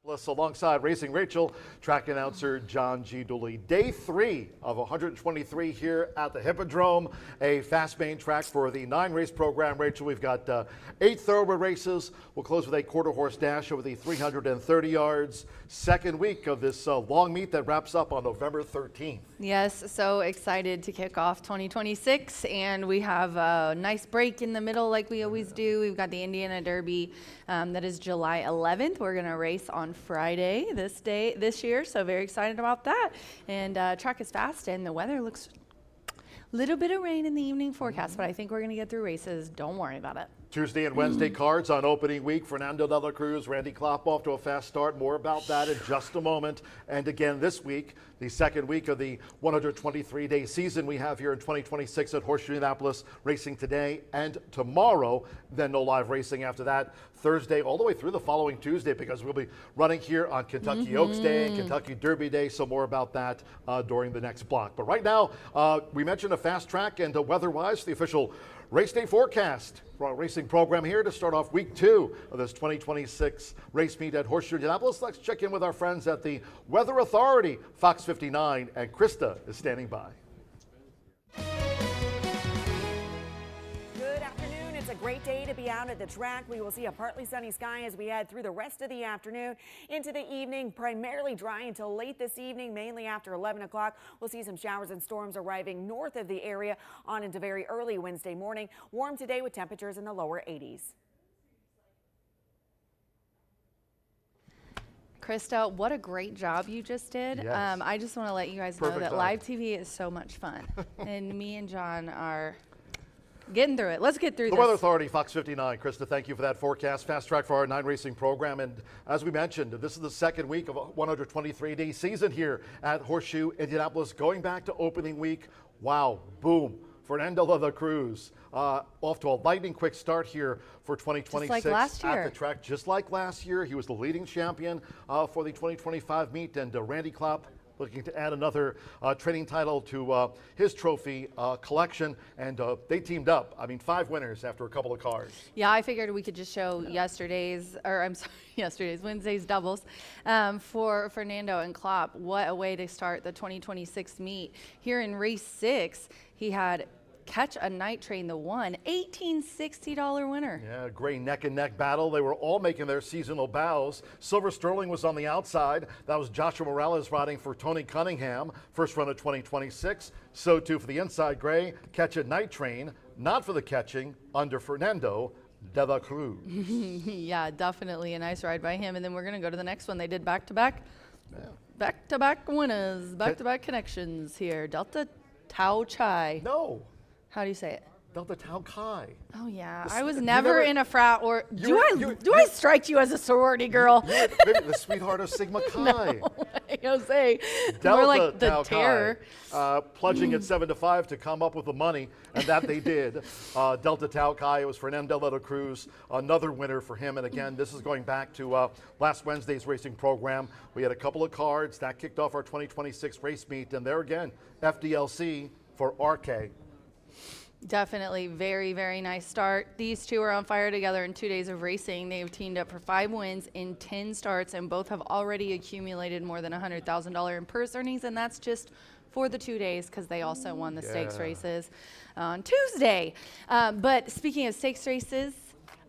Alongside Racing Rachel, track announcer John G. Dooley. Day 3 of 123 here at the Hippodrome, a fast main track for the 9-race program. Rachel, we've got 8 thoroughbred races. We'll close with a quarter-horse dash over the 330 yards. Second week of this long meet that wraps up on November 13th. Yes, so excited to kick off 2026, and we have a nice break in the middle like we always do. We've got the Indiana Derby that is July 11th. We're going to race on Friday this year, so very excited about that. And track is fast, and the weather looks a little bit of rain in the evening forecast, but I think we're going to get through races. Don't worry about it. Tuesday and Wednesday cards on opening week. Fernando de la Cruz, Randy Klopp off to a fast start. More about that in just a moment. And again this week, the second week of the 123-day season we have here in 2026 at Horseshoe Indianapolis, racing today and tomorrow. Then no live racing after that. Thursday all the way through the following Tuesday, because we'll be running here on Kentucky Oaks Day and Kentucky Derby Day. So more about that during the next block. But right now, we mentioned a fast track, and weather-wise, the official race day forecast for our racing program here to start off week 2 of this 2026 race meet at Horseshoe Indianapolis. Let's check in with our friends at the Weather Authority, Fox 59, and Krista is standing by. It's a great day to be out at the track. We will see a partly sunny sky as we head through the rest of the afternoon into the evening. Primarily dry until late this evening, mainly after 11 o'clock. We'll see some showers and storms arriving north of the area on into very early Wednesday morning. Warm today with temperatures in the lower 80s. Krista, what a great job you just did. Yes. I just want to let you guys know that live TV is so much fun. And me and John are getting through it. Let's get through this. The Weather Authority, Fox 59. Krista, thank you for that forecast. Fast track for our 9 racing program. And as we mentioned, this is the second week of a 123-day season here at Horseshoe Indianapolis. Going back to opening week, wow, boom. Fernando de la Cruz off to a lightning quick start here for 2026 just like last year. at the track. Just like last year, he was the leading champion for the 2025 meet. And Randy Klopp looking to add another training title to his trophy collection, and they teamed up. I mean, 5 winners after a couple of cars. Yeah, I figured we could just show Wednesday's doubles for Fernando and Klopp. What a way to start the 2026 meet. Here in race 6, he had Catch a Night Train, the one $1,860 winner. Yeah, great neck and neck battle. They were all making their seasonal bows. Silver Sterling was on the outside. That was Joshua Morales riding for Tony Cunningham. First run of 2026. So too for the inside gray, Catch a Night Train, not for the catching, under Fernando de la Cruz. Yeah, definitely a nice ride by him. And then we're going to go to the next one. They did back-to-back winners, back-to-back connections here. Delta Tau Chai. No. How do you say it? Delta Tau Chi. Oh, yeah. I was never in a frat or... Do I strike you as a sorority girl? Maybe the sweetheart of Sigma Chi. No, Jose. Delta More like the Tau terror. Chi, pledging at 7-5 to come up with the money, and that they did. Delta Tau Chi, it was Fernando de la Cruz, another winner for him. And again, this is going back to last Wednesday's racing program. We had a couple of cards that kicked off our 2026 race meet, and there again, FDLC for RK. Definitely very, very nice start. These two are on fire together in 2 days of racing. They've teamed up for 5 wins in 10 starts, and both have already accumulated more than $100,000 in purse earnings, and that's just for the 2 days because they also won the stakes races on Tuesday. But speaking of stakes races,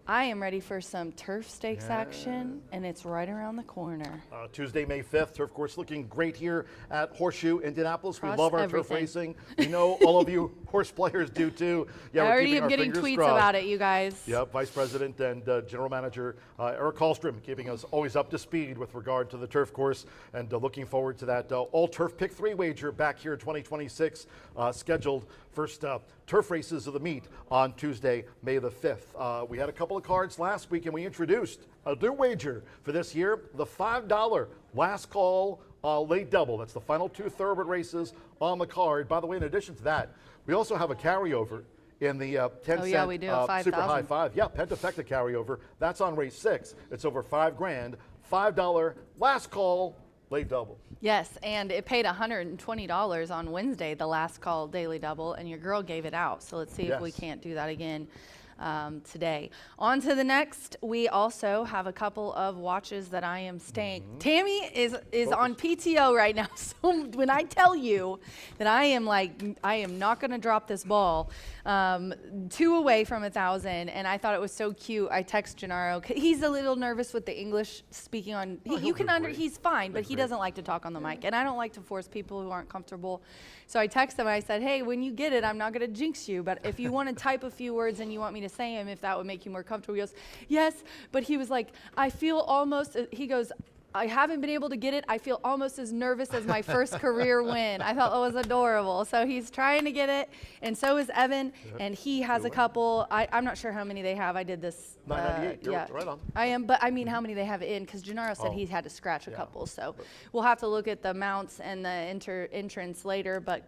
I am ready for some turf stakes action, and it's right around the corner. Tuesday, May 5th, turf course looking great here at Horseshoe Indianapolis. We love our everything. turf racing. We know all of you horse players do too. Yeah, I already am getting tweets about it, you guys. Yep, Vice President and General Manager Eric Hallstrom keeping us always up to speed with regard to the turf course, and looking forward to that all-turf pick 3 wager back here in 2026, scheduled first turf races of the meet on Tuesday, May the 5th. We had a couple of cards last week, and we introduced a new wager for this year, the $5 last call late double. That's the final 2 thoroughbred races on the card. By the way, in addition to that, we also have a carryover in the 10-cent we do, Super High 5. Yeah, Pentafecta carryover. That's on race 6. It's over $5,000. $5 last call late double. Yes, and it paid $120 on Wednesday, the last call daily double, and your girl gave it out. So let's see if we can't do that again today. On to the next. We also have a couple of watches that I am staying. Tammy is on PTO right now. So when I tell you that I am not going to drop this ball, 2 away from 1,000, and I thought it was so cute. I text Gennaro. He's a little nervous with the English speaking on. He's fine, but he doesn't like to talk on the mic, and I don't like to force people who aren't comfortable. So I texted him and I said, hey, when you get it, I'm not going to jinx you, but if you want to type a few words and you want me to say them, if that would make you more comfortable. He goes, yes, but he was like, I feel almost, he goes, I haven't been able to get it. I feel almost as nervous as my first career win. I thought it was adorable. So he's trying to get it, and so is Evan, and he has a couple. I'm not sure how many they have. I did this. 998, you're right on. I am, but I mean how many they have in, because Gennaro said he had to scratch a couple. So we'll have to look at the mounts and the entrance later, but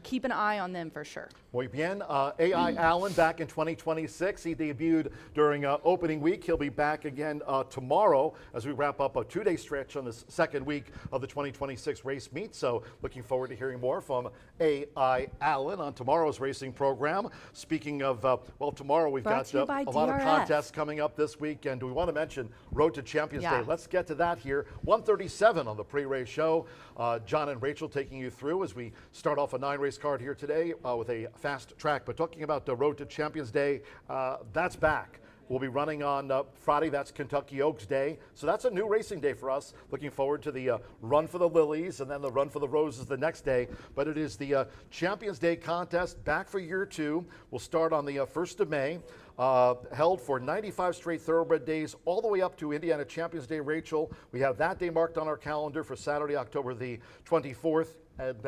keep an eye on them for sure. Muy bien. A.I. Allen back in 2026. He debuted during opening week. He'll be back again tomorrow as we wrap up a 2-day stretch on this second week of the 2026 race meet. So looking forward to hearing more from A.I. Allen on tomorrow's racing program. Speaking of, well, tomorrow we've got a lot of contests coming up this week, and we want to mention Road to Champions Day. Let's get to that here. 1:37 on the pre-race show. John and Rachel taking you through as we start off a 9-race card here today with a fast track. But talking about the Road to Champions Day, that's back. We'll be running on Friday. That's Kentucky Oaks Day. So that's a new racing day for us. Looking forward to the Run for the Lilies and then the Run for the Roses the next day. But it is the Champions Day contest back for year 2. We'll start on the 1st of May. Held for 95 straight thoroughbred days all the way up to Indiana Champions Day. Rachel, we have that day marked on our calendar for Saturday, October the 24th. And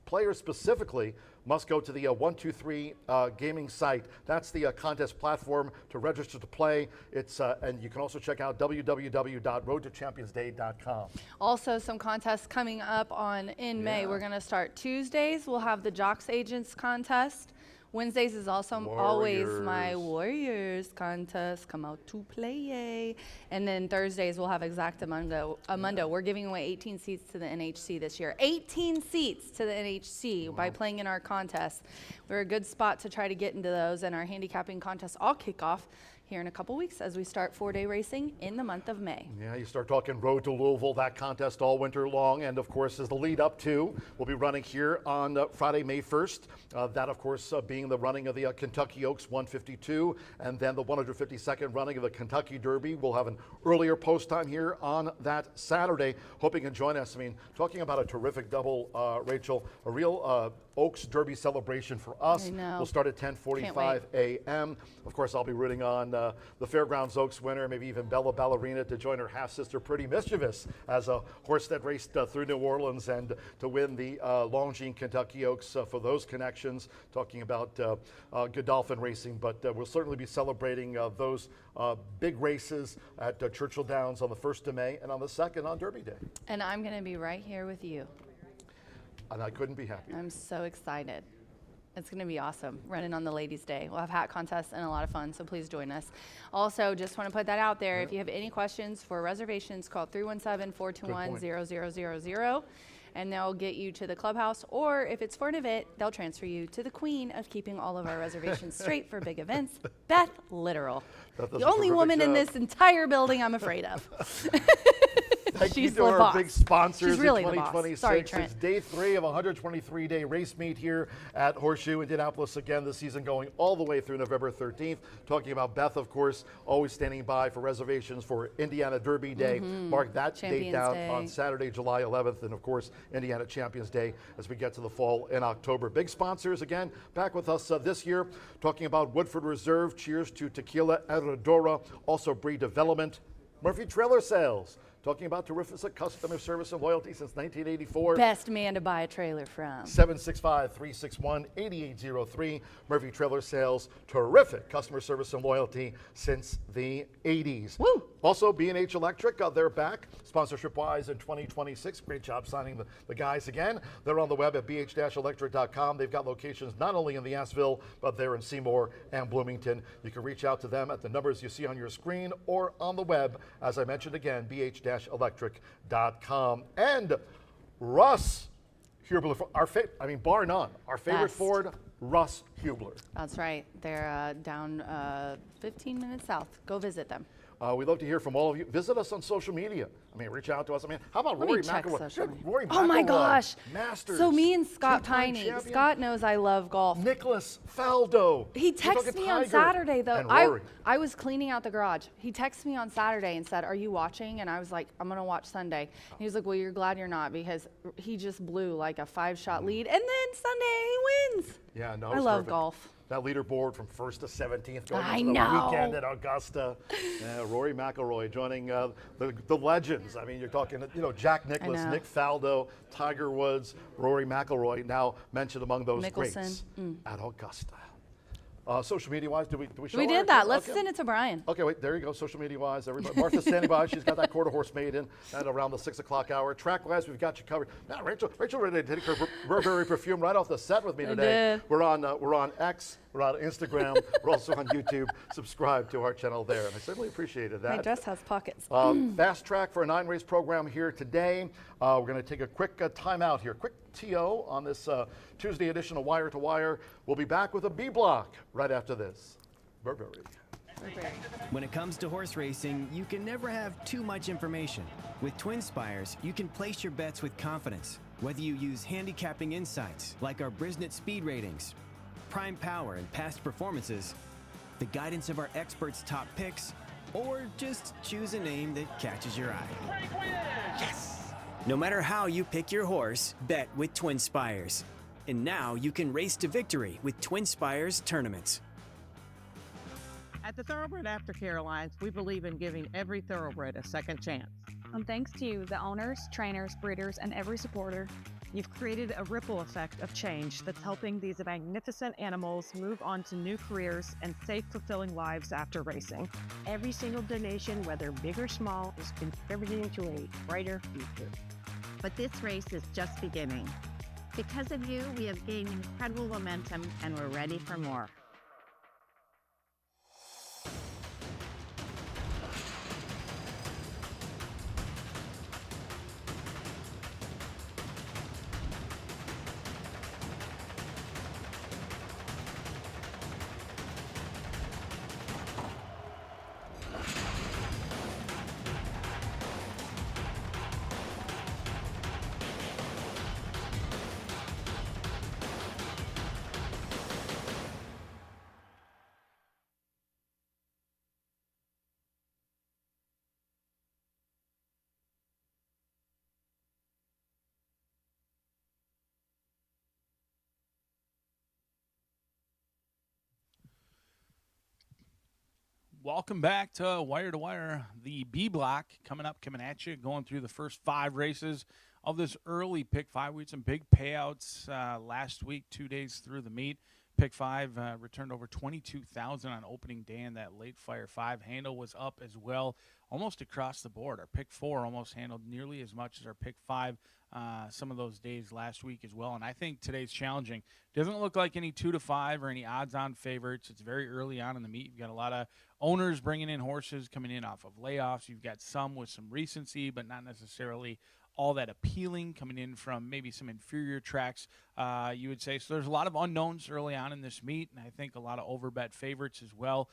players specifically must go to the 123 gaming site. That's the contest platform to register to play. It's and you can also check out www.roadtochampionsday.com. Also, some contests coming up in May. We're going to start Tuesdays. We'll have the Jocks Agents contest. Wednesdays is also always my Warriors contest. Come out to play. And then Thursdays we'll have Exactamundo. We're giving away 18 seats to the NHC this year. 18 seats to the NHC by playing in our contest. We're a good spot to try to get into those, and our handicapping contests all kick off here in a couple weeks as we start 4-day racing in the month of May. Yeah, you start talking Road to Louisville, that contest all winter long, and of course as the lead up to, we'll be running here on Friday, May 1st. That of course being the running of the Kentucky Oaks 152, and then the 152nd running of the Kentucky Derby. We'll have an earlier post time here on that Saturday. Hoping you can join us. I mean, talking about a terrific double, Rachel, a real Oaks Derby celebration for us. We'll start at 10:45 a.m. Of course, I'll be rooting on the Fairgrounds Oaks winner, maybe even Bella Ballerina to join her half-sister Pretty Mischievous as a horse that raced through New Orleans and to win the Longines Kentucky Oaks for those connections. Talking about Godolphin Racing, but we'll certainly be celebrating those big races at Churchill Downs on the 1st of May and on the 2nd on Derby Day. And I'm going to be right here with you. And I couldn't be happier. I'm so excited. It's going to be awesome, running on the Ladies' Day. We'll have hat contests and a lot of fun, so please join us. Also, just want to put that out there. If you have any questions for reservations, call 317-421-0000, and they'll get you to the clubhouse. Or if it's for an event, they'll transfer you to the queen of keeping all of our reservations straight for big events, Beth Litteral. The only woman in this entire building I'm afraid of. Thank She's you to the our boss. big sponsors She's really in the boss. 2026. Sorry, Trent. It's day 3 of a 123-day race meet here at Horseshoe Indianapolis. Again, this season going all the way through November 13th. Talking about Beth, of course, always standing by for reservations for Indiana Derby Day. Mark that date down on Saturday, July 11th. And, of course, Indiana Champions Day as we get to the fall in October. Big sponsors, again, back with us this year. Talking about Woodford Reserve. Cheers to Tequila Herradura. Also Breed Development. Murphy Trailer Sales. Talking about terrific customer service and loyalty since 1984. Best man to buy a trailer from. 765-361-8803. Murphy Trailer Sales. Terrific customer service and loyalty since the 80s. Woo! Also, B&H Electric, they're back sponsorship-wise in 2026. Great job signing the guys again. They're on the web at bh-electric.com. They've got locations not only in the Asheville, but they're in Seymour and Bloomington. You can reach out to them at the numbers you see on your screen or on the web. As I mentioned again, bh-electric.com. And Russ Hubler, bar none, our favorite Best. Ford, Russ Hubler. That's right. They're down 15 minutes south. Go visit them. We'd love to hear from all of you. Visit us on social media. Reach out to us. How about Let me Rory check McIlroy? social Good, media. Rory Oh my McIlroy, gosh. Masters. So me and Scott two-time Piney. champion. Scott knows I love golf. Nicholas Faldo. He We're texted talking me on Tiger Saturday, though. and Rory. I was cleaning out the garage. He texted me on Saturday and said, "Are you watching?" And I was like, "I'm going to watch Sunday." And he was like, "Well, you're glad you're not, because he just blew like a 5-shot lead. And then Sunday, he wins." Yeah, no, I it's love terrific. golf. That leaderboard from 1st to 17th going I into the know. weekend at Augusta. Rory McIlroy joining the legends. You're talking, Jack Nicklaus, know. Nick Faldo, Tiger Woods, Rory McIlroy, now mentioned among those Mickelson. greats at Augusta. Social media-wise, do we show We our- did that. Let's okay. send it to Brian. Okay, wait, there you go. Social media-wise, everybody. Martha's standing by. She's got that quarter horse maiden at around the 6 o'clock hour. Track-wise, we've got you covered. Now, Rachel ready to take her Burberry perfume right off the set with me today. did. We're on X. We're on Instagram. We're also on YouTube. Subscribe to our channel there, and I certainly appreciated that. My dress has pockets. Fast track for a 9-race program here today. We're going to take a quick timeout here. Quick TO on this Tuesday edition of Wire to Wire. We'll be back with a B block right after this. Burberry. When it comes to horse racing, you can never have too much information. With Twin Spires, you can place your bets with confidence. Whether you use handicapping insights, like our Brisnet speed ratings, prime power and past performances, the guidance of our experts' top picks, or just choose a name that catches your eye. Yes! No matter how you pick your horse, bet with Twin Spires. And now you can race to victory with Twin Spires tournaments. At the Thoroughbred Aftercare Alliance, we believe in giving every thoroughbred a second chance. And thanks to you, the owners, trainers, breeders, and every supporter, You've created a ripple effect of change that's helping these magnificent animals move on to new careers and safe, fulfilling lives after racing. Every single donation, whether big or small, is contributing to a brighter future. But this race is just beginning. Because of you, we have gained incredible momentum and we're ready for more. Welcome back to Wire, the B block coming at you, going through the first 5 races of this early Pick 5. We had some big payouts last week, 2 days through the meet. Pick 5 returned over $22,000 on opening day, and that late Fire 5 handle was up as well, almost across the board. Our Pick 4 almost handled nearly as much as our Pick 5 some of those days last week as well. And I think today's challenging. Doesn't look like any 2 to 5 or any odds-on favorites. It's very early on in the meet. You've got a lot of owners bringing in horses coming in off of layoffs. You've got some with some recency, but not necessarily all that appealing, coming in from maybe some inferior tracks, you would say. So there's a lot of unknowns early on in this meet, and I think a lot of overbet favorites as well.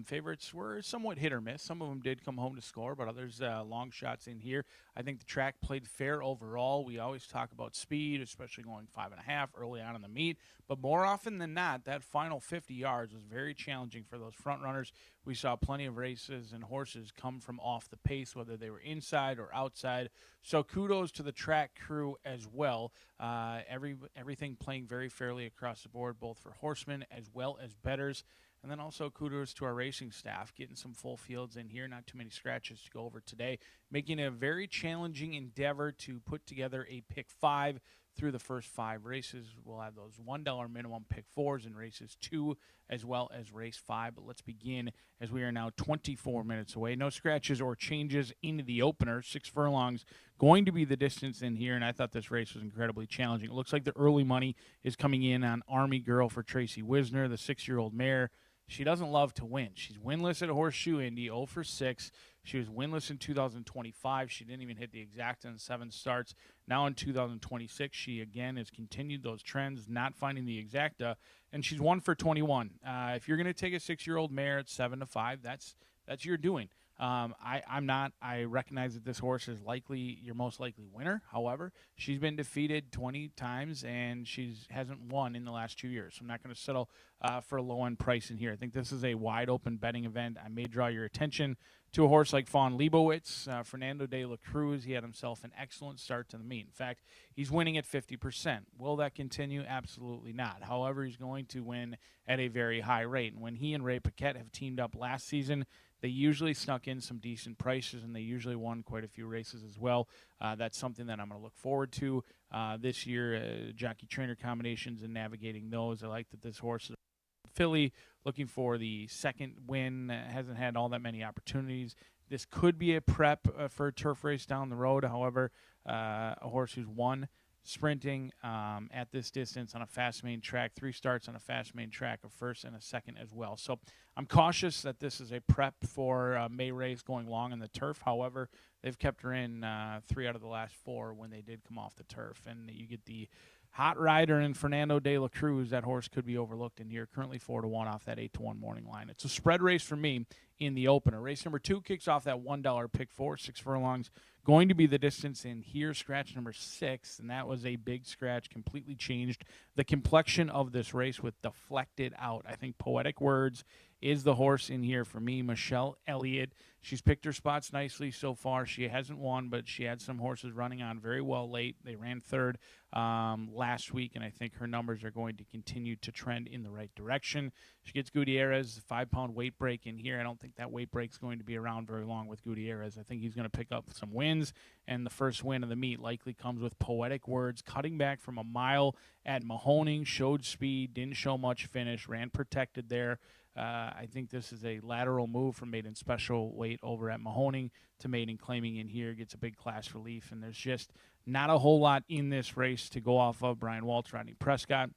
Favorites were somewhat hit or miss. Some of them did come home to score, but others long shots in here. I think the track played fair overall. We always talk about speed, especially going 5.5 early on in the meet, but more often than not, that final 50 yards was very challenging for those front runners. We saw plenty of races and horses come from off the pace, whether they were inside or outside. So kudos to the track crew as well. Everything playing very fairly across the board, both for horsemen as well as bettors. And then also kudos to our racing staff, getting some full fields in here, not too many scratches to go over today, making it a very challenging endeavor to put together a Pick 5 through the first 5 races. We'll have those $1 minimum Pick 4s in races 2 as well as race 5. But let's begin as we are now 24 minutes away. No scratches or changes into the opener. 6 furlongs going to be the distance in here, and I thought this race was incredibly challenging. It looks like the early money is coming in on Army Girl for Tracy Wisner, the 6-year-old mare. She doesn't love to win. She's winless at Horseshoe Indy, 0 for 6. She was winless in 2025. She didn't even hit the exacta in 7 starts. Now in 2026, she again has continued those trends, not finding the exacta, and she's 1 for 21. If you're going to take a 6-year-old mare at 7-5, that's your doing. I'm not. I recognize that this horse is likely your most likely winner. However, she's been defeated 20 times and she hasn't won in the last 2 years. So I'm not going to settle for a low-end price in here. I think this is a wide-open betting event. I may draw your attention to a horse like Fawn Leibowitz. Fernando de la Cruz, he had himself an excellent start to the meet. In fact, he's winning at 50%. Will that continue? Absolutely not. However, he's going to win at a very high rate. And when he and Ray Paquette have teamed up last season, they usually snuck in some decent prices, and they usually won quite a few races as well. That's something that I'm going to look forward to this year, jockey trainer combinations and navigating those. I like that this horse is filly, looking for the second win, hasn't had all that many opportunities. This could be a prep for a turf race down the road. However, a horse who's won sprinting at this distance on a fast main track, 3 starts on a fast main track, a first and a second as well. So I'm cautious that this is a prep for May race going long in the turf. However, they've kept her in 3 out of the last 4 when they did come off the turf. And you get the hot rider in Fernando de la Cruz. That horse could be overlooked in here. Currently 4-1 off that 8-1 morning line. It's a spread race for me in the opener. Race number 2 kicks off that $1 pick 4, 6 furlongs. Going to be the distance in here, scratch number 6, and that was a big scratch, completely changed the complexion of this race with deflected out. I think Poetic Words is the horse in here for me. Michelle Elliott, she's picked her spots nicely so far. She hasn't won, but she had some horses running on very well late. They ran 3rd last week, and I think her numbers are going to continue to trend in the right direction. She gets Gutierrez, 5-pound weight break in here. I don't think that weight break is going to be around very long with Gutierrez. I think he's going to pick up some wins, and the first win of the meet likely comes with Poetic Words, cutting back from a mile at Mahoning, showed speed, didn't show much finish, ran protected there. I think this is a lateral move from maiden special weight over at Mahoning to maiden claiming in here, gets a big class relief, and there's just not a whole lot in this race to go off of. Brian Waltz, Rodney Prescott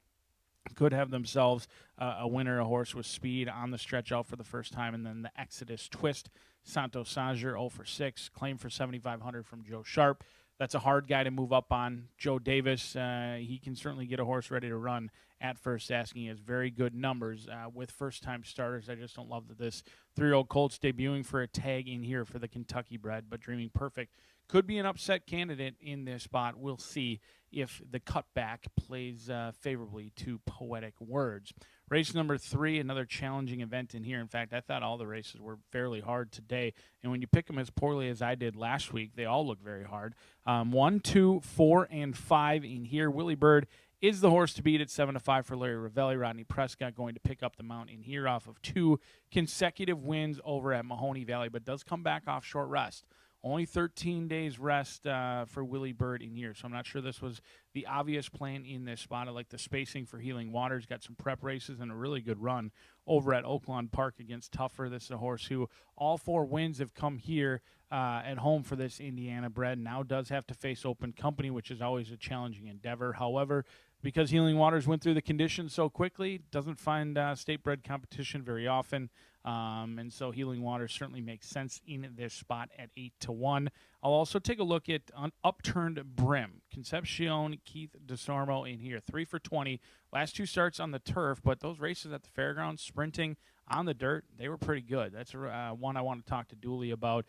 could have themselves a winner, a horse with speed on the stretch out for the first time, and then the Exodus Twist, Santo Sanger 0 for 6, claim for $7,500 from Joe Sharp. That's a hard guy to move up on. Joe Davis, he can certainly get a horse ready to run at first asking. He has very good numbers with first-time starters. I just don't love that this 3-year-old colt's debuting for a tag in here for the Kentucky bred, but Dreaming Perfect could be an upset candidate in this spot. We'll see if the cutback plays favorably to Poetic Words. Race number 3, another challenging event in here. In fact, I thought all the races were fairly hard today. And when you pick them as poorly as I did last week, they all look very hard. 1, 2, 4, and 5 in here. Willie Bird is the horse to beat at 7-5 for Larry Ravelli. Rodney Prescott going to pick up the mount in here off of 2 consecutive wins over at Mahoney Valley, but does come back off short rest. Only 13 days rest for Willie Bird in here, so I'm not sure this was the obvious plan in this spot. I like the spacing for Healing Waters. Got some prep races and a really good run over at Oaklawn Park against Tougher. This is a horse who all 4 wins have come here at home for this Indiana bred. Now does have to face Open Company, which is always a challenging endeavor. However, because Healing Waters went through the conditions so quickly, doesn't find state-bred competition very often, and so Healing Waters certainly makes sense in this spot at 8-1. I'll also take a look at Upturned Brim. Concepcion, Keith DeSormo in here, 3 for 20. Last 2 starts on the turf, but those races at the fairgrounds, sprinting on the dirt, they were pretty good. That's one I want to talk to Dooley about.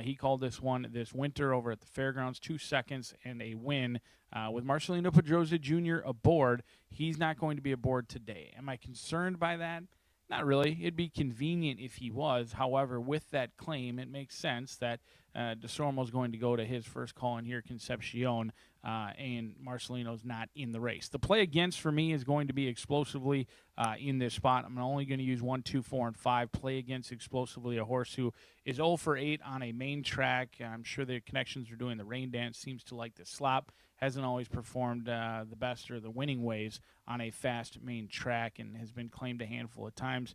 He called this one this winter over at the fairgrounds, 2 seconds and a win. With Marcelino Pedroza Jr. aboard, he's not going to be aboard today. Am I concerned by that? Not really. It'd be convenient if he was. However, with that claim, it makes sense that DeSormo's going to go to his first call in here, Concepcion, and Marcelino's not in the race. The play against for me is going to be Explosively in this spot. I'm only going to use 1, 2, 4, and 5. Play against Explosively, a horse who is 0 for 8 on a main track. I'm sure the connections are doing the rain dance. Seems to like the slop. Hasn't always performed the best or the winning ways on a fast main track and has been claimed a handful of times.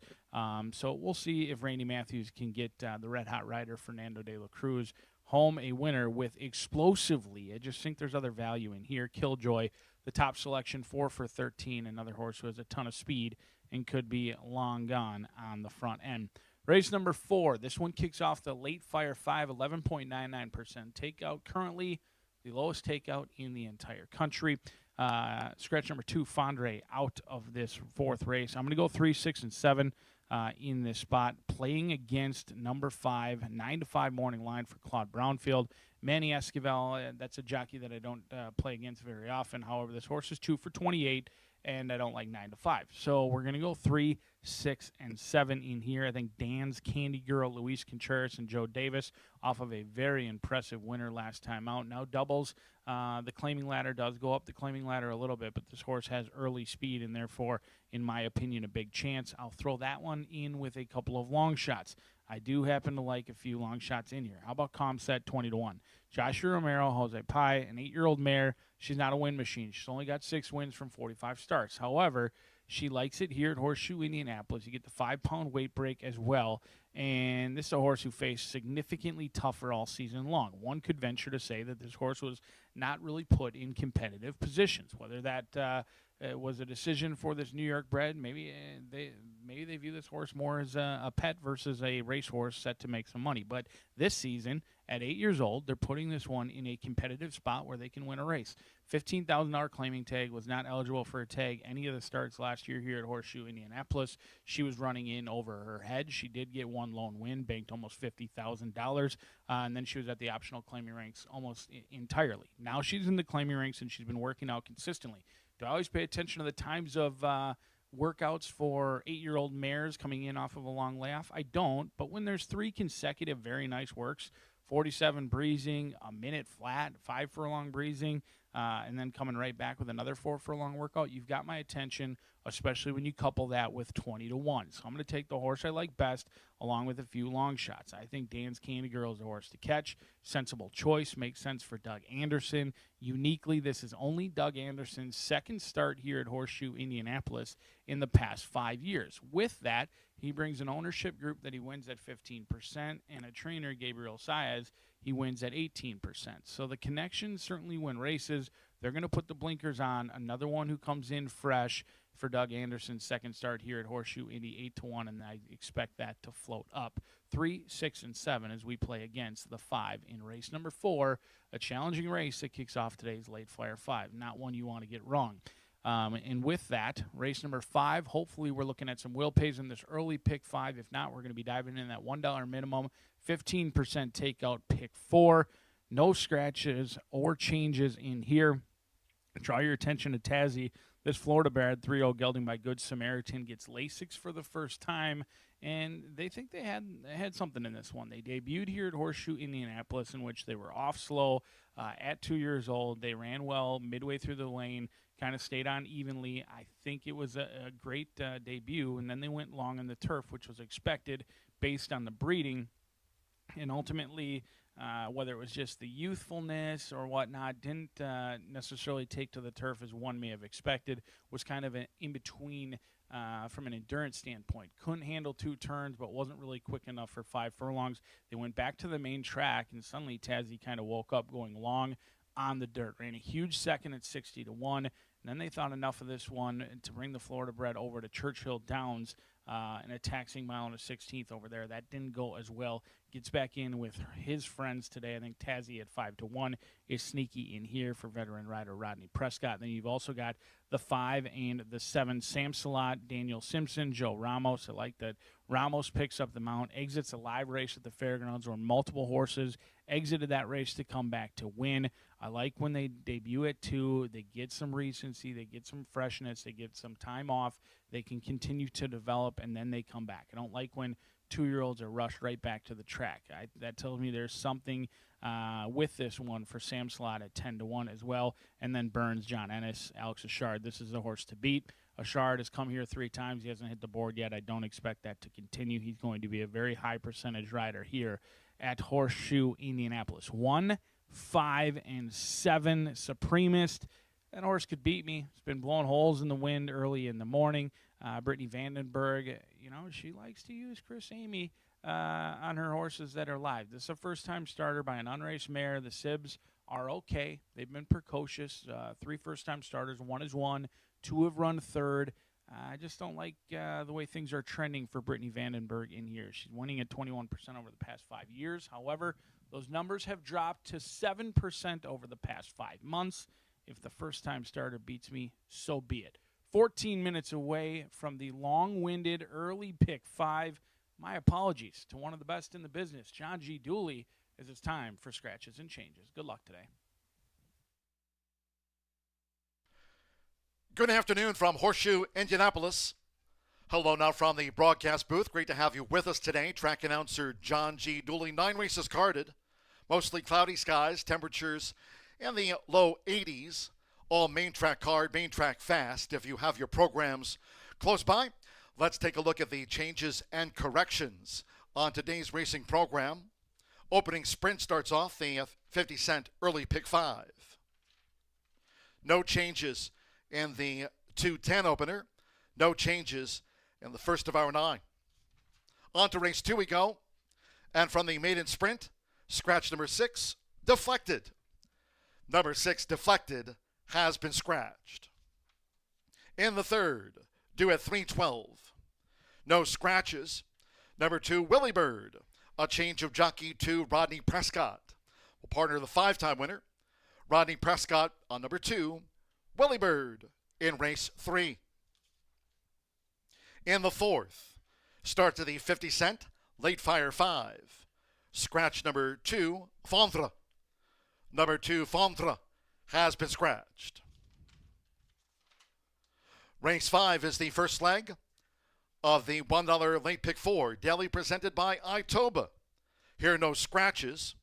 So we'll see if Randy Matthews can get the red-hot rider Fernando de la Cruz home a winner with Explosively. I just think there's other value in here. Killjoy, the top selection, 4 for 13, another horse who has a ton of speed and could be long gone on the front end. Race number 4. This one kicks off the late Fire 5, 11.99% takeout. Currently, the lowest takeout in the entire country. Scratch number 2, Fondre, out of this 4th race. I'm going to go 3, 6, and 7 in this spot, playing against number 5, 9-5 morning line for Claude Brownfield. Manny Esquivel, that's a jockey that I don't play against very often. However, this horse is 2 for 28, and I don't like 9-5. So we're going to go 3, 6, and 7 in here. I think Dan's Candy Girl, Luis Contreras, and Joe Davis off of a very impressive winner last time out. Now doubles. The claiming ladder does go up the claiming ladder a little bit, but this horse has early speed and therefore, in my opinion, a big chance. I'll throw that one in with a couple of long shots. I do happen to like a few long shots in here. How about Comset 20-1? Joshua Romero, Jose Pai, an 8-year-old mare. She's not a win machine. She's only got 6 wins from 45 starts. However, she likes it here at Horseshoe Indianapolis. You get the 5-pound weight break as well. And this is a horse who faced significantly tougher all season long. One could venture to say that this horse was not really put in competitive positions. Whether that was a decision for this New York bred, maybe they view this horse more as a pet versus a racehorse set to make some money. But this season, at 8 years old, they're putting this one in a competitive spot where they can win a race. $15,000 claiming tag, was not eligible for a tag any of the starts last year here at Horseshoe Indianapolis. She was running in over her head. She did get one lone win, banked almost $50,000, and then she was at the optional claiming ranks almost entirely. Now she's in the claiming ranks, and she's been working out consistently. Do I always pay attention to the times of workouts for 8-year-old mares coming in off of a long layoff? I don't, but when there's 3 consecutive very nice works, 47 breezing, a minute flat, 5 furlong breezing, and then coming right back with another 4 furlong workout, you've got my attention, especially when you couple that with 20-1. So I'm going to take the horse I like best along with a few long shots. I think Dan's Candy Girl is the horse to catch. Sensible choice. Makes sense for Doug Anderson. Uniquely, this is only Doug Anderson's 2nd start here at Horseshoe Indianapolis in the past 5 years. With that, he brings an ownership group that he wins at 15% and a trainer, Gabriel Saez, he wins at 18%. So the connections certainly win races. They're going to put the blinkers on. Another one who comes in fresh for Doug Anderson's 2nd start here at Horseshoe Indy, 8-1, and I expect that to float up. 3, 6, and 7 as we play against the 5 in race number 4, a challenging race that kicks off today's late Flyer 5. Not one you want to get wrong. And with that, race number 5, hopefully we're looking at some will pays in this early pick 5. If not, we're going to be diving in that $1 minimum, 15% takeout pick 4. No scratches or changes in here. Draw your attention to Tazzy. This Florida bred, 3-0 gelding by Good Samaritan, gets Lasix for the first time, and they think they had something in this one. They debuted here at Horseshoe Indianapolis, in which they were off slow at 2 years old. They ran well midway through the lane, kind of stayed on evenly. I think it was a great debut, and then they went long on the turf, which was expected based on the breeding, and ultimately, whether it was just the youthfulness or whatnot, didn't necessarily take to the turf as one may have expected, was kind of an in-between from an endurance standpoint. Couldn't handle 2 turns, but wasn't really quick enough for 5 furlongs. They went back to the main track, and suddenly Tazzy kind of woke up going long on the dirt. Ran a huge second at 60-1, and then they thought enough of this one to bring the Florida bred over to Churchill Downs, and a taxing mile and a 16th over there. That didn't go as well. Gets back in with his friends today. I think Tazzy at 5-1 is sneaky in here for veteran rider Rodney Prescott. Then you've also got the 5 and the 7, Sam Salat, Daniel Simpson, Joe Ramos. I like that Ramos picks up the mount, exits a live race at the fairgrounds where multiple horses exited that race to come back to win. I like when they debut at 2, they get some recency, they get some freshness, they get some time off, they can continue to develop, and then they come back. I don't like when 2-year-olds are rushed right back to the track. That tells me there's something with this one for Sam Slot at 10-1 as well. And then Burns, John Ennis, Alex Ashard. This is the horse to beat. Ashard has come here 3 times. He hasn't hit the board yet. I don't expect that to continue. He's going to be a very high percentage rider here at Horseshoe Indianapolis. 1, 5, and 7 Supremist. That horse could beat me. It's been blowing holes in the wind early in the morning. Brittany Vandenberg, she likes to use Chris Amy on her horses that are live. This is a first-time starter by an unraced mare. The Sibs are okay. They've been precocious. 3 first-time starters. 1 is 1. 2 have run 3rd. I just don't like the way things are trending for Brittany Vandenberg in here. She's winning at 21% over the past 5 years. However, those numbers have dropped to 7% over the past 5 months. If the first-time starter beats me, so be it. 14 minutes away from the long-winded early pick 5. My apologies to one of the best in the business, John G. Dooley, as it's time for scratches and changes. Good luck today. Good afternoon from Horseshoe Indianapolis. Hello now from the broadcast booth. Great to have you with us today. Track announcer John G. Dooley. 9 races carded. Mostly cloudy skies. Temperatures in the low 80s. All main track card, main track fast. If you have your programs close by, let's take a look at the changes and corrections on today's racing program. Opening sprint starts off the 50-cent early pick 5. No changes in the 2:10 opener. No changes in the first of our 9. On to race 2 we go. And from the maiden sprint, scratch number 6, deflected. Number 6, deflected, has been scratched. In the third, due at 3:12. No scratches. Number 2, Willie Bird. A change of jockey to Rodney Prescott. Will partner the 5-time winner, Rodney Prescott, on number 2, Willie Bird, in race 3. In the fourth, start to the 50-cent, late fire 5. Scratch number 2, Fondre. Number 2, Fondre, has been scratched. Race 5 is the first leg of the $1 late pick 4, daily presented by Itoba. Here, no scratches.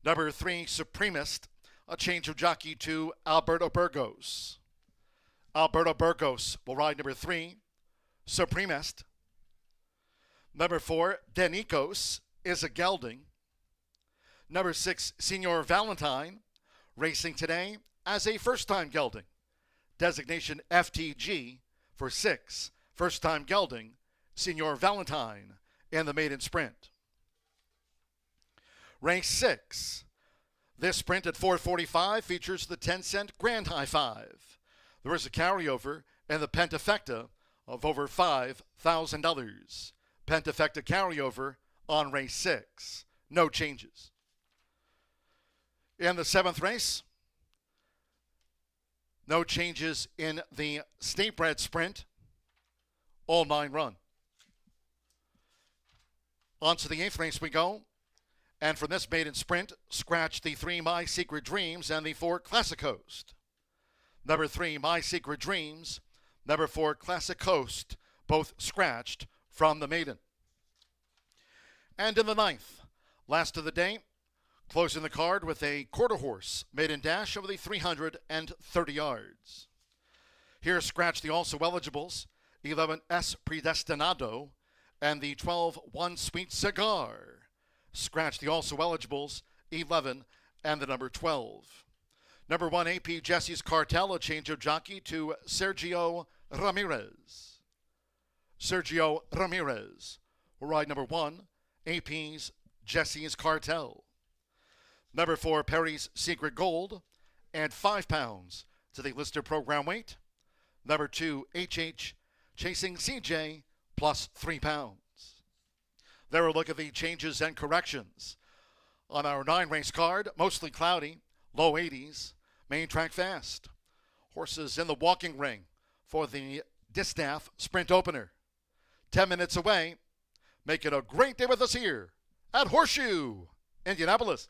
Number 3, Supremist, a change of jockey to Alberto Burgos. Alberto Burgos will ride number 3, Supremist. Number 4, Denikos, is a gelding. Number 6, Senor Valentine, racing today as a first-time gelding. Designation FTG for 6, first-time gelding, Senor Valentine, in the maiden sprint. Race 6. This sprint at 4:45 features the 10-cent Grand High 5. There is a carryover in the Pentafecta of over $5,000. Pentafecta carryover on race 6. No changes. In the 7th race, no changes in the State Bred sprint. All 9 run. On to the 8th race we go. And from this maiden sprint, scratch the 3, My Secret Dreams, and the 4, Classic Coast. Number 3, My Secret Dreams. Number 4, Classic Coast, both scratched from the maiden. And in the 9th, last of the day, closing the card with a quarter horse maiden dash over the 330 yards. Here, scratch the also eligibles, 11S Predestinado, and the 12 One Sweet Cigar. Scratch the also eligibles, 11 and the number 12. Number 1, AP Jesse's Cartel, a change of jockey to Sergio Ramirez. Sergio Ramirez will ride number 1, AP's Jesse's Cartel. Number 4, Perry's Secret Gold, add 5 pounds to the listed program weight. Number 2, HH Chasing CJ, plus 3 pounds. There, a look at the changes and corrections on our 9-race card. Mostly cloudy, low 80s, main track fast. Horses in the walking ring for the Distaff Sprint Opener. 10 minutes away. Make it a great day with us here at Horseshoe Indianapolis.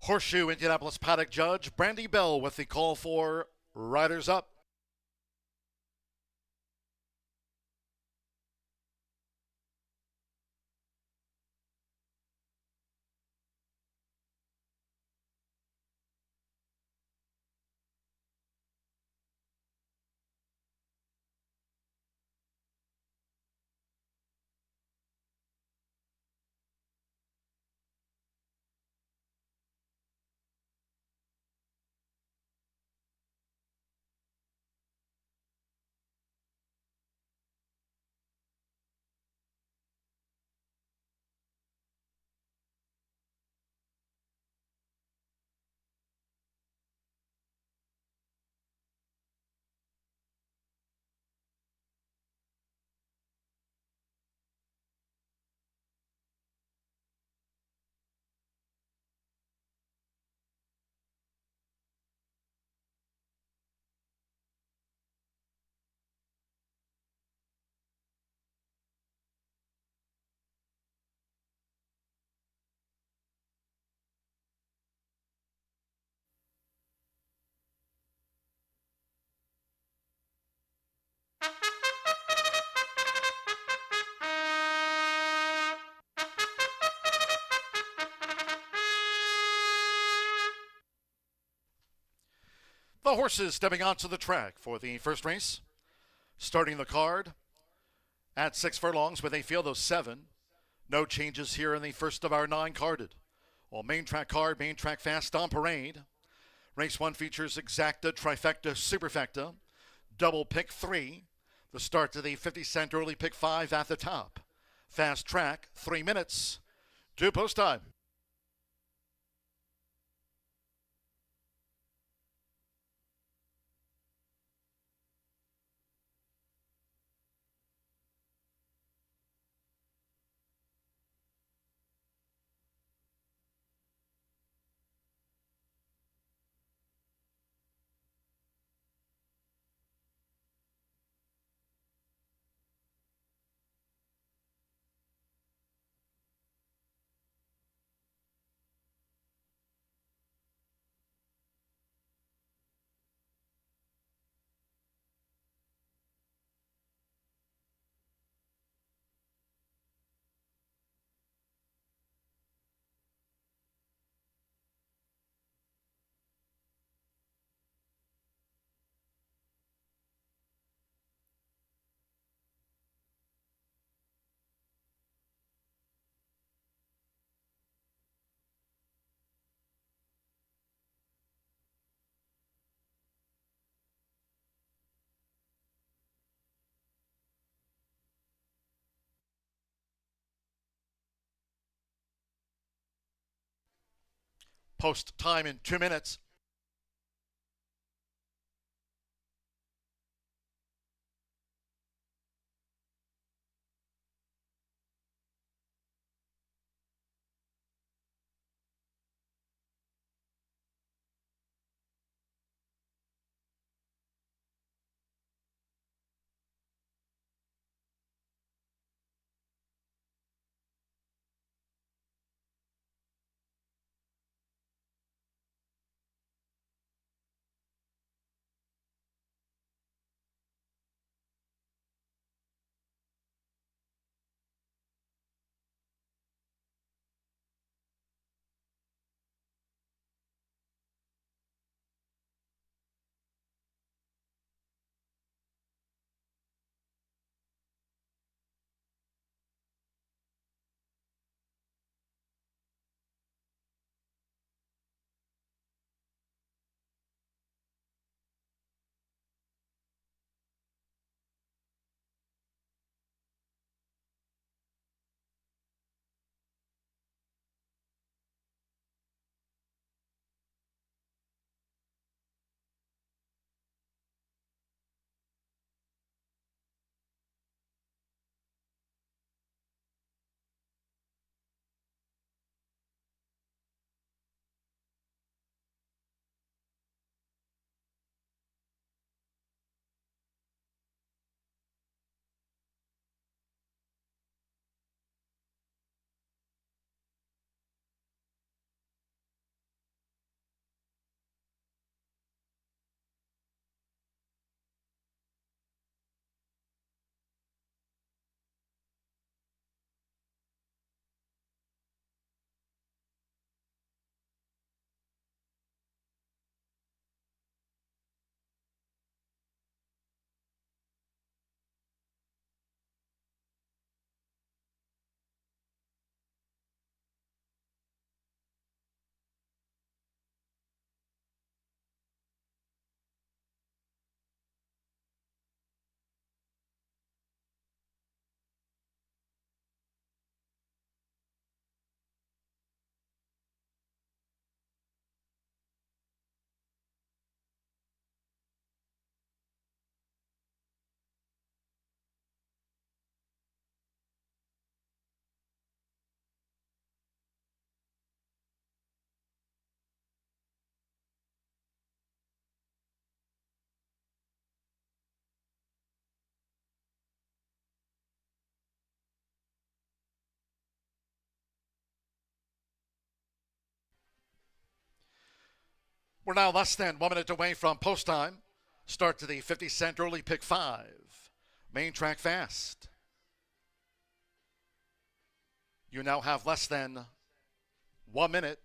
Horseshoe Indianapolis paddock judge Brandy Bell with the call for Riders Up. The horses stepping onto the track for the first race. Starting the card at 6 furlongs with a field of 7. No changes here in the first of our 9 carded. Well, main track card, main track fast on parade. Race 1 features exacta, trifecta, superfecta. Double pick 3. The start to the 50-cent early pick 5 at the top. Fast track, 3 minutes. To post time. Post time in 2 minutes. We're now less than 1 minute away from post time. Start to the 50-cent early pick 5. Main track fast. You now have less than 1 minute.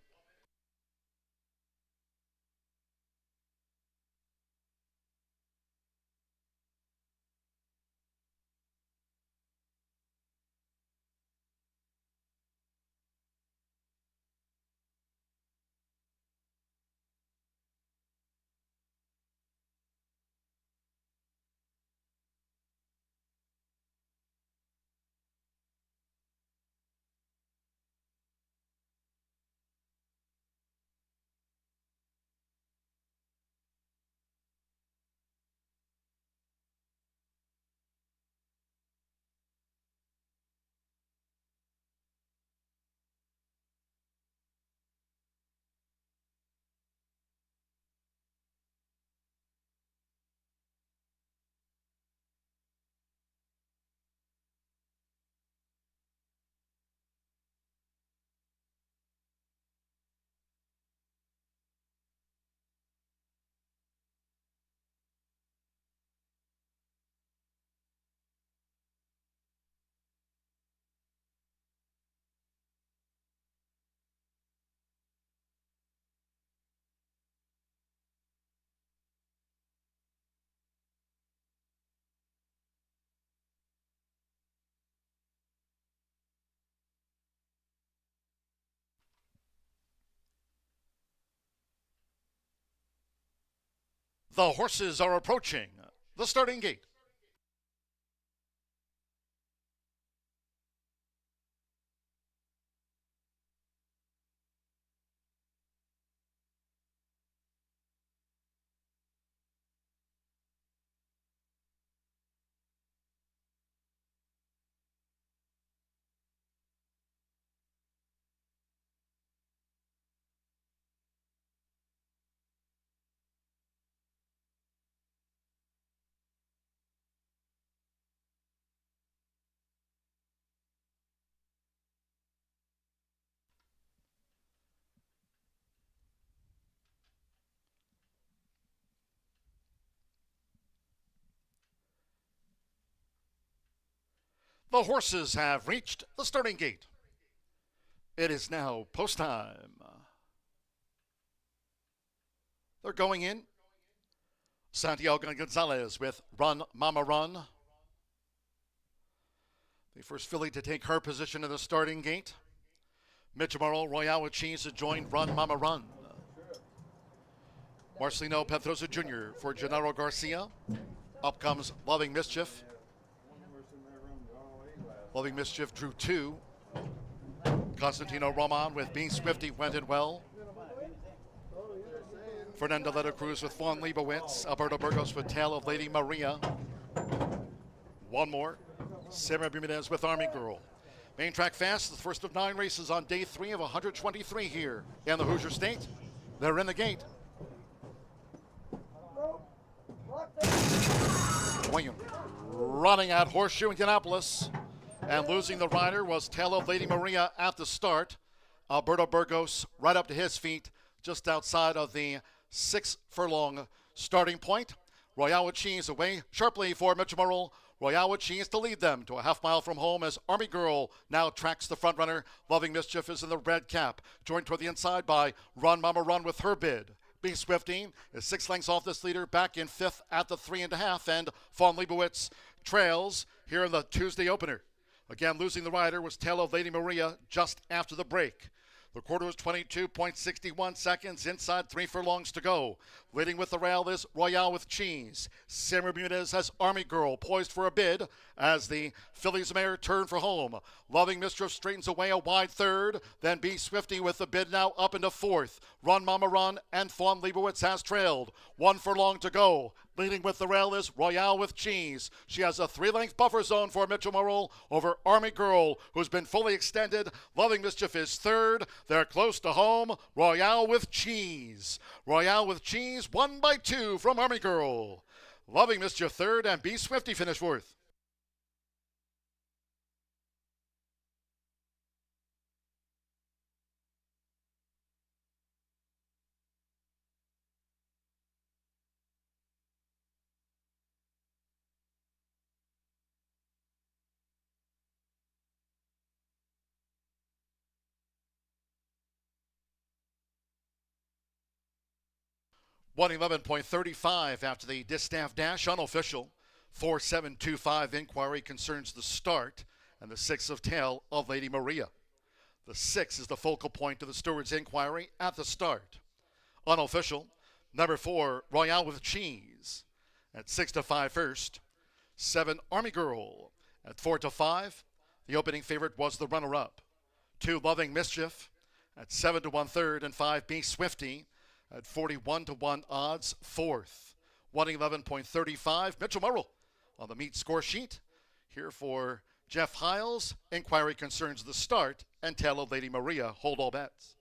The horses are approaching the starting gate. The horses have reached the starting gate. It is now post time. They're going in. Santiago Gonzalez with Run Mama Run. The first filly to take her position in the starting gate. Mitch Morrow, Royale with Cheese to join Run Mama Run. Marcelino Pedrosa Jr. for Gennaro Garcia. Up comes Loving Mischief. Loving Mischief drew 2. Constantino Roman with Being Swifty went in well. Fernando Letta Cruz with Fawn Leibowitz. Alberto Burgos with Tale of Lady Maria. One more. Sarah Bermudez with Army Girl. Main track fast, the first of 9 races on day 3 of 123 here in the Hoosier State. They're in the gate. William running at Horseshoe Indianapolis, and losing the rider was Tale of Lady Maria at the start. Alberto Burgos right up to his feet, just outside of the 6 furlong starting point. Royale with Cheese away sharply for Mitch Morrill. Royale with Cheese to lead them to a half mile from home as Army Girl now tracks the front runner. Loving Mischief is in the red cap, joined toward the inside by Run Mama Run with her bid. Be Swifty is 6 lengths off this leader, back in 5th at the 3.5, and Fawn Leibowitz trails here in the Tuesday opener. Again, losing the rider was Tale of Lady Maria just after the break. The quarter was 22.61 seconds, inside 3 furlongs to go. Leading with the rail is Royale with Cheese. Sarah Bermudez has Army Girl poised for a bid as the fillies mare turn for home. Loving Mistress straightens away a wide 3rd. Then Be Swifty with the bid now up into 4th. Run Mama Run and Fawn Leibowitz has trailed. 1 furlong to go. Leading with the rail is Royale with Cheese. She has a 3-length buffer zone for Mitchell Morrill over Army Girl, who's been fully extended. Loving Mischief is 3rd. They're close to home. Royale with Cheese. Royale with Cheese won by 2 from Army Girl. Loving Mischief 3rd and Be Swifty finish 4th. 111.35 after the Distaff Dash. Unofficial 4725 inquiry concerns the start and the 6 of tail of Lady Maria. The 6 is the focal point of the steward's inquiry at the start. Unofficial, number 4, Royale with Cheese at 6 to 5 first. 7, Army Girl at 4 to 5. The opening favorite was the runner-up. 2, Loving Mischief at 7 to 1/3, and 5, Be Swifty at 41 to 1 odds, 4th. 111.35. Mitchell Murrell on the meet score sheet. Here for Jeff Hiles. Inquiry concerns the start and tail of Lady Maria. Hold all bets.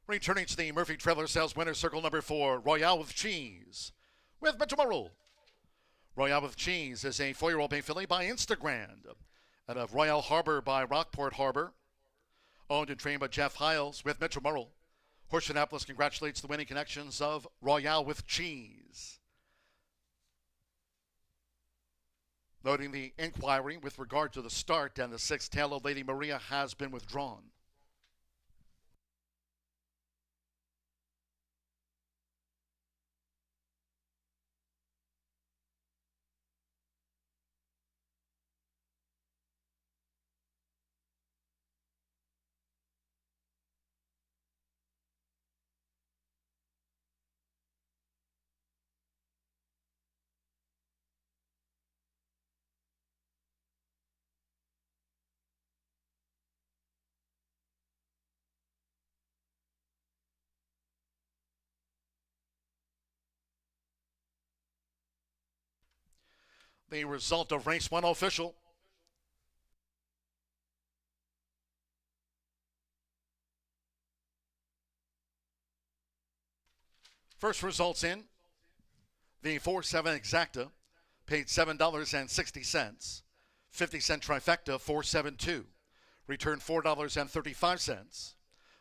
Returning to the Murphy Trailer Sales winner circle, number 4, Royale with Cheese with Mitchell Murrell. Royale with Cheese is a 4-year-old bay filly by Instagram out of Royale Harbor by Rockport Harbor. Owned and trained by Jeff Hiles with Mitchell Murrell. Horseshoe Indianapolis congratulates the winning connections of Royale with Cheese. Noting the inquiry with regard to the start and the 6th tail of Lady Maria has been withdrawn. The result of race 1 official. First results in. The 4-7 exacta paid $7.60. 50-cent trifecta 472. Returned $4.35.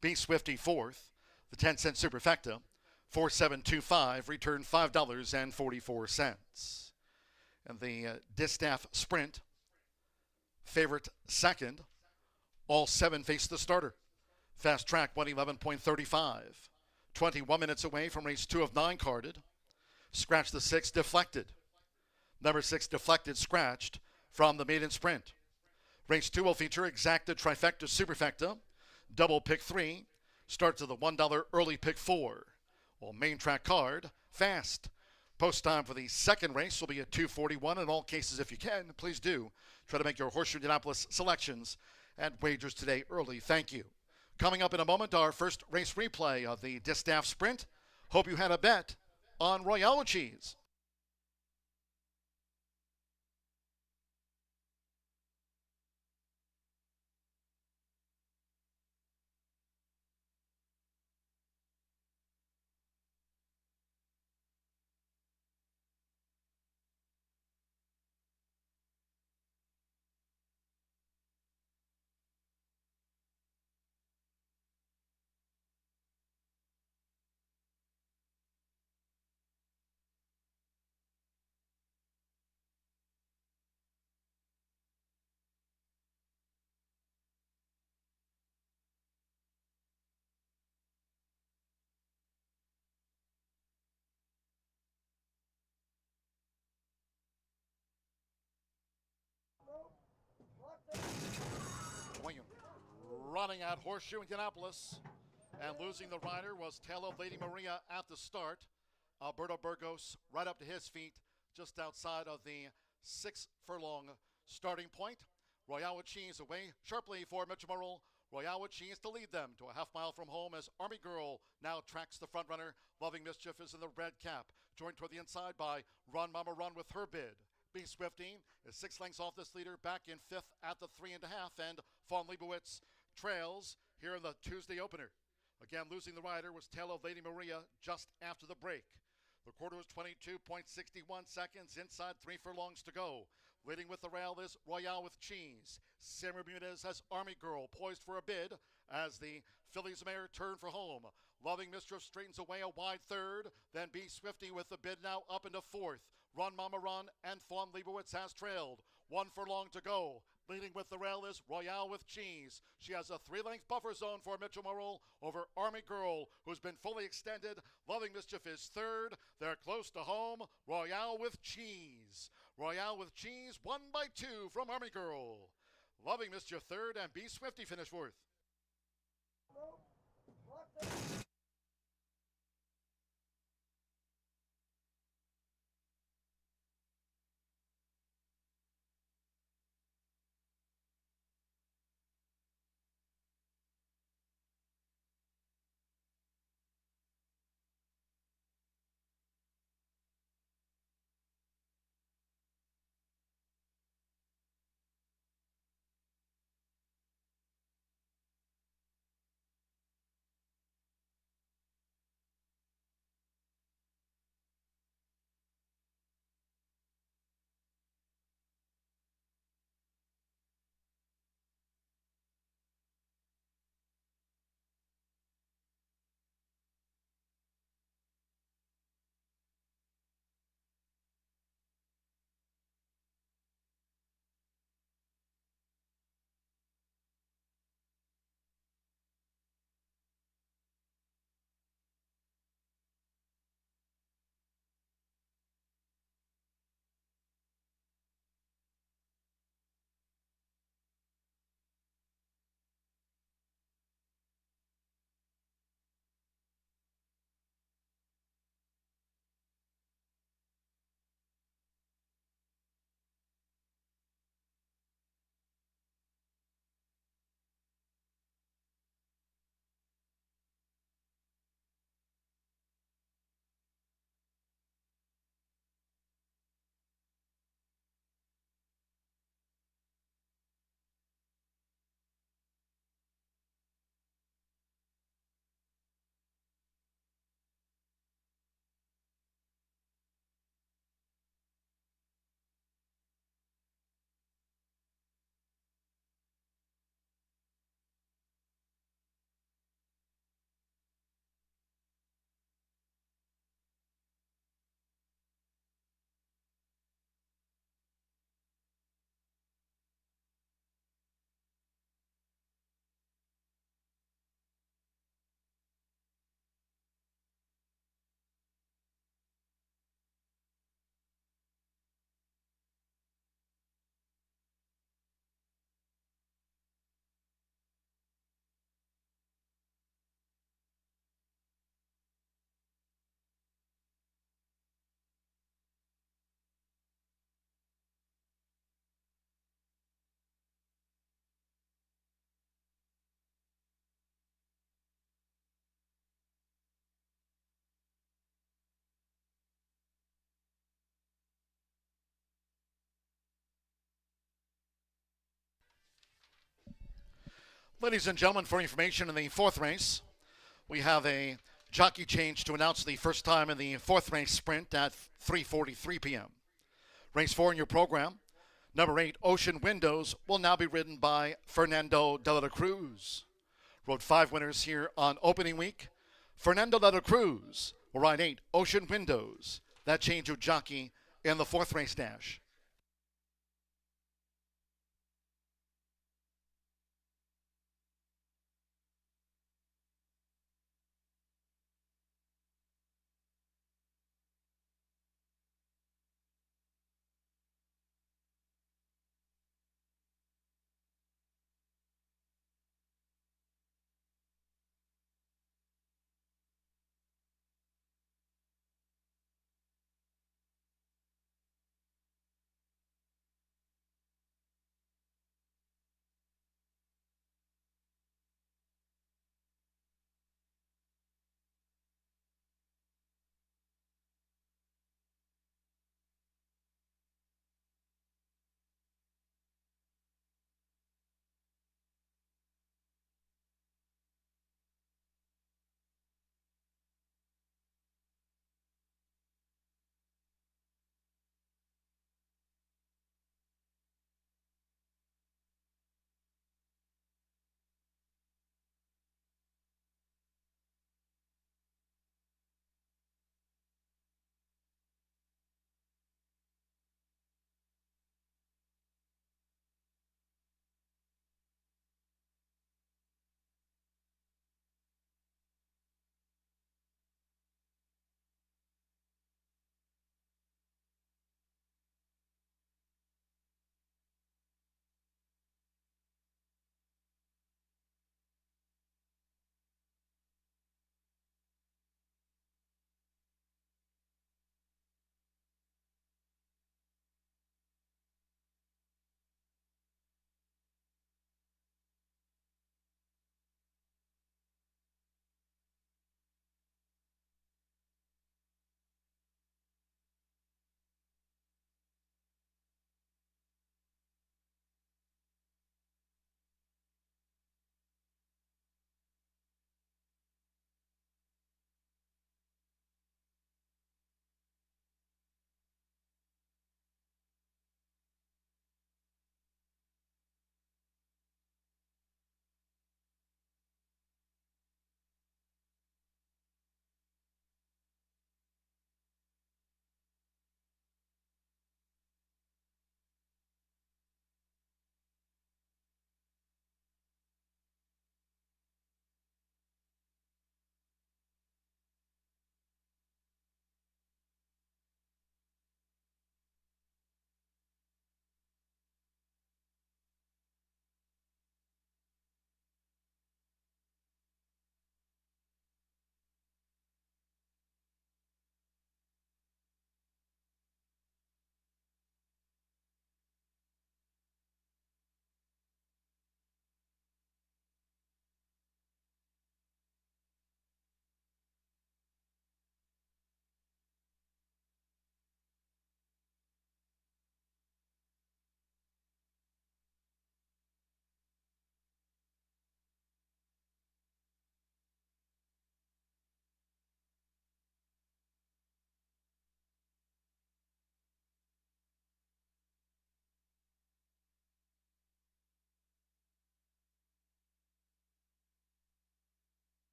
Be Swifty 4th. The 10-cent superfecta 4725. Returned $5.44. And the Distaff Sprint, favorite 2nd. All 7 face the starter. Fast track 111.35. 21 minutes away from race 2 of 9 carded. Scratch the 6, deflected. Number 6, deflected, scratched from the maiden sprint. Race 2 will feature exacta, trifecta, superfecta, double pick 3, starts at the $1 early pick 4. Well, main track card, fast. Post time for the second race will be at 2:41. In all cases, if you can, please do try to make your Horseshoe Indianapolis selections and wagers today early. Thank you. Coming up in a moment, our first race replay of the Distaff Sprint. Hope you had a bet on Royale Cheese. Running at Horseshoe Indianapolis and losing the rider was tail of Lady Maria at the start. Alberto Burgos right up to his feet just outside of the 6 furlong starting point. Royale with Cheese away sharply for Mitchell Murrell. Royale with Cheese to lead them to a half mile from home as Army Girl now tracks the front runner. Loving Mischief is in the red cap, joined toward the inside by Run Mama Run with her bid. B Swifty is 6 lengths off this leader, back in 5th at the 3.5, and Von Leibowitz trails here in the Tuesday opener. Again, losing the rider was Tail of Lady Maria just after the break. The quarter was 22.61 seconds, inside 3 furlongs to go. Leading with the rail is Royale with Cheese. Sam Bermudez has Army Girl poised for a bid as the fillies mare turn for home. Loving Mistress straightens away a wide third. Then B Swifty with the bid now up into 4th. Run Mama Run and Fawn Leibowitz has trailed. 1 furlong to go. Leading with the rail is Royale with Cheese. She has a 3-length buffer zone for Mitchell Morrill over Army Girl, who's been fully extended. Loving Mischief is 3rd. They're close to home. Royale with Cheese. Royale with Cheese won by 2 from Army Girl. Loving Mischief 3rd, and B Swifty finished 4th. Ladies and gentlemen, for information in the 4th race, we have a jockey change to announce the first time in the 4th race sprint at 3:43 p.m. Race 4 in your program, number 8, Ocean Windows, will now be ridden by Fernando de la Cruz. Rode 5 winners here on opening week. Fernando de la Cruz will ride 8, Ocean Windows. That change of jockey in the 4th race dash.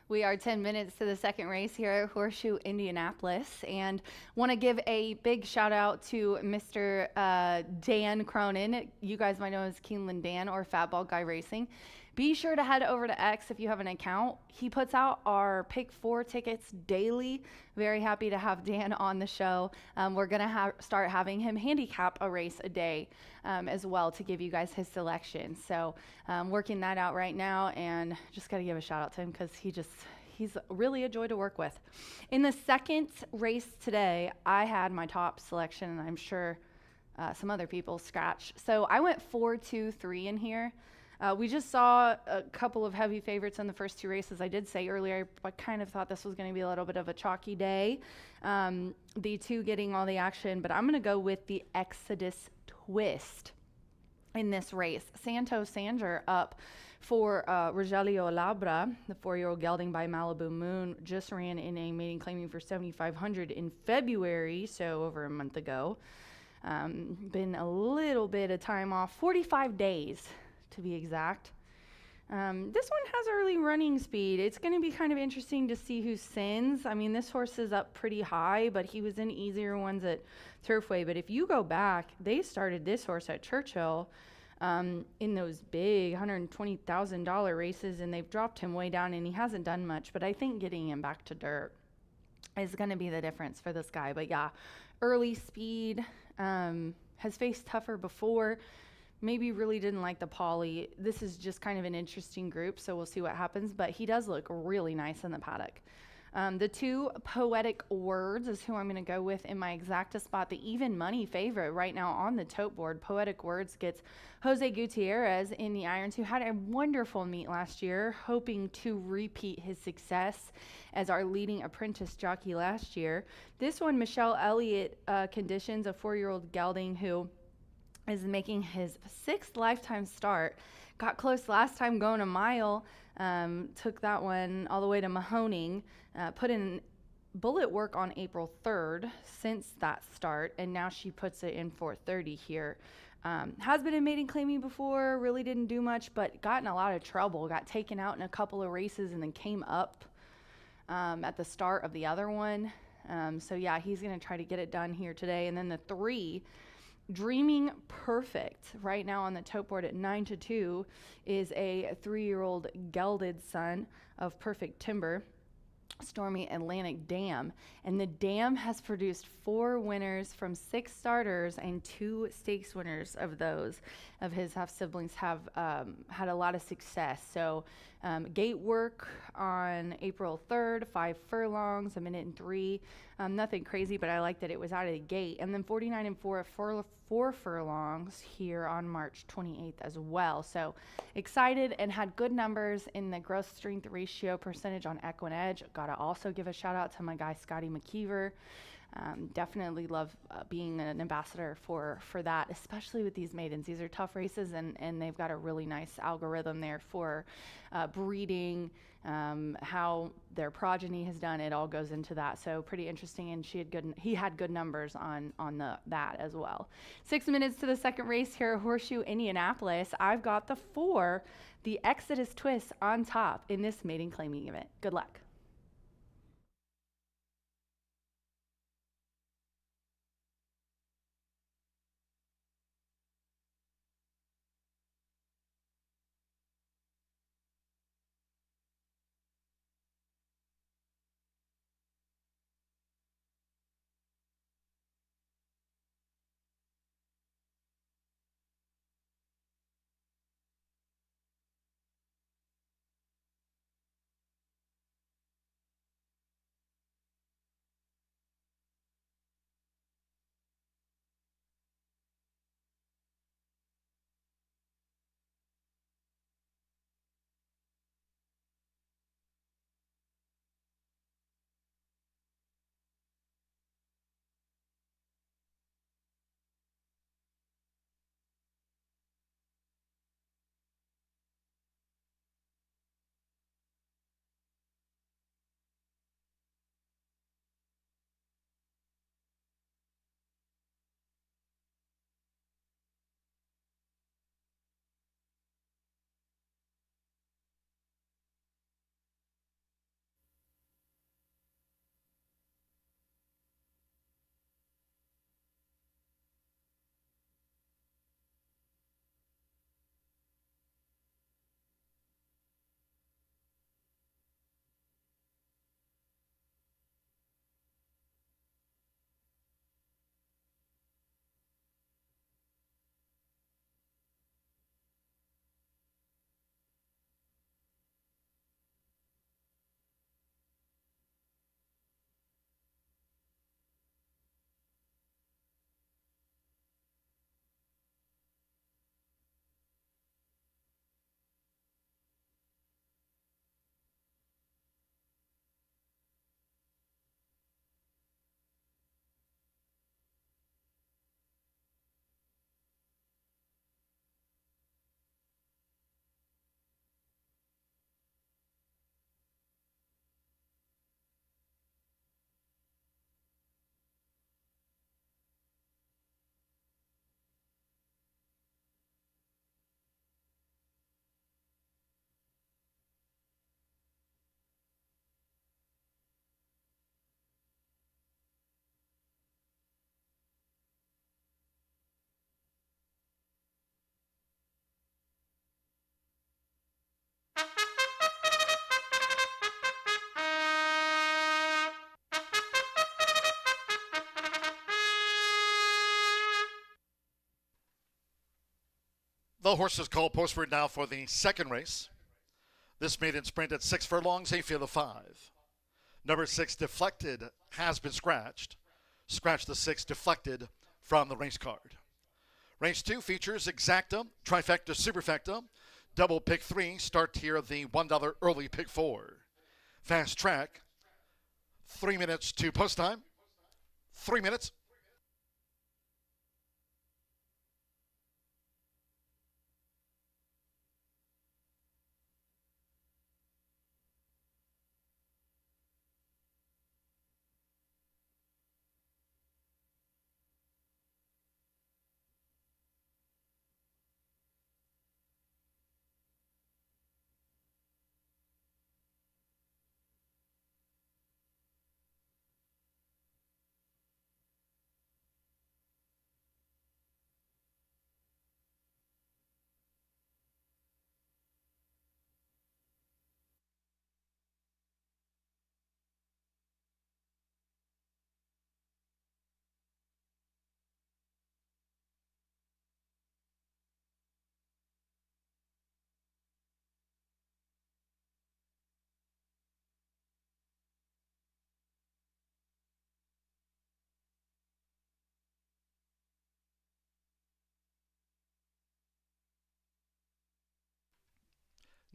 We are 10 minutes to the second race here at Horseshoe Indianapolis, and want to give a big shout out to Mr. Dan Cronin. You guys might know as Keeneland Dan or Fatball Guy Racing. Be sure to head over to X if you have an account. He puts out our Pick 4 tickets daily. Very happy to have Dan on the show. We're going to start having him handicap a race a day as well to give you guys his selection. So working that out right now, and just got to give a shout out to him because he's really a joy to work with. In the second race today, I had my top selection, and I'm sure some other people scratched. So I went 4-2-3 in here. We just saw a couple of heavy favorites in the first two races. I did say earlier, I kind of thought this was going to be a little bit of a chalky day. The two getting all the action, but I'm going to go with the Exodus Twist in this race. Santos Sanger up for Rogelio Labra, the 4-year-old gelding by Malibu Moon, just ran in a maiden claiming for 7,500 in February, so over a month ago. Been a little bit of time off, 45 days. To be exact. This one has early running speed. It's going to be kind of interesting to see who sends. I mean, this horse is up pretty high, but he was in easier ones at Turfway. But if you go back, they started this horse at Churchill in those big $120,000 races, and they've dropped him way down, and he hasn't done much. But I think getting him back to dirt is going to be the difference for this guy. But yeah, early speed, has faced tougher before. Maybe really didn't like the poly. This is just kind of an interesting group, so we'll see what happens. But he does look really nice in the paddock. The two Poetic Words is who I'm going to go with in my exacta spot. The even money favorite right now on the tote board. Poetic Words gets Jose Gutierrez in the irons, who had a wonderful meet last year, hoping to repeat his success as our leading apprentice jockey last year. This one, Michelle Elliott conditions, a 4-year-old gelding who is making his 6th lifetime start. Got close last time going a mile, took that one all the way to Mahoning, put in bullet work on April 3rd since that start, and now she puts it in 430 here. Has been in maiden claiming before, really didn't do much, but got in a lot of trouble. Got taken out in a couple of races and then came up at the start of the other one. So yeah, he's going to try to get it done here today. And then the 3, Dreaming Perfect, right now on the tote board at 9-2, is a 3-year-old gelded son of Perfect Timber, Stormy Atlantic Dam. And the Dam has produced 4 winners from 6 starters, and 2 stakes winners of those of his half-siblings have had a lot of success. So gate work on April 3rd, 5 furlongs, 1 minute and 3. Nothing crazy, but I like that it was out of the gate. And then 49 and 4 furlongs here on March 28th as well. So excited, and had good numbers in the gross strength ratio percentage on Equine Edge. Gotta also give a shout out to my guy Scotty McKeever. Definitely love being an ambassador for that, especially with these maidens. These are tough races, and they've got a really nice algorithm there for breeding, how their progeny has done. It all goes into that, so pretty interesting. And he had good numbers on that as well. 6 minutes to the second race here at Horseshoe Indianapolis. I've got the 4, the Exodus Twist, on top in this maiden claiming event. Good luck. The horses called postward now for the second race. This maiden sprint at 6 furlongs, a field of 5. Number 6, Deflected, has been scratched. Scratch the 6, Deflected, from the race card. Race 2 features Exacta, Trifecta, Superfecta, Double Pick 3, start here the $1 early Pick 4. Fast Track, 3 minutes to post time. 3 minutes.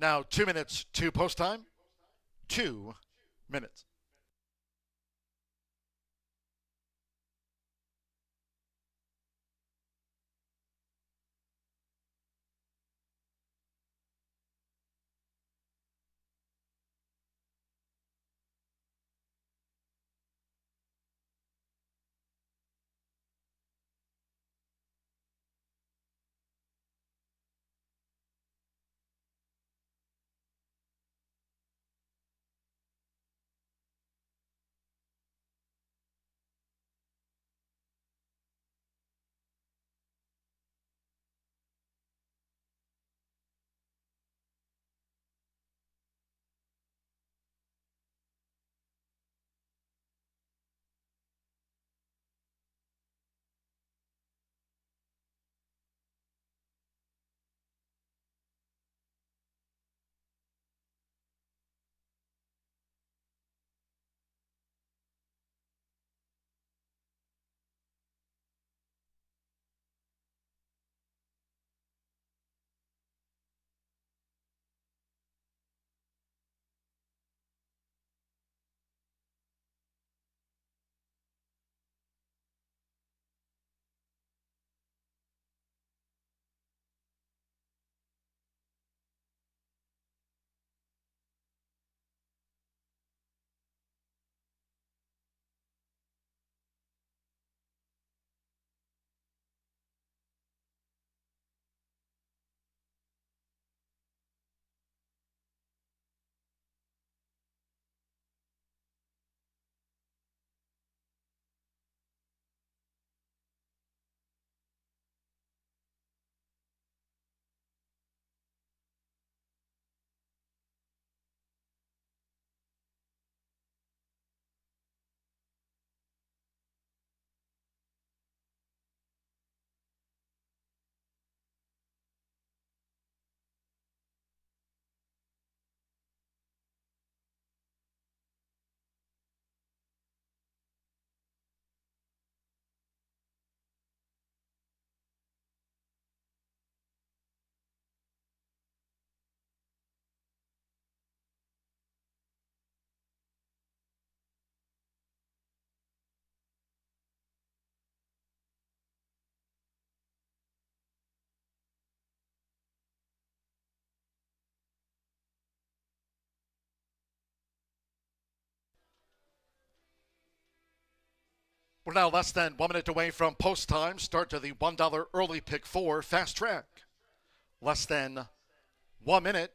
Now 2 minutes to post time. 2 minutes. We're now less than 1 minute away from post time. Start to the $1 early Pick 4 Fast Track. Less than 1 minute.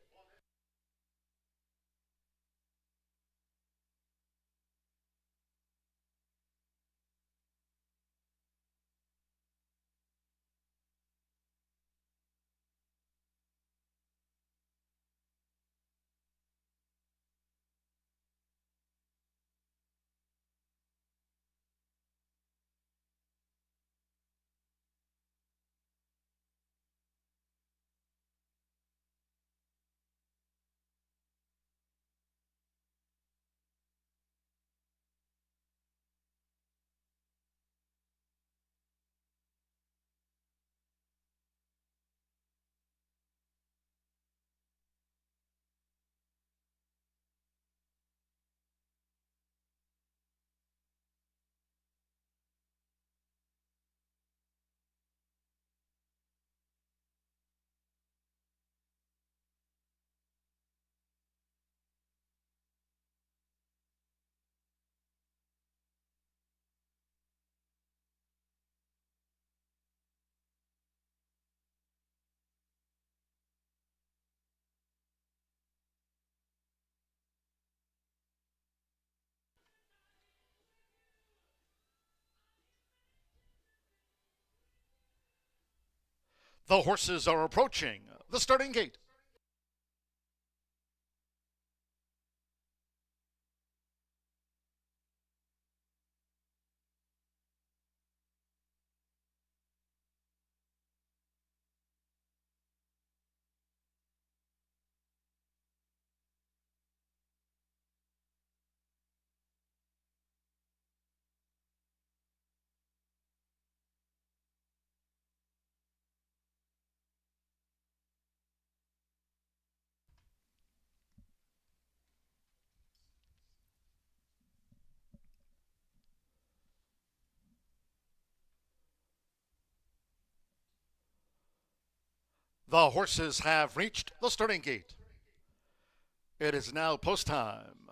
The horses are approaching the starting gate. The horses have reached the starting gate. It is now post time.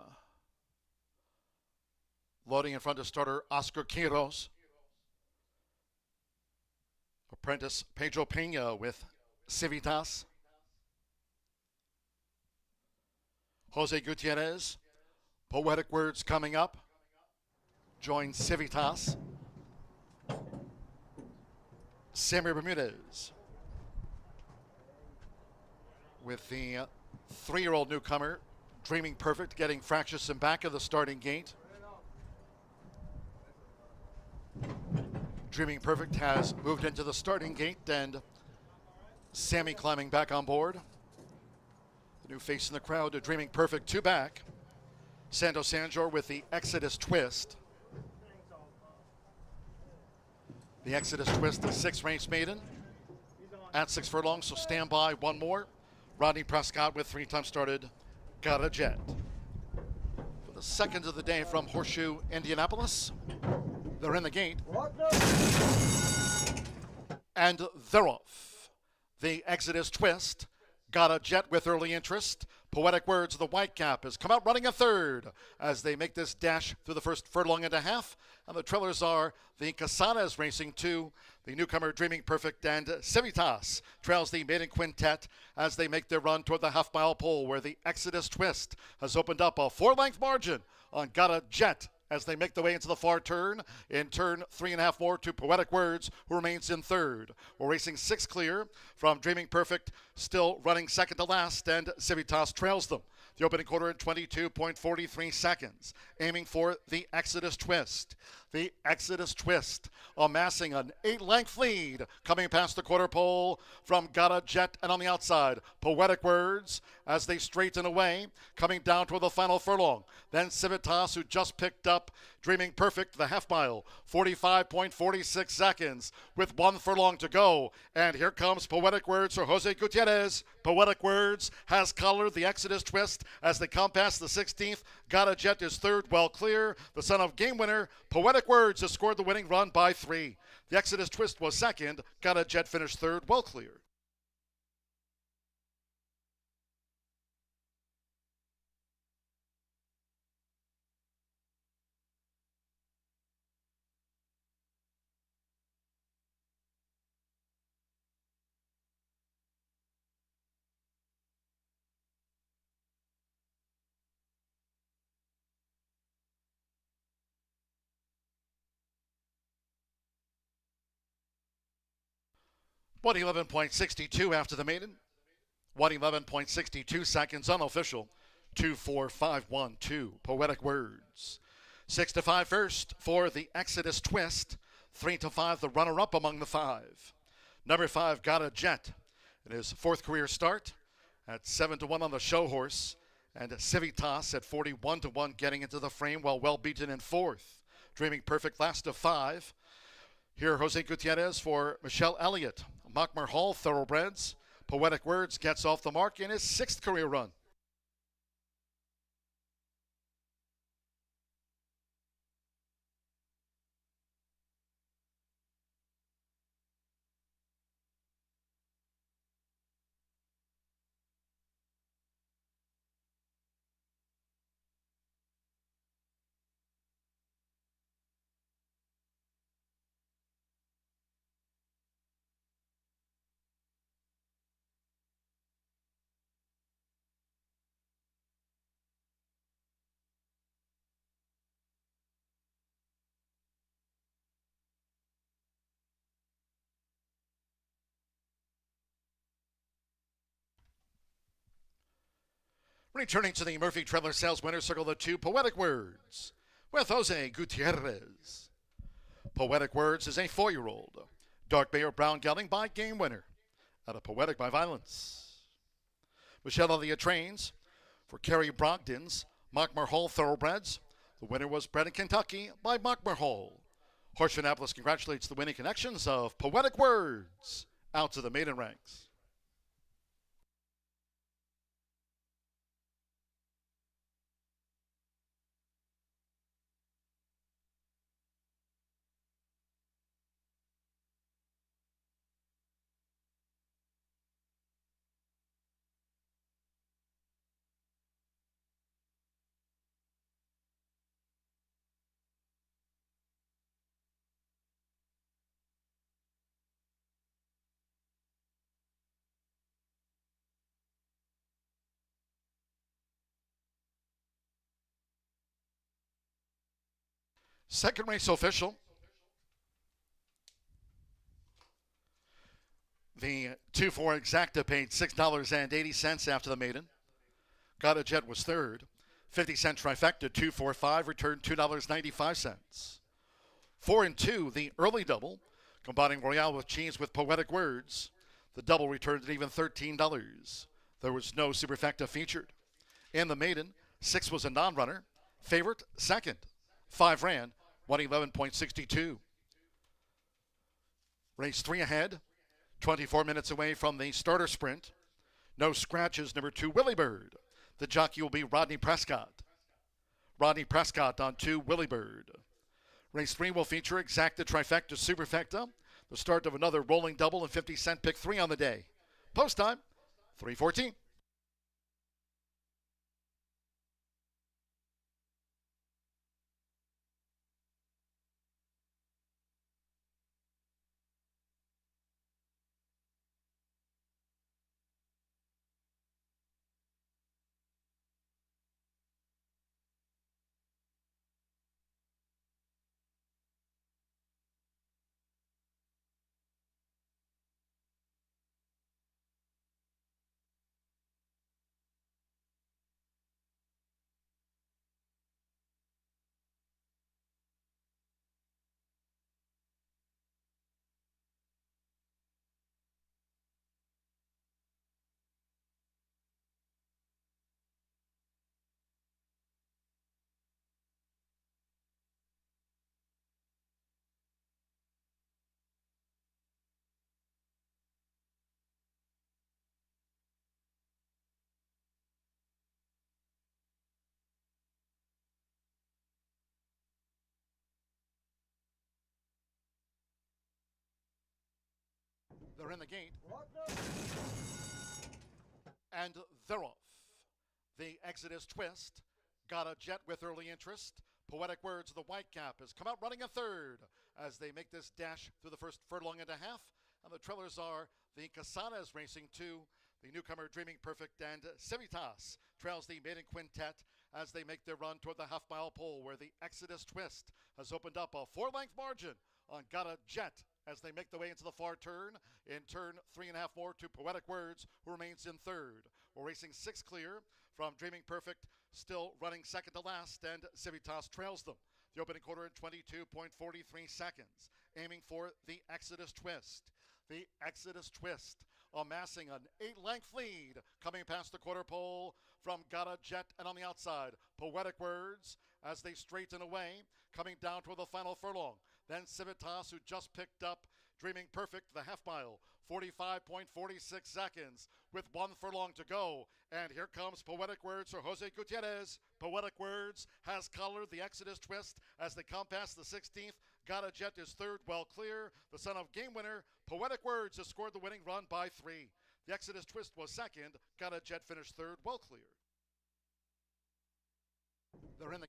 Loading in front of starter Oscar Quiros. Apprentice Pedro Pena with Civitas. Jose Gutierrez, Poetic Words coming up. Joins Civitas. Sammy Bermudez with the 3-year-old newcomer, Dreaming Perfect, getting fractious in back of the starting gate. Dreaming Perfect has moved into the starting gate, and Sammy climbing back on board. The new face in the crowd to Dreaming Perfect, 2 back. Santos Sanjor with the Exodus Twist. The Exodus Twist, the 6th race maiden at 6 furlongs, so stand by, one more. Rodney Prescott with 3 times started, Got a Jet. For the second of the day from Horseshoe Indianapolis, they're in the gate. And they're off. The Exodus Twist, Got a Jet with early interest. Poetic Words, the Whitecap, has come out running a third as they make this dash through the first furlong and a half. And the trailers are the Casanas Racing 2, the newcomer Dreaming Perfect, and Civitas trails the maiden quintet as they make their run toward the half-mile pole, where the Exodus Twist has opened up a 4-length margin on Got a Jet as they make their way into the far turn. In turn 3.5 more to Poetic Words, who remains in third. We're racing 6 clear from Dreaming Perfect, still running second to last, and Civitas trails them. The opening quarter in 22.43 seconds, aiming for the Exodus Twist. The Exodus Twist amassing an 8-length lead, coming past the quarter pole from Got a Jet, and on the outside, Poetic Words as they straighten away, coming down toward the final furlong. Then Civitas, who just picked up Dreaming Perfect, the half mile, 45.46 seconds with 1 furlong to go. And here comes Poetic Words for Jose Gutierrez. Poetic Words has collared the Exodus Twist as they come past the 16th. Got a Jet is third, well clear. The son of game winner, Poetic Words, has scored the winning run by 3. The Exodus Twist was second. Got a Jet finished third, well clear. One 11.62 after the maiden. 111.62 seconds unofficial. 2-4-5-1-2. Poetic Words. 6-5 first for the Exodus Twist. 3-5 the runner-up among the 5. Number 5 Got a Jet in his 4th career start at 7-1 on the show horse. And Civitas at 41-1 getting into the frame, while well beaten in 4th. Dreaming Perfect last of 5. Here, Jose Gutierrez for Michelle Elliott. Mockmer Hall Thoroughbreds. Poetic Words gets off the mark in his 6th career run. Returning to the Murphy Trailer Sales Winner Circle, the 2 Poetic Words with Jose Gutierrez. Poetic Words is a 4-year-old dark bay or brown gelding by game winner out of Poetic by Violence. Michelle Elliott trains for Kerry Brogdon's Mockmer Hall Thoroughbreds. The winner was bred in Kentucky by Mockmer Hall. Horseshoe Indianapolis congratulates the winning connections of Poetic Words out to the maiden ranks. Second race official. The 2-4 Exacta paid $6.80 after the maiden. Got a Jet was third. 50-cent trifecta, 2-4-5, returned $2.95. 4 and 2, the early double, combining Royale with Cheese with Poetic Words. The double returned at even $13. There was no superfecta featured. In the maiden, 6 was a non-runner. Favorite, second. 5 ran, 111.62. Race 3 ahead, 24 minutes away from the starter sprint. No scratches, number 2, Willie Bird. The jockey will be Rodney Prescott. Rodney Prescott on 2, Willie Bird. Race 3 will feature Exacta Trifecta Superfecta, the start of another rolling double and 50-cent pick 3 on the day. Post time, 3:14. They're in the gate. And they're off. The Exodus Twist got a Jet with early interest. Poetic Words, the white cap, has come out running a third as they make this dash through the first furlong and a half. And the trailers are the Casanas Racing 2, the newcomer Dreaming Perfect, and Civitas trails the maiden quintet as they make their run toward the half-mile pole where the Exodus Twist has opened up a 4-length margin on Got a Jet as they make their way into the far turn. In turn 3.5 more to Poetic Words, who remains in third. We're racing 6 clear from Dreaming Perfect, still running second to last, and Civitas trails them. The opening quarter in 22.43 seconds, aiming for the Exodus Twist. The Exodus Twist amassing an 8-length lead coming past the quarter pole from Got a Jet, and on the outside, Poetic Words as they straighten away, coming down toward the final furlong. Then Civitas, who just picked up Dreaming Perfect, the half mile, 45.46 seconds with 1 furlong to go. And here comes Poetic Words for Jose Gutierrez. Poetic Words has colored the Exodus Twist as they come past the 16th. Got a Jet is third, well clear. The son of game winner, Poetic Words, has scored the winning run by 3. The Exodus Twist was second. Got a Jet finished third, well clear. They're in the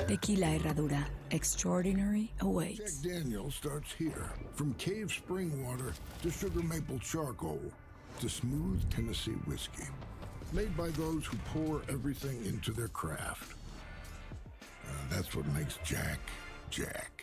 Tequila Herradura. Extraordinary awaits. Jack Daniels starts here. From cave spring water to sugar maple charcoal to smooth Tennessee whiskey. Made by those who pour everything into their craft. That's what makes Jack, Jack.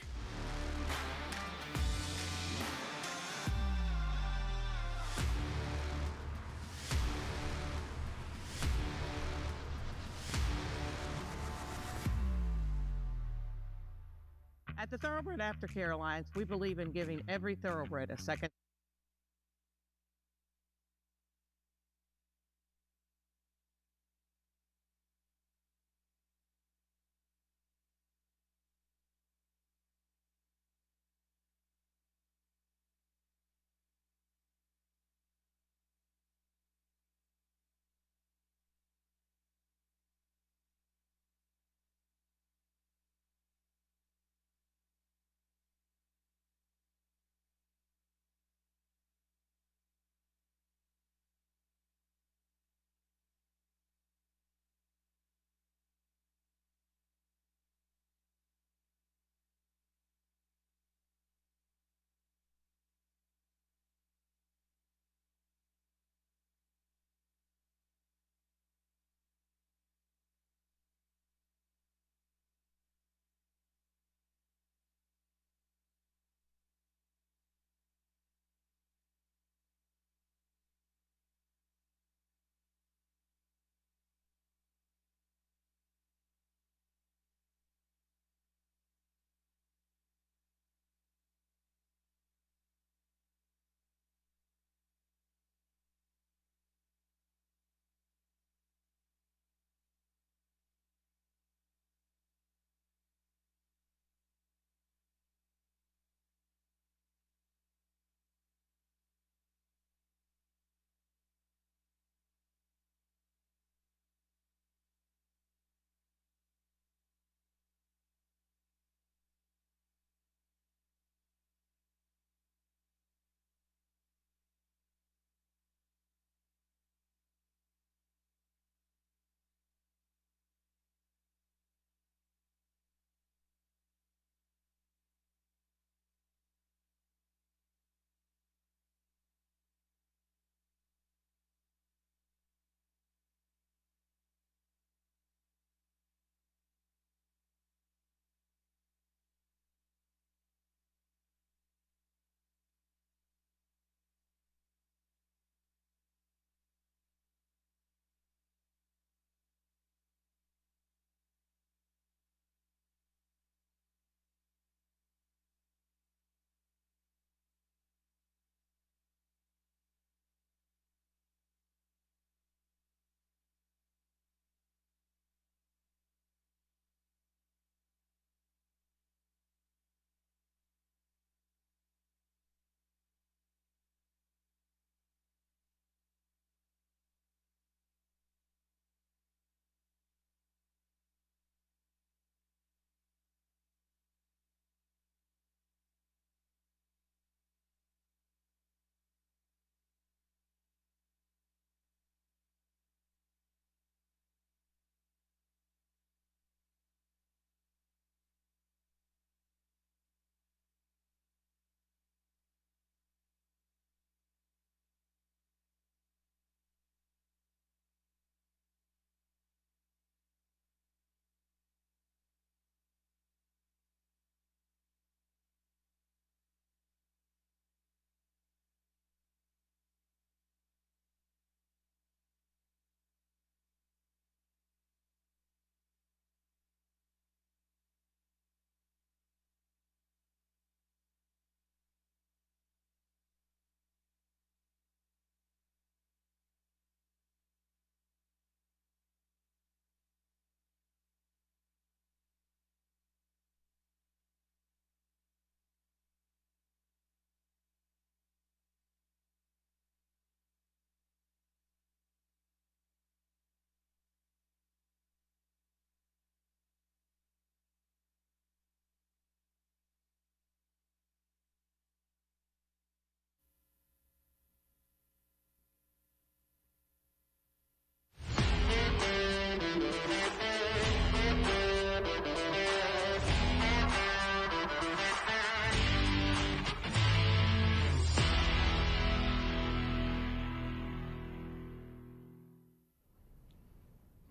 At the Thoroughbred Aftercare Alliance, we believe in giving every thoroughbred a second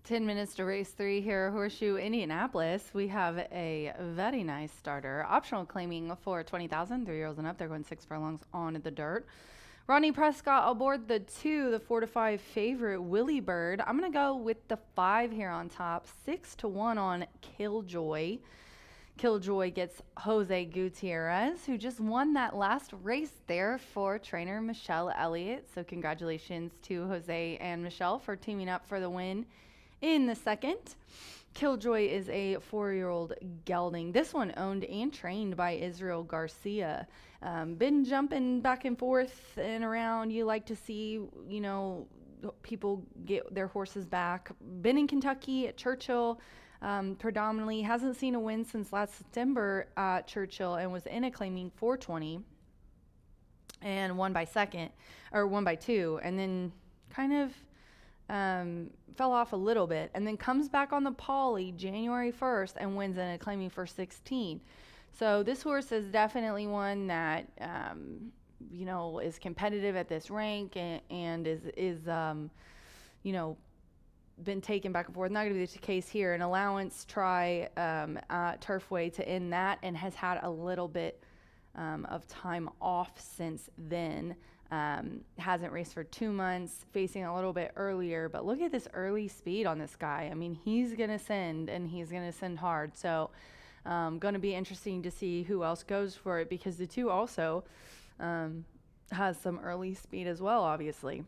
10 minutes to race 3 here at Horseshoe Indianapolis. We have a very nice starter. Optional claiming for 20,000, 3-year-olds and up. They're going 6 furlongs on the dirt. Ronnie Prescott aboard the 2, the 4 to 5 favorite Willie Bird. I'm going to go with the 5 here on top. 6 to 1 on Killjoy. Killjoy gets Jose Gutierrez, who just won that last race there for trainer Michelle Elliott. So congratulations to Jose and Michelle for teaming up for the win in the second. Killjoy is a 4-year-old gelding. This one owned and trained by Israel Garcia. Been jumping back and forth and around. You like to see, you know, people get their horses back. Been in Kentucky at Churchill. Predominantly hasn't seen a win since last September at Churchill and was in a claiming 420 and won by 2, and then kind of fell off a little bit, and then comes back on the Poly January 1st and wins in a claiming for 16. So this horse is definitely one that you know, is competitive at this rank and is you know, been taken back and forth. Not going to be the case here. An allowance try at Turfway to end that, and has had a little bit of time off since then. Hasn't raced for 2 months, facing a little bit earlier, but look at this early speed on this guy. I mean, he's going to send, and he's going to send hard. So going to be interesting to see who else goes for it, because the 2 also has some early speed as well, obviously.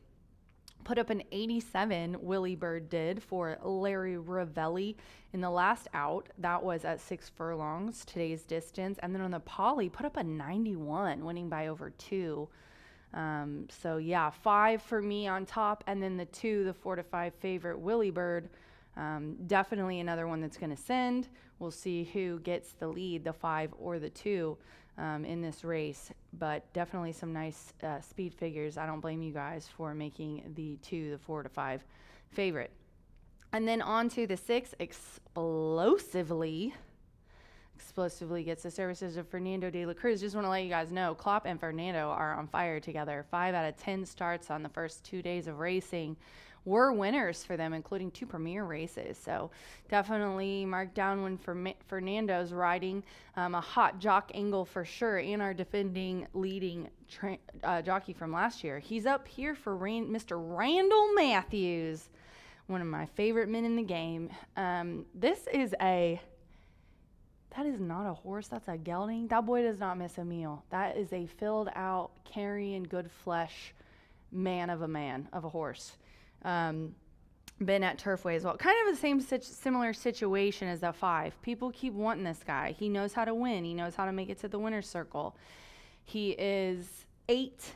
Put up an 87, Willie Bird did, for Larry Ravelli in the last out. That was at 6 furlongs, today's distance. And then on the Poly, put up a 91, winning by over 2. So yeah, 5 for me on top, and then the 2, the 4 to 5 favorite Willie Bird. Definitely another one that's going to send. We'll see who gets the lead, the 5 or the 2, in this race, but definitely some nice speed figures. I don't blame you guys for making the 2, the 4 to 5 favorite. And then on to the 6, Explosively gets the services of Fernando de la Cruz. Just want to let you guys know, Klopp and Fernando are on fire together. 5 out of 10 starts on the first 2 days of racing were winners for them, including 2 premier races. So definitely mark down when Fernando's riding. A hot jock angle for sure, and our defending leading jockey from last year. He's up here for Mr. Randall Matthews, one of my favorite men in the game. That is not a horse. That's a gelding. That boy does not miss a meal. That is a filled out, carrying good flesh man of a horse. Been at Turfway as well. Kind of the same similar situation as the 5. People keep wanting this guy. He knows how to win. He knows how to make it to the winner's circle. He is 8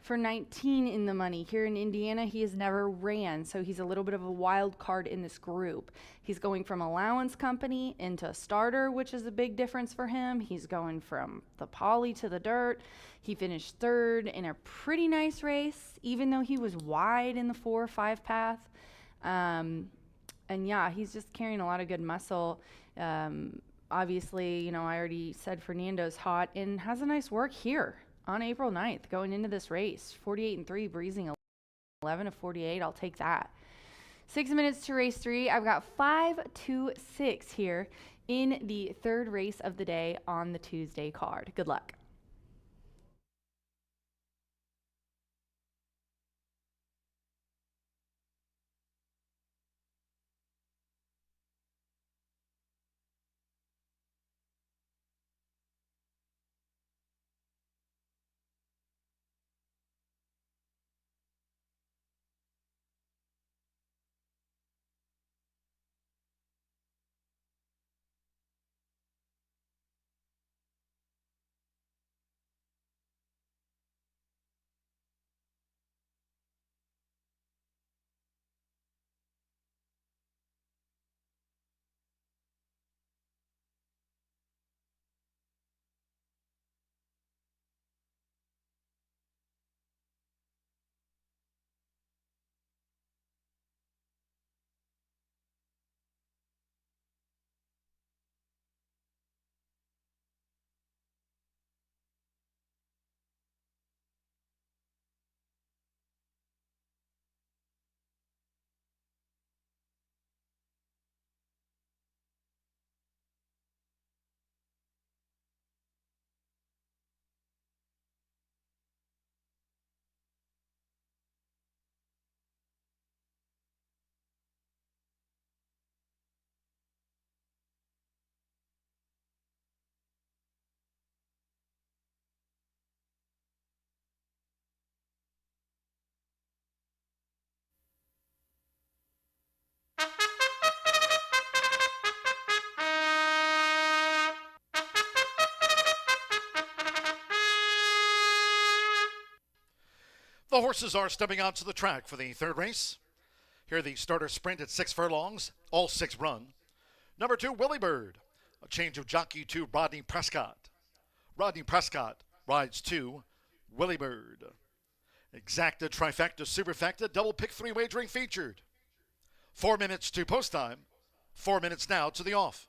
for 19 in the money. Here in Indiana, he has never ran, so he's a little bit of a wild card in this group. He's going from allowance company into a starter, which is a big difference for him. He's going from the Poly to the dirt. He finished 3rd in a pretty nice race, even though he was wide in the 4-5 path. And yeah, he's just carrying a lot of good muscle. Obviously, you know, I already said Fernando's hot and has a nice work here on April 9th going into this race. 48-3, breezing 11 of 48. I'll take that. 6 minutes to race 3. I've got 5 to 6 here in the 3rd race of the day on the Tuesday card. Good luck. The horses are stepping onto the track for the third race. Here the starter sprint at 6 furlongs, all 6 run. Number 2, Willie Bird. A change of jockey to Rodney Prescott. Rodney Prescott rides 2, Willie Bird. Exacta, trifecta, superfecta, double pick 3 wagering featured. 4 minutes to post time. 4 minutes now to the off.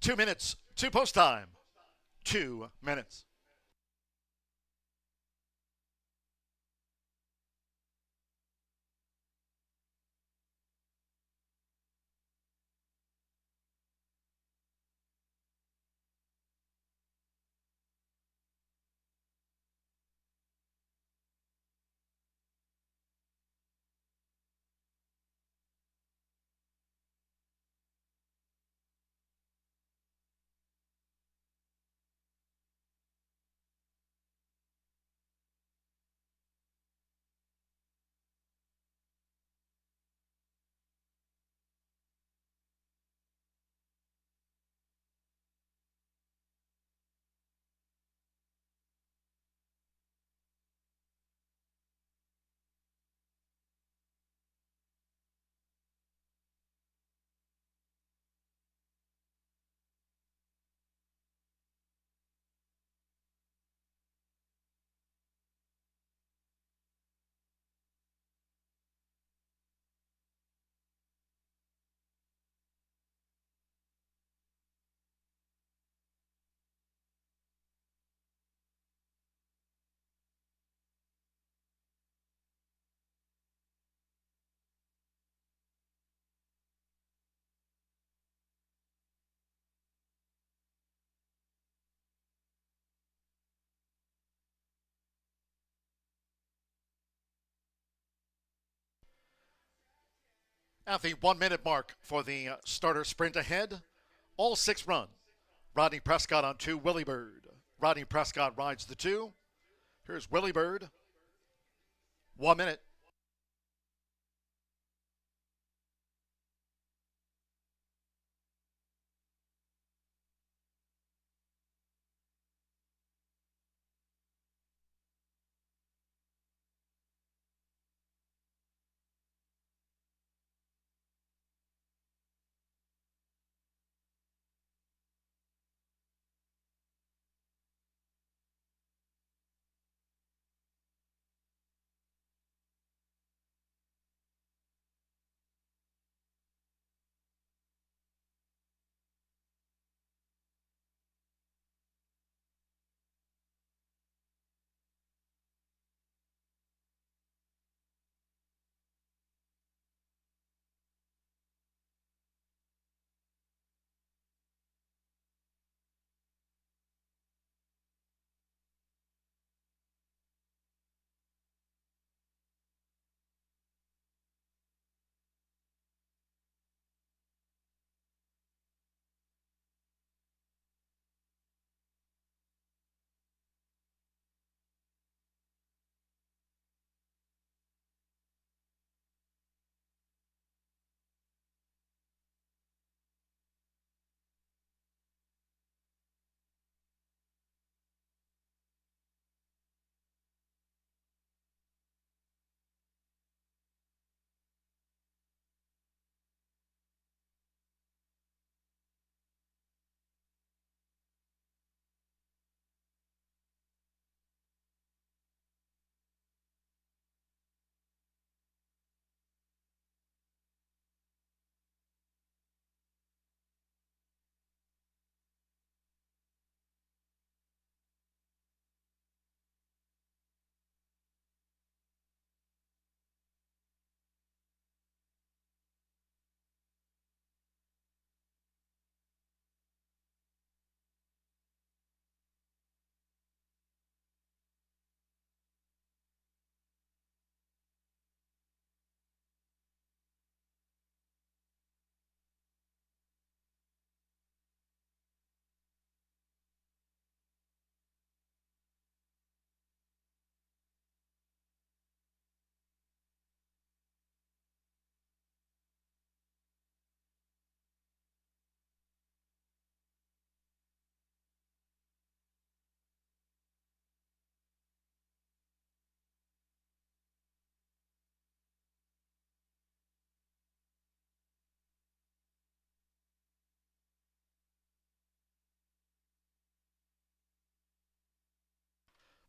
Two minutes to post time. 2 minutes. At the 1 minute mark for the starter sprint ahead, all 6 run. Rodney Prescott on 2, Willie Bird. Rodney Prescott rides the 2. Here's Willie Bird. 1 minute.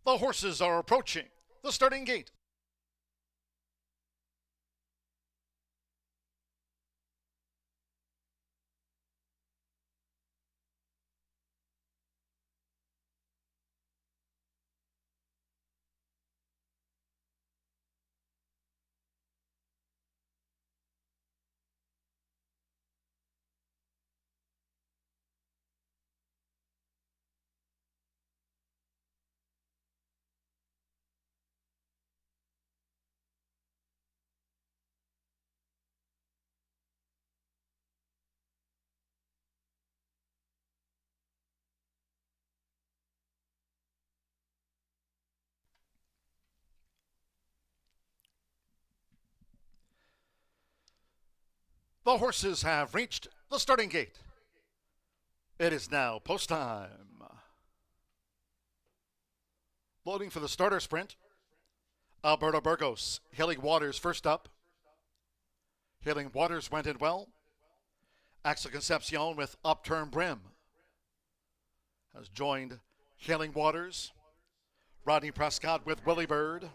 The horses are approaching the starting gate. The horses have reached the starting gate. It is now post time. Loading for the starter sprint. Alberto Burgos, Healing Waters first up. Healing Waters went in well. Axel Concepcion with Upturned Brim has joined Healing Waters. Rodney Prescott with Willie Bird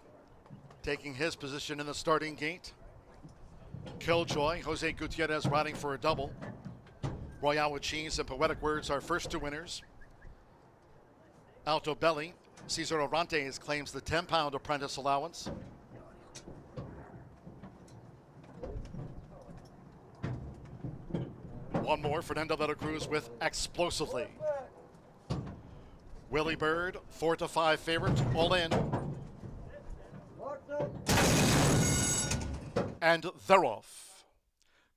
taking his position in the starting gate. Killjoy, Jose Gutierrez riding for a double. Royale with Cheese and Poetic Words are first two winners. Alto Belly, Cesar Orantes claims the 10-pound apprentice allowance. One more, Fernando de la Cruz with Explosively. Willie Bird, 4-5 favorite, all in. And they're off.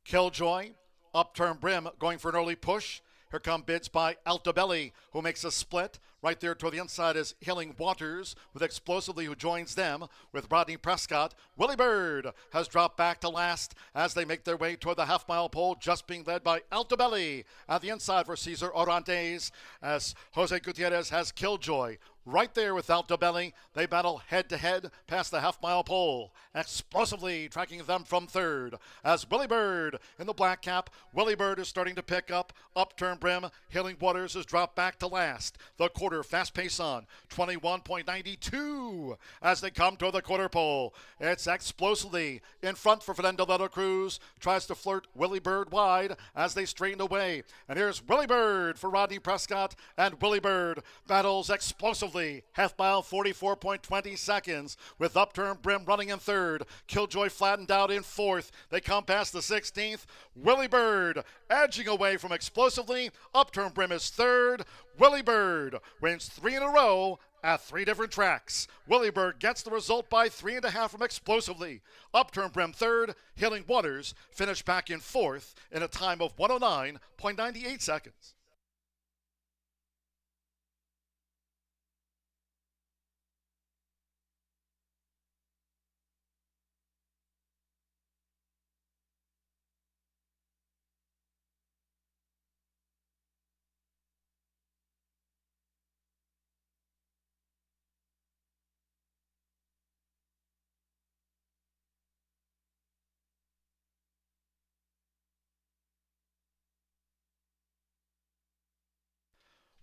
Killjoy, Upturned Brim going for an early push. Here come bids by Altabelli, who makes a split. Right there toward the inside is Healing Waters with Explosively, who joins them with Rodney Prescott. Willie Bird has dropped back to last as they make their way toward the half-mile pole, just being led by Altabelli. At the inside for Cesar Orantes as Jose Gutierrez has Killjoy. Right there with Altabelli, they battle head-to-head past the half-mile pole. Explosively tracking them from third as Willie Bird in the black cap. Willie Bird is starting to pick up. Upturned Brim, Healing Waters has dropped back to last. The quarter fast pace on 21.92 as they come to the quarter pole. It's Explosively in front for Fernando de la Cruz. Tries to flirt Willie Bird wide as they straighten away. And here's Willie Bird for Rodney Prescott, and Willie Bird battles Explosively. Half mile, 44.20 seconds with Upturned Brim running in third. Killjoy flattened out in fourth. They come past the 16th. Willie Bird edging away from Explosively. Upturned Brim is third. Willie Bird wins 3 in a row at 3 different tracks. Willie Bird gets the result by 3.5 from Explosively. Upturned Brim third. Healing Waters finished back in fourth in a time of 109.98 seconds.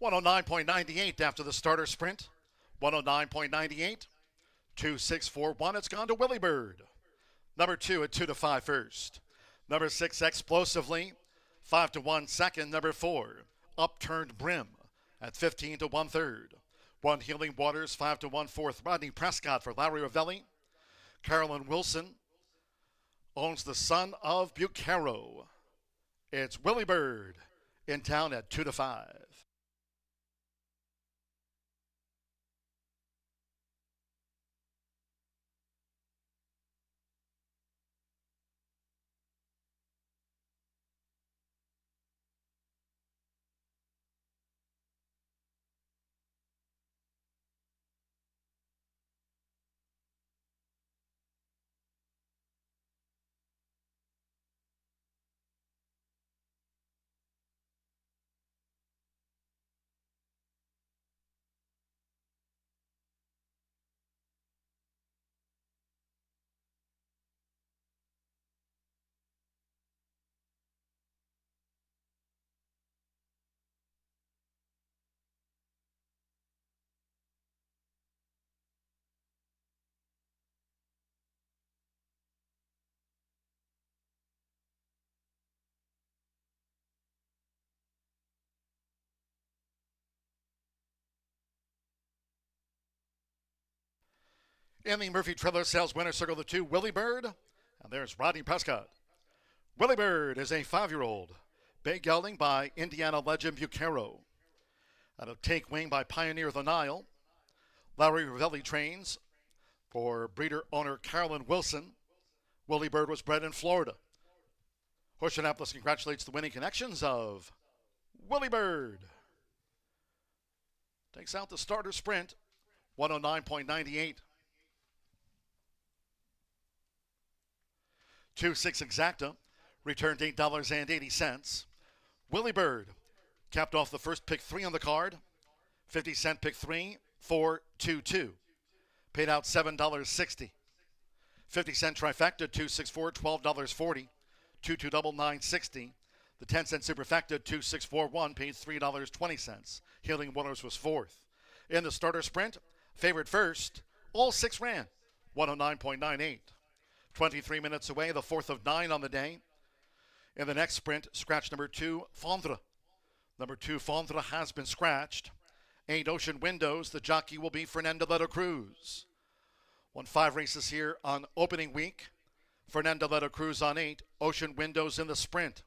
$109.98 after the starter sprint. 109.98. 2.641. It's gone to Willie Bird. Number 2 at 2-5 first. Number 6, Explosively. 5-1 second. Number 4, Upturned Brim at 15-1 third. 1 Healing Waters, 5-1 fourth. Rodney Prescott for Larry Ravelli. Carolyn Wilson owns the son of Bucaro. It's Willie Bird in town at 2-5. In the Murphy Trailer Sales winner circle, the 2, Willie Bird. And there's Rodney Prescott. Willie Bird is a 5-year-old. Bay gelding by Indiana legend Bucaro. Out of Take Wing by Pioneer of the Nile. Lowry Ravelli trains for breeder owner Carolyn Wilson. Willie Bird was bred in Florida. Horseshoe Indianapolis congratulates the winning connections of Willie Bird. Takes out the starter sprint, 109.98. 2-6 exacta, returned $8.80. Willie Bird capped off the first pick 3 on the card. 50-cent pick 3, 4-2-2. Paid out $7.60. 50-cent trifecta, 264, $12.40. 2-2 double, $9.60. The 10-cent superfecta, 2641, paid $3.20. Healing Waters was 4th. In the starter sprint, favored first, all 6 ran, 109.98. 23 minutes away, the 4th of 9 on the day. In the next sprint, scratch number 2, Fondre. Number 2, Fondre has been scratched. 8 Ocean Windows, the jockey will be Fernando de la Cruz. Won 5 races here on opening week. Fernando de la Cruz on 8, Ocean Windows in the sprint.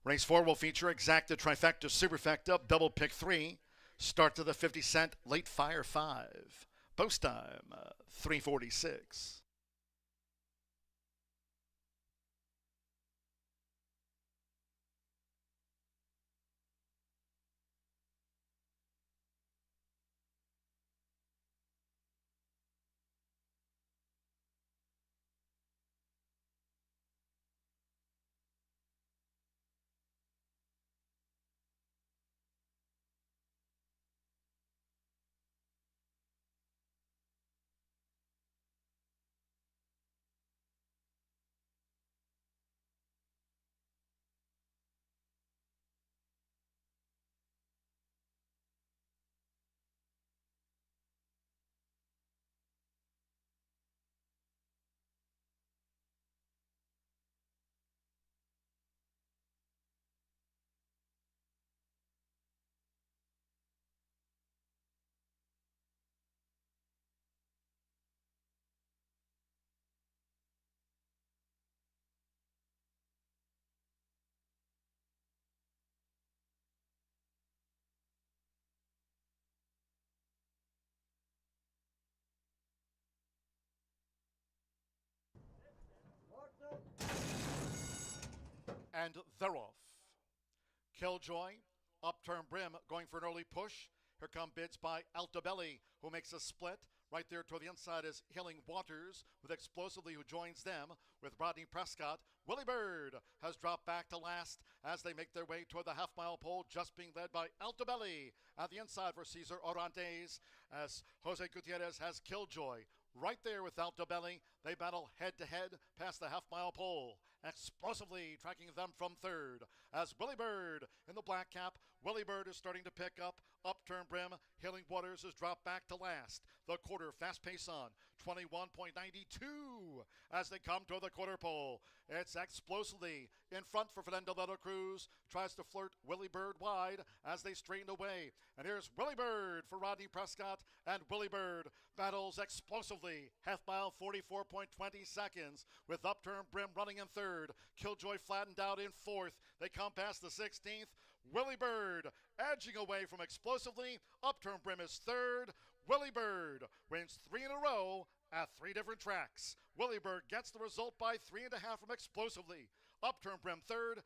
Race 4 will feature exacta, trifecta, superfecta, double pick 3. Start to the 50-cent late fire 5. Post time, 3:46. And they're off. Killjoy, Upturn Brim going for an early push. Here come bids by Altobelli, who makes a split. Right there toward the inside is Healing Waters with Explosively, who joins them with Rodney Prescott. Willie Bird has dropped back to last as they make their way toward the half-mile pole, just being led by Altobelli. At the inside for Cesar Orantes as Jose Gutierrez has Killjoy. Right there with Altobelli, they battle head-to-head past the half-mile pole. Explosively tracking them from third as Willie Bird in the black cap. Willie Bird is starting to pick up. Upturn Brim, Healing Waters has dropped back to last. The quarter fast pace on, 21.92 as they come to the quarter pole. It's Explosively in front for Fernando de la Cruz. Tries to flirt Willie Bird wide as they straighten away. And here's Willie Bird for Rodney Prescott. And Willie Bird battles Explosively. Half mile, 44.20 seconds with Upturn Brim running in third. Killjoy flattened out in fourth. They come past the 16th. Willie Bird edging away from Explosively. Upturn Brim is third. Willie Bird wins 3 in a row at 3 different tracks. Willie Bird gets the result by 3.5 from Explosively. Upturn Brim third.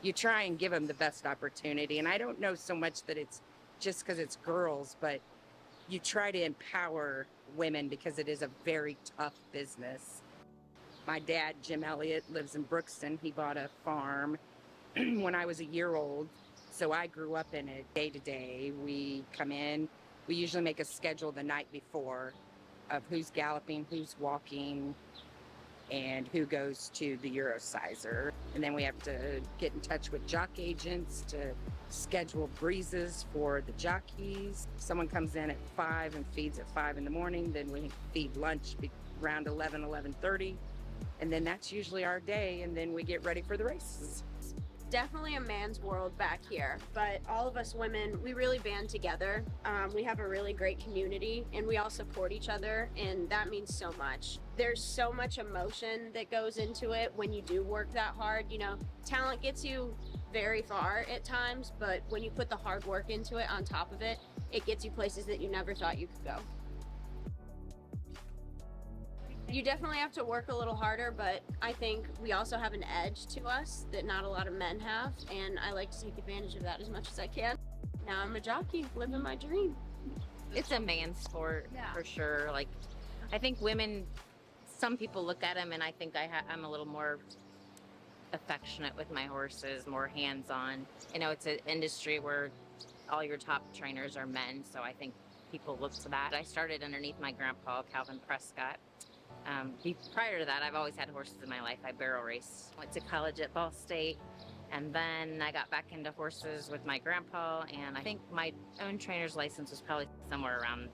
you try and give them the best opportunity. And I don't know so much that it's just because it's girls, but you try to empower women because it is a very tough business. My dad, Jim Elliott, lives in Brookston. He bought a farm when I was a year old. So I grew up in it day to day. We come in, we usually make a schedule the night before of who's galloping, who's walking, and who goes to the Eurosizer. And then we have to get in touch with jock agents to schedule breezes for the jockeys. Someone comes in at 5 and feeds at 5 in the morning. Then we feed lunch around 11, 11:30. And then that's usually our day. And then we get ready for the races. Definitely a man's world back here, but all of us women, we really band together. We have a really great community and we all support each other, and that means so much. There's so much emotion that goes into it when you do work that hard. You know, talent gets you very far at times, but when you put the hard work into it on top of it, it gets you places that you never thought you could go. You definitely have to work a little harder, but I think we also have an edge to us that not a lot of men have, and I like to take advantage of that as much as I can. Now I'm a jockey, living my dream. It's a man's sport, for sure. Like, I think women, some people look at them, and I think I'm a little more affectionate with my horses, more hands-on. You know, it's an industry where all your top trainers are men, so I think people look to that. I started underneath my grandpa, Calvin Prescott. Prior to that, I've always had horses in my life. I barrel raced. Went to college at Ball State, and then I got back into horses with my grandpa, and I think my own trainer's license was probably somewhere around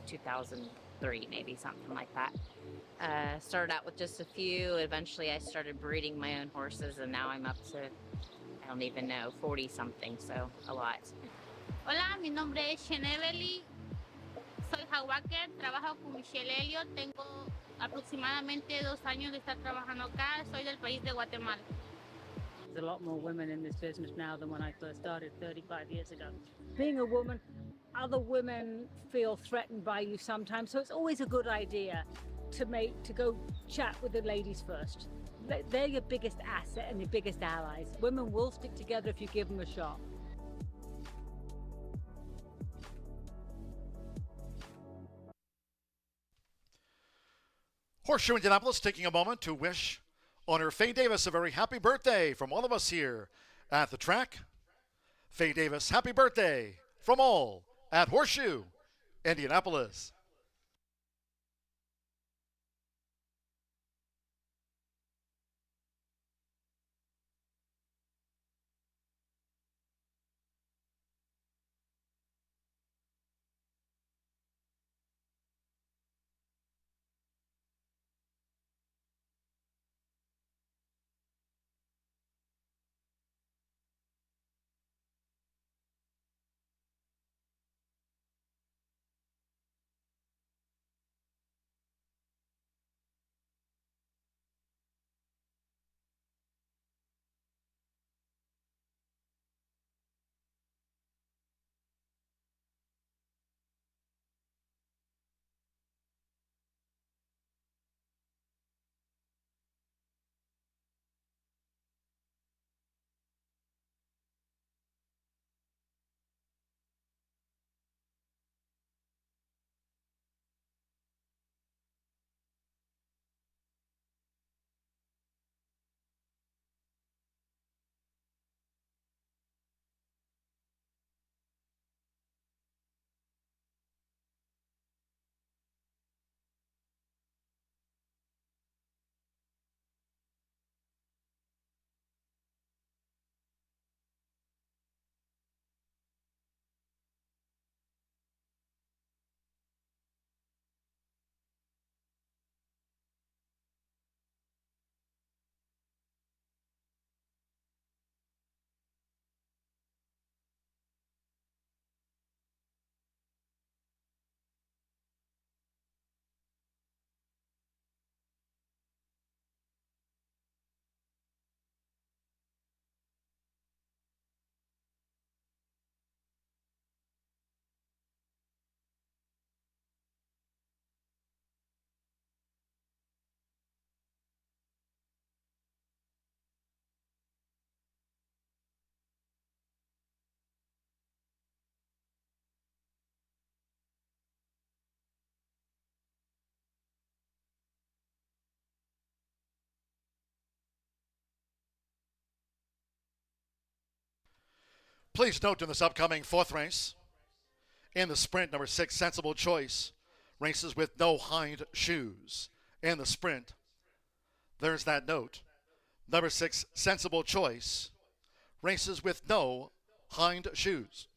2003, maybe, something like that. Started out with just a few. Eventually, I started breeding my own horses, and now I'm up to, I don't even know, 40-something, so a lot. Hola, mi nombre es Chenevely. Soy Jaguaker, trabajo con Michelle Elliott, tengo aproximadamente 2 años de estar trabajando acá, soy del país de Guatemala. There's a lot more women in this business now than when I first started 35 years ago. Being a woman, other women feel threatened by you sometimes, so it's always a good idea to go chat with the ladies first. They're your biggest asset and your biggest allies. Women will stick together if you give them a shot. Horseshoe Indianapolis taking a moment to wish owner Faye Davis a very happy birthday from all of us here at the track. Faye Davis, happy birthday from all at Horseshoe Indianapolis. Please note in this upcoming fourth race, in the sprint, number 6, Sensible Choice, races with no hind shoes. In the sprint, there's that note. Number 6, Sensible Choice, races with no hind shoes.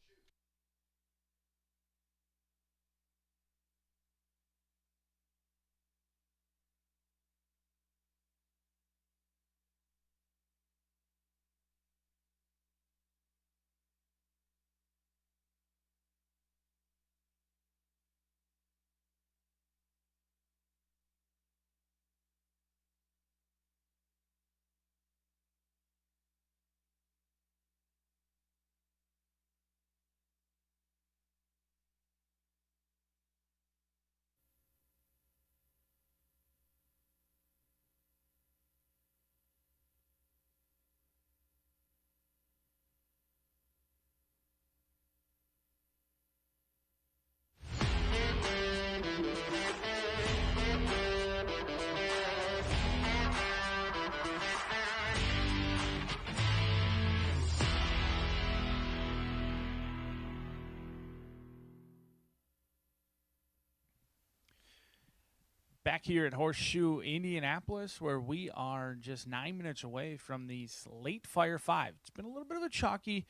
Back here at Horseshoe Indianapolis, where we are just 9 minutes away from the late Fire 5. It's been a little bit of a chalky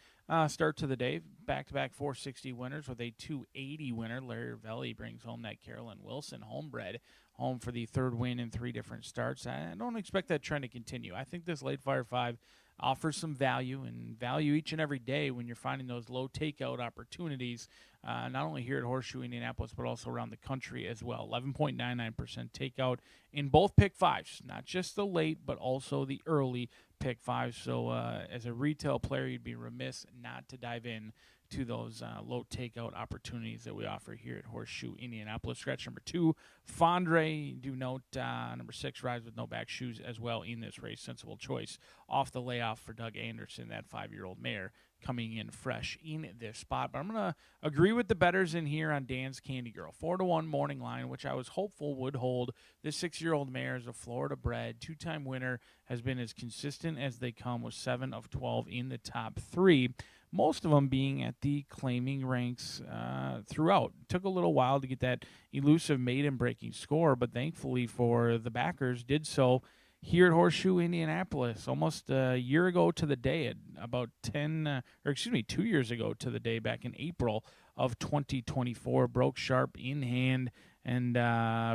start to the day. Back-to-back 460 winners with a 280 winner. Larry Ravelli brings home that Carolyn Wilson homebred home for the third win in 3 different starts. I don't expect that trend to continue. I think this late Fire 5 offers some value, and value each and every day when you're finding those low takeout opportunities, not only here at Horseshoe Indianapolis, but also around the country as well. 11.99% takeout in both pick fives, not just the late, but also the early pick fives. So as a retail player, you'd be remiss not to dive in to those low takeout opportunities that we offer here at Horseshoe Indianapolis. Scratch number 2, Fondre. Do note number 6, Rides with No Back Shoes as well in this race. Sensible Choice off the layoff for Doug Anderson, that 5-year-old mare coming in fresh in this spot. But I'm going to agree with the bettors in here on Dan's Candy Girl. 4-1 morning line, which I was hopeful would hold. This 6-year-old mare is a Florida bred, 2-time winner, has been as consistent as they come with 7 of 12 in the top 3. Most of them being at the claiming ranks throughout. It took a little while to get that elusive maiden-breaking score, but thankfully for the backers, did so here at Horseshoe Indianapolis almost a year ago to the day, at about 2 years ago to the day, back in April of 2024. Broke sharp in hand and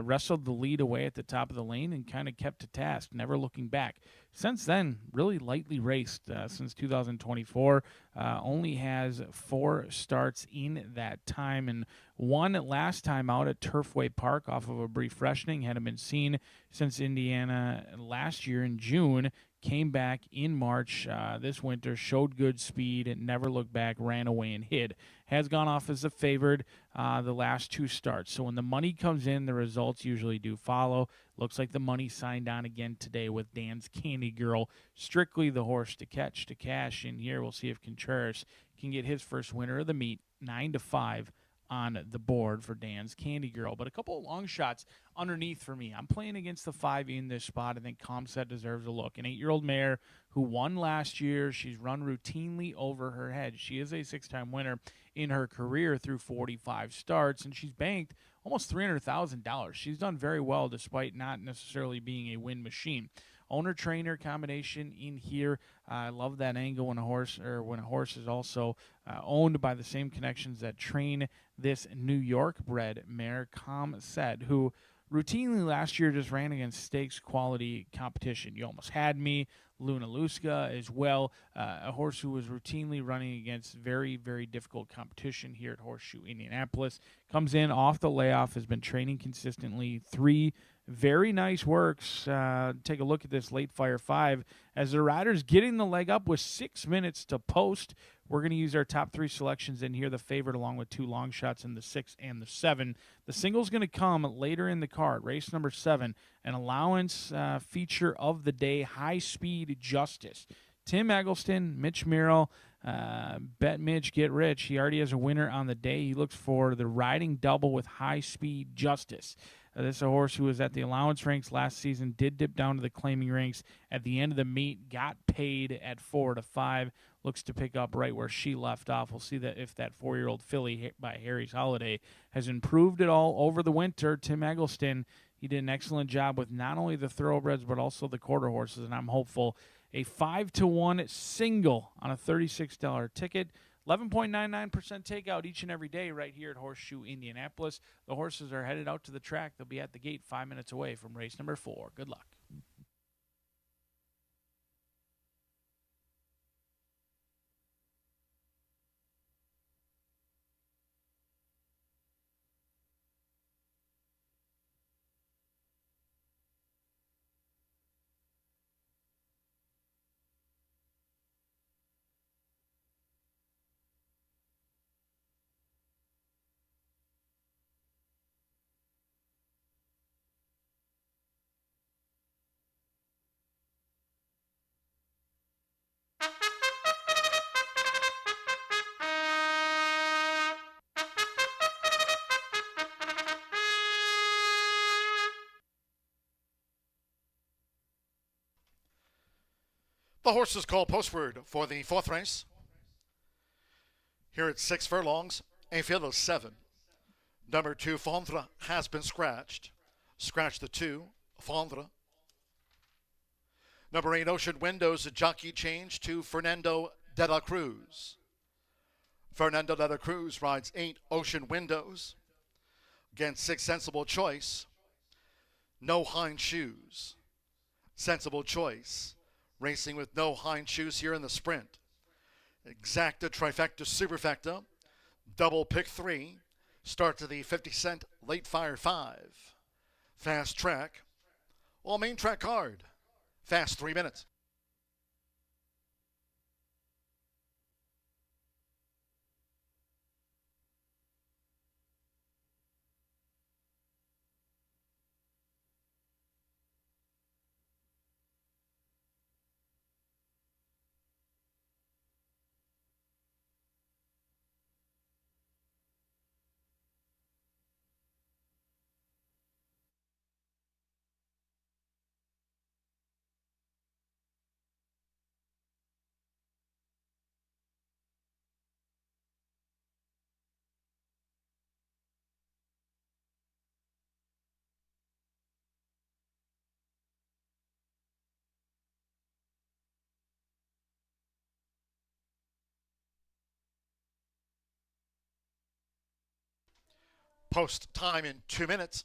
wrestled the lead away at the top of the lane and kind of kept to task, never looking back. Since then, really lightly raced since 2024. Only has 4 starts in that time, and one last time out at Turfway Park off of a brief freshening. Hadn't been seen since Indiana last year in June. Came back in March this winter, showed good speed, and never looked back, ran away and hid. Has gone off as a favored the last 2 starts. So when the money comes in, the results usually do follow. Looks like the money signed on again today with Dan's Candy Girl. Strictly the horse to catch, to cash in here. We'll see if Contreras can get his first winner of the meet, 9-5 on the board for Dan's Candy Girl. But a couple of long shots underneath for me. I'm playing against the 5 in this spot. I think Comset deserves a look. An 8-year-old mare who won last year. She's run routinely over her head. She is a 6-time winner in her career through 45 starts, and she's banked almost $300,000. She's done very well despite not necessarily being a win machine. Owner-trainer combination in here. I love that angle when a horse is also owned by the same connections that train this New York-bred mare, Comset, who routinely last year just ran against stakes quality competition. You Almost Had Me, Luna Luska as well, a horse who was routinely running against very, very difficult competition here at Horseshoe Indianapolis. Comes in off the layoff, has been training consistently. 3 very nice works. Take a look at this late Fire 5 as the rider's getting the leg up with 6 minutes to post. We're going to use our top 3 selections in here, the favorite along with 2 long shots in the 6 and the 7. The single's going to come later in the card, race number 7, an allowance feature of the day, High Speed Justice. Tim Eggleston, Mitch Merrill, Bet Mitch, Get Rich. He already has a winner on the day. He looks for the riding double with High Speed Justice. This is a horse who was at the allowance ranks last season, did dip down to the claiming ranks at the end of the meet, got paid at 4-5. looks to pick up right where she left off. We'll see that if that 4-year-old filly by Harry's Holiday has improved at all over the winter. Tim Eggleston, he did an excellent job with not only the thoroughbreds but also the quarter horses, and I'm hopeful. A 5-1 single on a $36 ticket. 11.99% takeout each and every day right here at Horseshoe Indianapolis. The horses are headed out to the track. They'll be at the gate 5 minutes away from race number 4. Good luck. The horses call postward for the 4th race. Here at 6 furlongs, a field of 7. Number 2, Fondre, has been scratched. Scratch the 2, Fondre. Number 8, Ocean Windows, a jockey change to Fernando de la Cruz. Fernando de la Cruz rides 8, Ocean Windows. Against 6, Sensible Choice. No hind shoes. Sensible Choice. Racing with no hind shoes here in the sprint. Exacta, trifecta, superfecta. Double pick 3. Start to the 50-cent late fire 5. Fast track. All main track card. Fast 3 minutes. Post time in 2 minutes.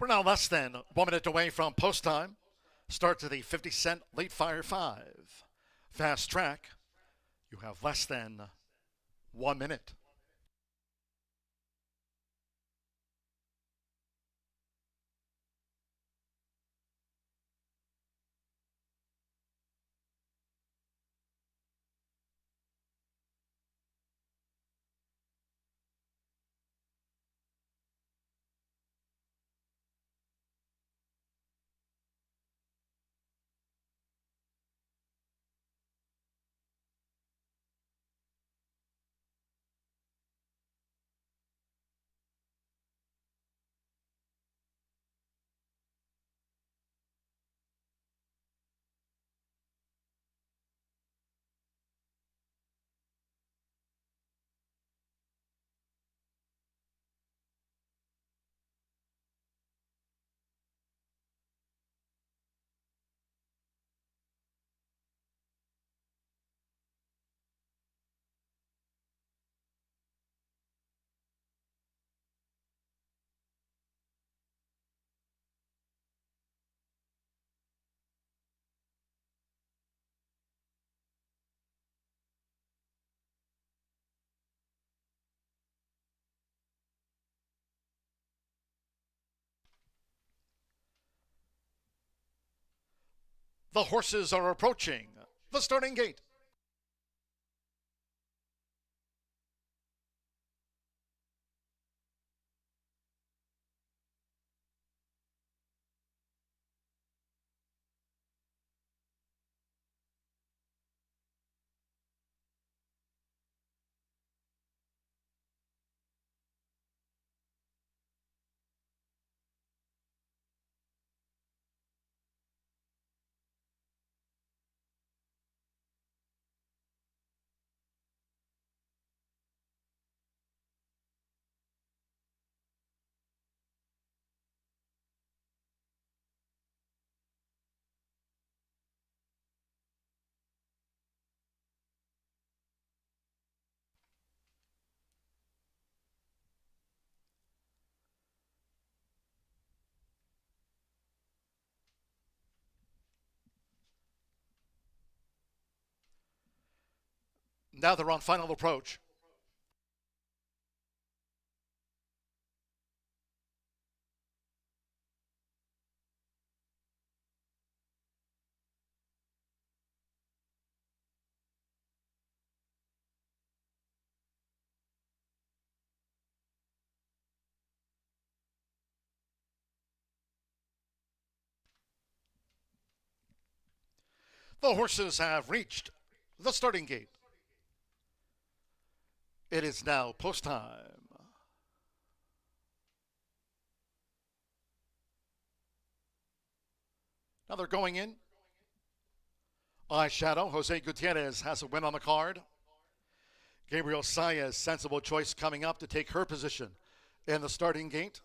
We're now less than 1 minute away from post time. Start to the 50-cent Late Fire 5. Fast track, you have less than 1 minute. The horses are approaching the starting gate. Now they're on final approach. The horses have reached the starting gate. It is now post time. Now they're going in. Eyeshadow, Jose Gutierrez has a win on the card. Gabriel Saez, sensible choice coming up to take her position in the starting gate.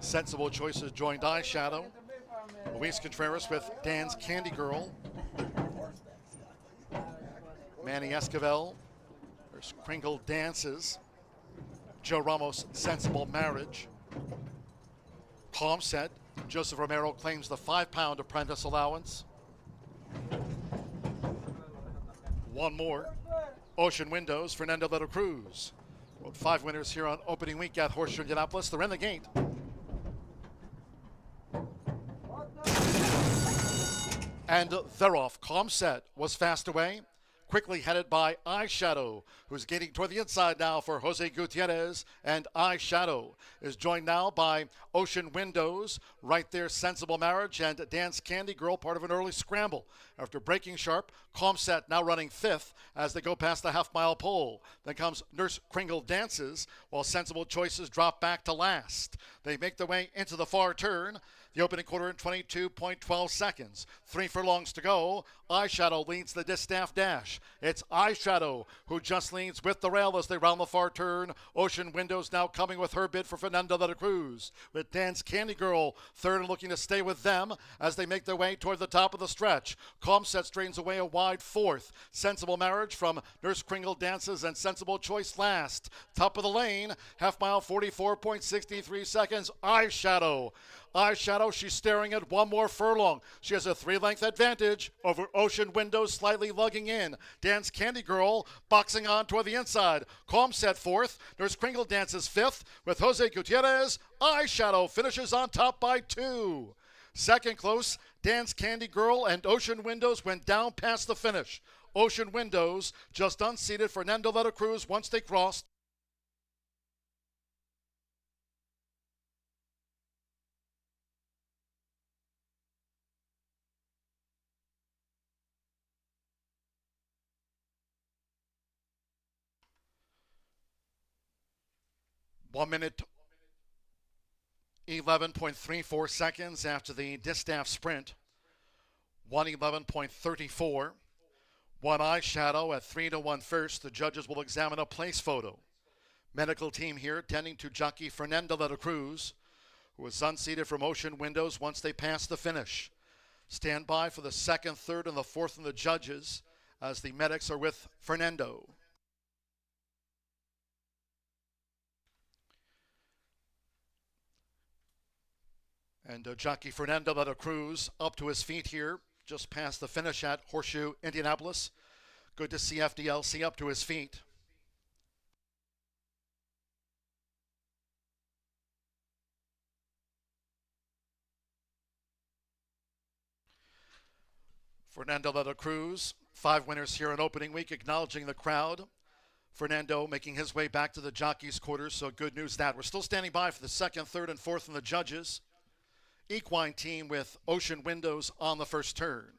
Sensible choices joined Eyeshadow. Luis Contreras with Dan's Candy Girl. Manny Esquivel. There's Kringle Dances. Joe Ramos, Sensible Marriage. Calm Set. Joseph Romero claims the 5-pound apprentice allowance. One more. Ocean Windows, Fernando de la Cruz. Rode 5 winners here on opening week at Horseshoe Indianapolis. They're in the gate. And they're off. Calm Set was fast away. Quickly headed by Eyeshadow, who's gaining toward the inside now for Jose Gutierrez. And Eyeshadow is joined now by Ocean Windows. Right there, Sensible Marriage and Dance Candy Girl, part of an early scramble. After breaking sharp, Calm Set now running 5th as they go past the half-mile pole. Then comes Nurse Kringle Dances, while Sensible Choices drop back to last. They make their way into the far turn. The opening quarter in 22.12 seconds. 3 furlongs to go. Eyeshadow leads the Distaff Dash. It's Eyeshadow who just leads with the rail as they round the far turn. Ocean Windows now coming with her bid for Fernando de la Cruz. With Dance Candy Girl third and looking to stay with them as they make their way toward the top of the stretch. Comset strains away a wide fourth. Sensible Marriage from Nurse Kringle dances and Sensible Choice last. Top of the lane, half mile 44.63 seconds. Eyeshadow. Eyeshadow, she's staring at one more furlong. She has a 3-length advantage over Ocean Windows, slightly lugging in. Dance Candy Girl boxing on toward the inside. Calm set fourth. Nurse Kringle dances fifth with Jose Gutierrez. Eyeshadow finishes on top by 2. Second close, Dance Candy Girl and Ocean Windows went down past the finish. Ocean Windows just unseated Fernando de la Cruz once they crossed. One minute, 11.34 seconds after the Distaff sprint. 1:11.34. One Eyeshadow at 3-1 first. The judges will examine a place photo. Medical team here tending to Jockey Fernando de la Cruz, who was unseated from Ocean Windows once they passed the finish. Stand by for the second, third, and the fourth from the judges as the medics are with Fernando. And Jockey Fernando de la Cruz up to his feet here, just past the finish at Horseshoe Indianapolis. Good to see FDLC up to his feet. Fernando de la Cruz, 5 winners here in opening week, acknowledging the crowd. Fernando making his way back to the jockeys' quarters, so good news that. We're still standing by for the second, third, and fourth from the judges. Equine team with Ocean Windows on the first turn.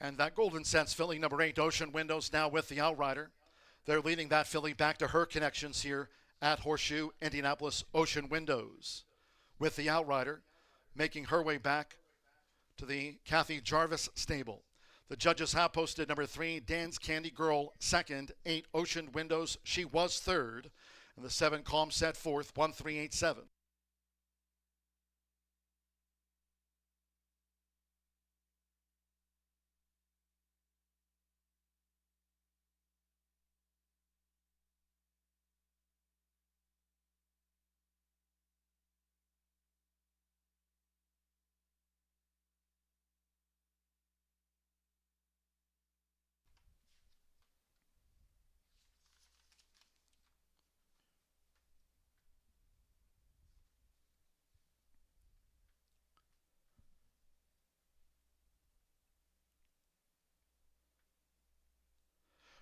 And that Golden Sense filly, number 8, Ocean Windows, now with the Outrider. They're leading that filly back to her connections here at Horseshoe Indianapolis. Ocean Windows with the Outrider, making her way back to the Kathy Jarvis stable. The judges have posted number 3, Dance Candy Girl, second. 8, Ocean Windows, she was third. And the 7, Calm Set, fourth, 1-3-8-7.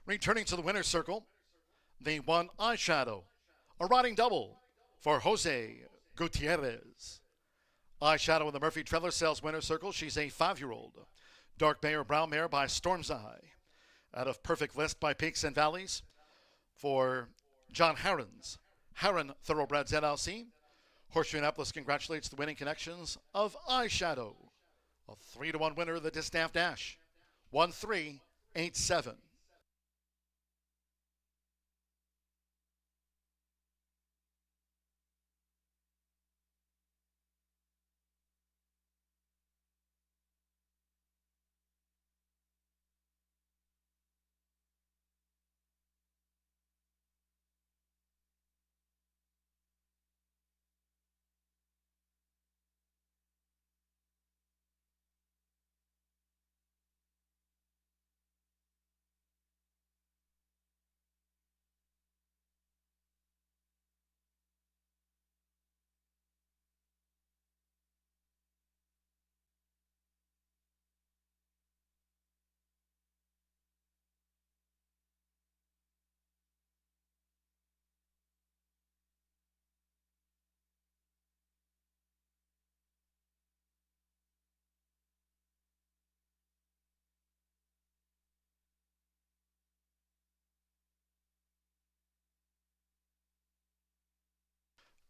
Returning to the winner's circle, the 1 Eyeshadow, a riding double for Jose Gutierrez. Eyeshadow in the Murphy Trailer Sales winner's circle. She's a 5-year-old. Dark Bay or Brown Mare by Storm's Eye. Out of Perfect List by Peaks and Valleys for John Herron's Herron Thoroughbreds LLC. Horseshoe Indianapolis congratulates the winning connections of Eyeshadow. A 3-1 winner of the Distaff Dash. 1-3-8-7.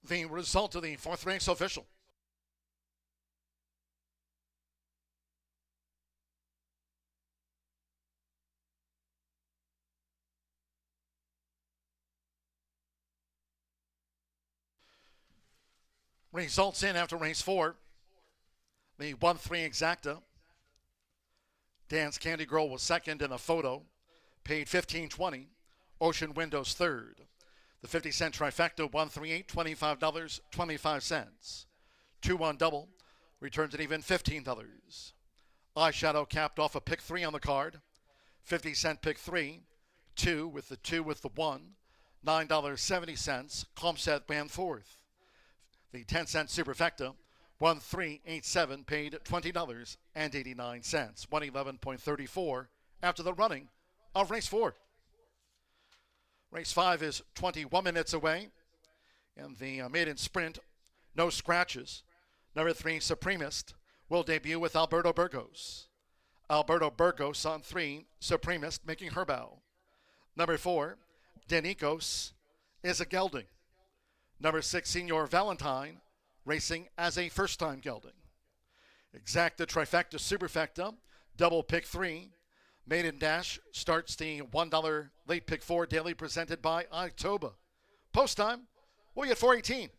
The result of the fourth race official. Results in after race 4. The 1-3 exacta. Dance Candy Girl was second in a photo, paid $15.20. Ocean Windows third. The 50-cent trifecta, 138, $25.25. 2-1 double, returns an even $15. Eyeshadow capped off a pick 3 on the card. 50-cent pick 3, 2 with the 1, $9.70. Comset ran fourth. The 10-cent superfecta, 1387, paid $20.89. 111.34 after the running of race 4. Race 5 is 21 minutes away. In the maiden sprint, no scratches. Number 3, Supremist, will debut with Alberto Burgos. Alberto Burgos on 3, Supremist making her bow. Number 4, Denikos is a gelding. Number 6, Senor Valentine, racing as a first-time gelding. Exacta, trifecta, superfecta, double pick 3. Maiden Dash starts the $1 late pick 4 daily presented by Itoba. Post time, we'll be at 4:18.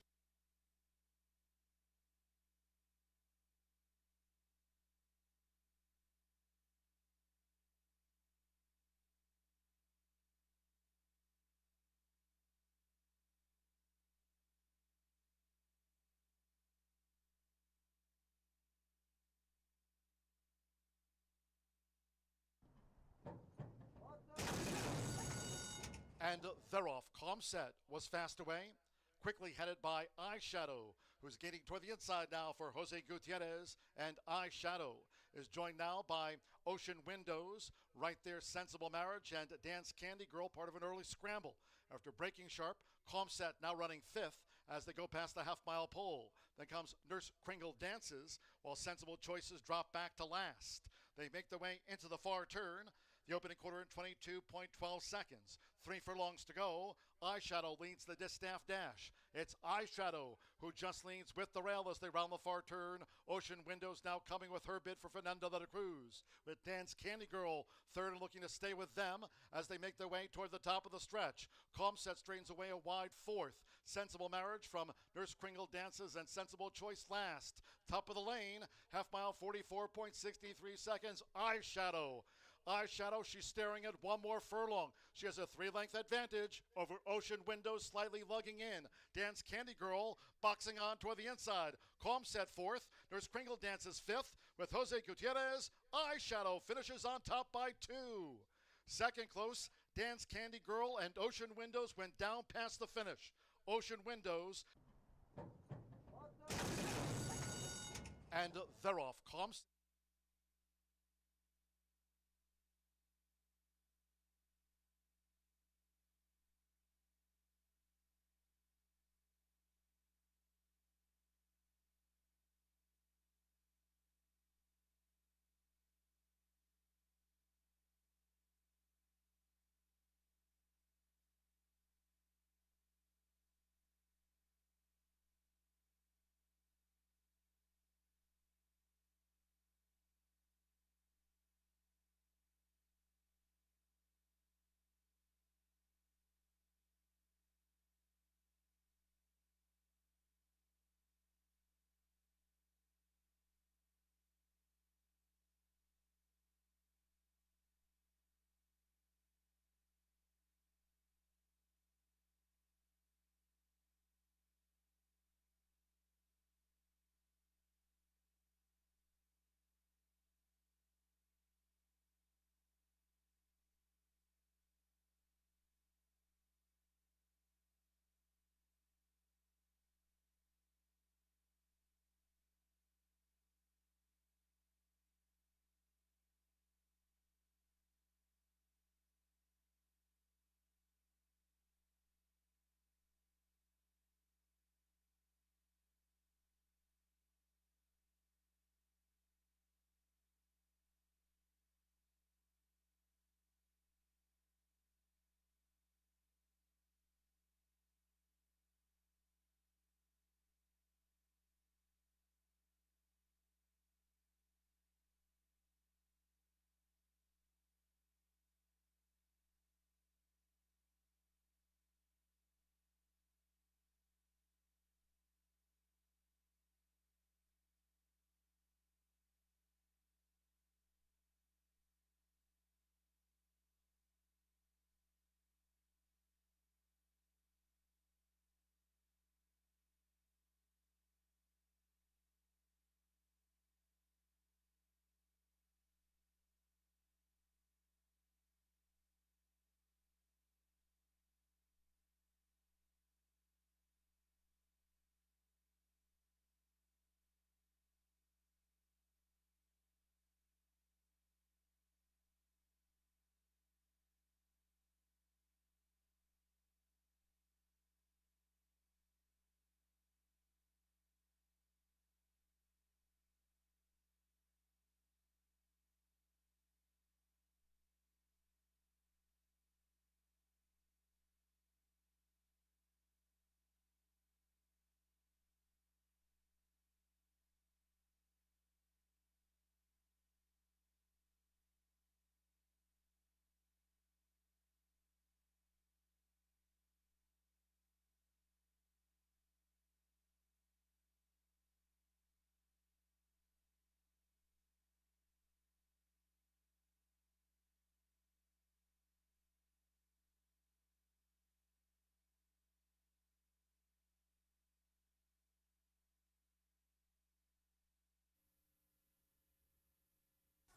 And they're off. Comset was fast away, quickly headed by Eyeshadow, who's gaining toward the inside now for Jose Gutierrez. And Eyeshadow is joined now by Ocean Windows, right there, Sensible Marriage, and Dance Candy Girl, part of an early scramble. After breaking sharp, Comset now running 5th as they go past the half-mile pole. Then comes Nurse Kringle Dances, while Sensible Choices drop back to last. They make their way into the far turn. The opening quarter in 22.12 seconds. 3 furlongs to go. Eyeshadow leads the Distaff Dash. It's Eyeshadow who just leads with the rail as they round the far turn. Ocean Windows now coming with her bid for Fernando de la Cruz. With Dance Candy Girl third and looking to stay with them as they make their way toward the top of the stretch. Comset strains away a wide 4th. Sensible Marriage from Nurse Kringle Dances and Sensible Choice last. Top of the lane, half mile 44.63 seconds. Eyeshadow. Eyeshadow, she's staring at one more furlong. She has a 3-length advantage over Ocean Windows, slightly lugging in. Dance Candy Girl boxing on toward the inside. Comset 4th. Nurse Kringle Dances 5th with Jose Gutierrez. Eyeshadow finishes on top by 2. Second close, Dance Candy Girl and Ocean Windows went down past the finish. Ocean Windows. And they're off.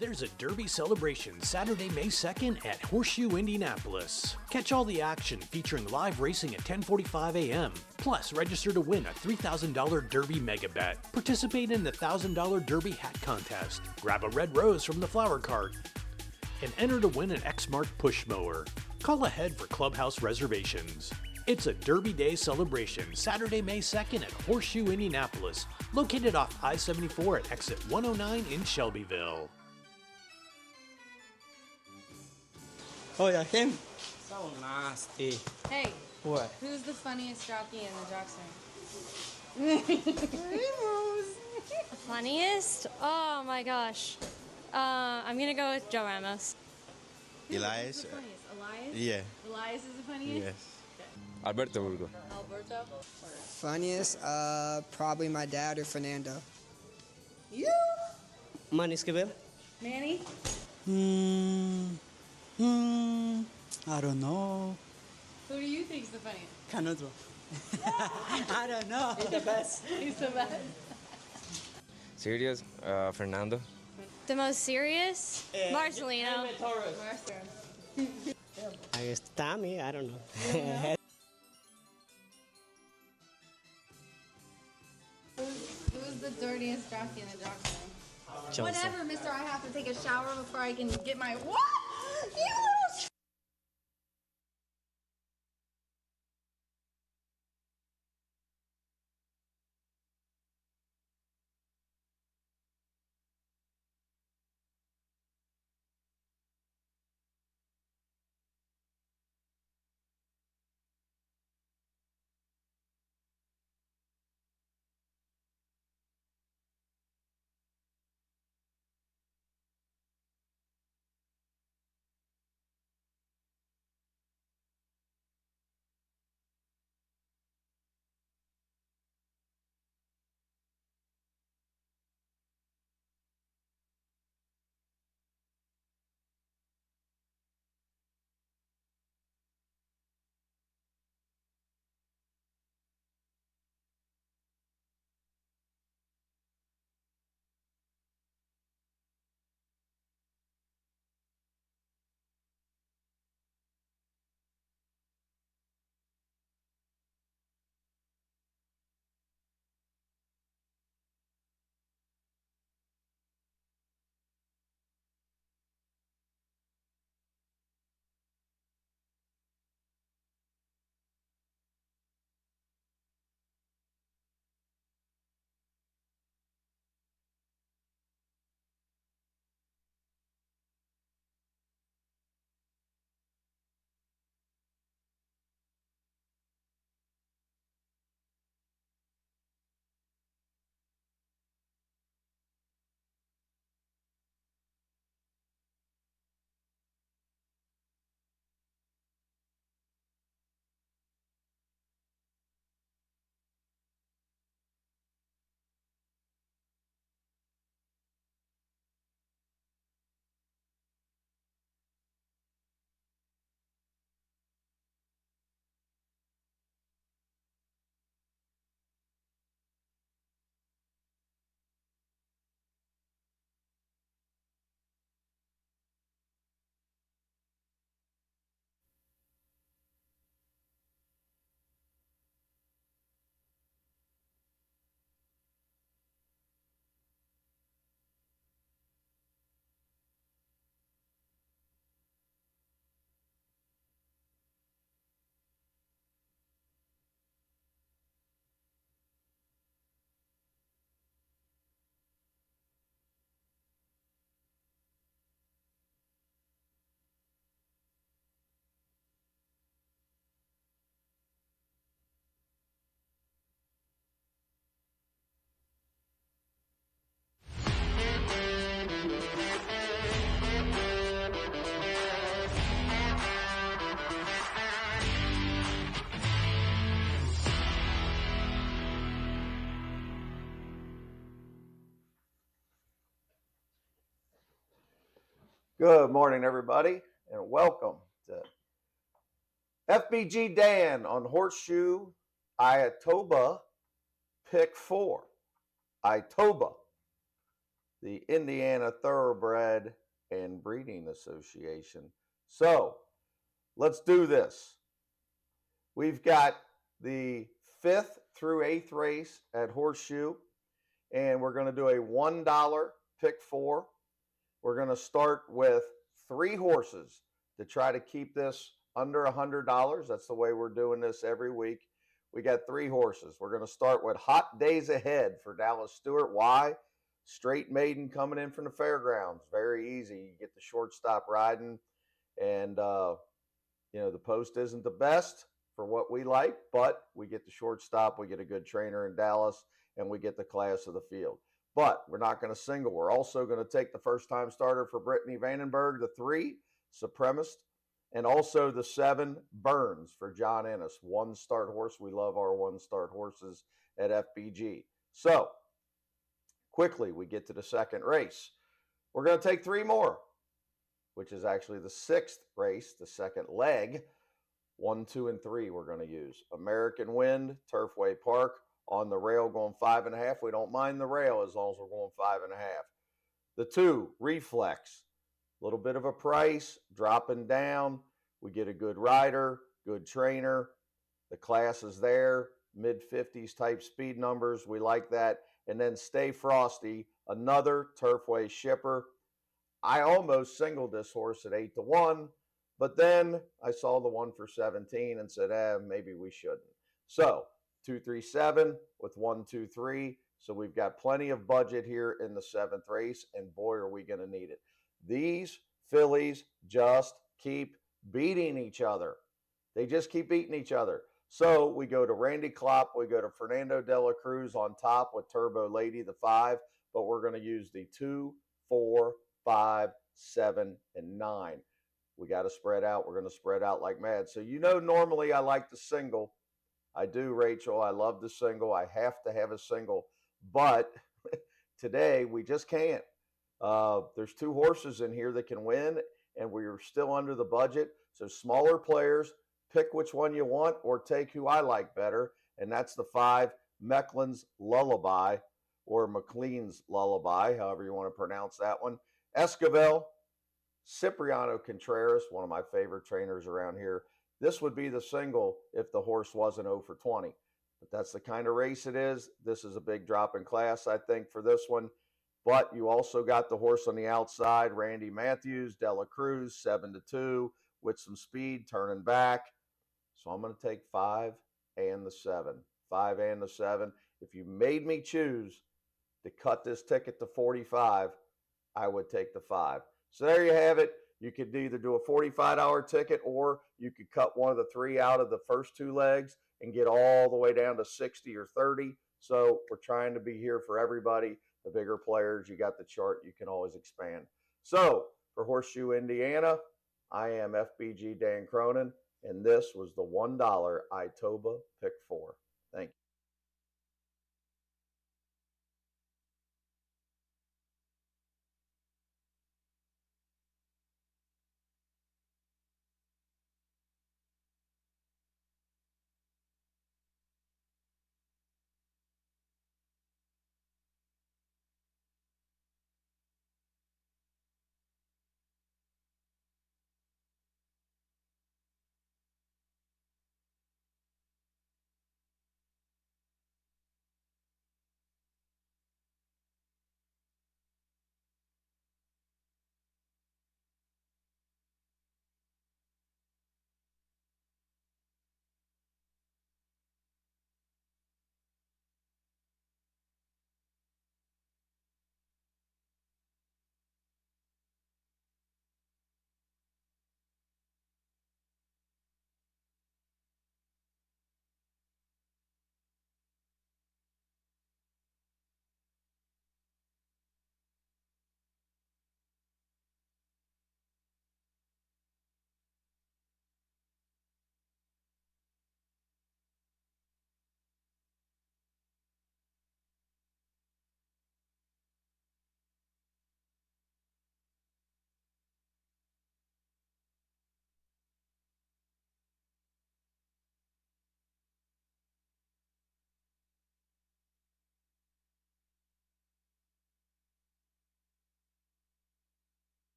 There's a Derby celebration Saturday, May 2nd at Horseshoe Indianapolis. Catch all the action featuring live racing at 10:45 a.m. Plus, register to win a $3,000 Derby mega bet. Participate in the $1,000 Derby hat contest. Grab a red rose from the flower cart and enter to win an X-Mark push mower. Call ahead for clubhouse reservations. It's a Derby Day celebration Saturday, May 2nd at Horseshoe Indianapolis, located off I-74 at exit 109 in Shelbyville. Oh, yeah, him? So nasty. Hey. What? Who's the funniest jockey in the jock string? Funniest? Oh my gosh. I'm gonna go with Joe Ramos. Elias? Elias? Yeah. Elias is the funniest? Yes. Alberto Burgo. Alberto? Funniest? Probably my dad or Fernando. You? Manny Esquivel? Manny? I don't know. Who do you think's the funniest? Canuto. I don't know. He's the best. He's the best. Serious? Fernando. The most serious? Marcelino. I guess Tommy, I don't know. Who's the dirtiest jockey in the jock string? Joseph. Whatever, mister, I have to take a shower before I can get my... What? You... Good morning, everybody, and welcome to FBG Dan on Horseshoe Iatoba Pick 4. Itoba. the Indiana Thoroughbred and Breeding Association. So let's do this. We've got the 5th through 8th race at Horseshoe, and we're going to do a $1 pick 4. We're going to start with 3 horses to try to keep this under $100. That's the way we're doing this every week. We got 3 horses. We're going to start with Hot Days Ahead for Dallas Stewart. Why? Straight maiden coming in from the fairgrounds. Very easy. You get the shortstop riding, and the post isn't the best for what we like, but we get the shortstop, we get a good trainer in Dallas, and we get the class of the field. But we're not going to single. We're also going to take the first-time starter for Brittany Vandenberg, the 3, Supremacist, and also the 7, Burns for John Ennis. 1-start horse. We love our 1-start horses at FBG. So, quickly, we get to the second race. We're going to take 3 more, which is actually the 6th race, the second leg. 1, 2, and 3 we're going to use. American Wind, Turfway Park, on the rail going 5.5. We don't mind the rail as long as we're going 5.5. The 2, Reflex. A little bit of a price, dropping down. We get a good rider, good trainer. The class is there, mid-50s type speed numbers. We like that. And then Stay Frosty, another Turfway shipper. I almost singled this horse at 8-1, but then I saw the one for 17 and said, maybe we shouldn't. So 2-3-7 with 1-2-3. So we've got plenty of budget here in the 7th race, and boy, are we going to need it. These fillies just keep beating each other. They just keep beating each other. So we go to Randy Klopp, we go to Fernando de la Cruz on top with Turbo Lady, the 5, but we're going to use the 2, 4, 5, 7, and 9. We got to spread out. We're going to spread out like mad. So normally I like the single. I do, Rachel. I love the single. I have to have a single. But today we just can't. There's 2 horses in here that can win, and we're still under the budget. So smaller players, pick which one you want or take who I like better, and that's the 5, Mecklen's Lullaby, or McLean's Lullaby, however you want to pronounce that one. Esquivel, Cipriano Contreras, one of my favorite trainers around here. This would be the single if the horse wasn't 0 for 20. But that's the kind of race it is. This is a big drop in class, I think, for this one. But you also got the horse on the outside, Randy Matthews, Dela Cruz, 7-2, with some speed, turning back. So I'm going to take 5 and the 7. 5 and the 7. If you made me choose to cut this ticket to 45, I would take the 5. So there you have it. You could either do a $45 ticket, or you could cut one of the 3 out of the first 2 legs and get all the way down to 60 or 30. So we're trying to be here for everybody. The bigger players, you got the chart, you can always expand. So for Horseshoe Indiana, I am FBG Dan Cronin, and this was the $1 Itoba Pick 4. Thank you.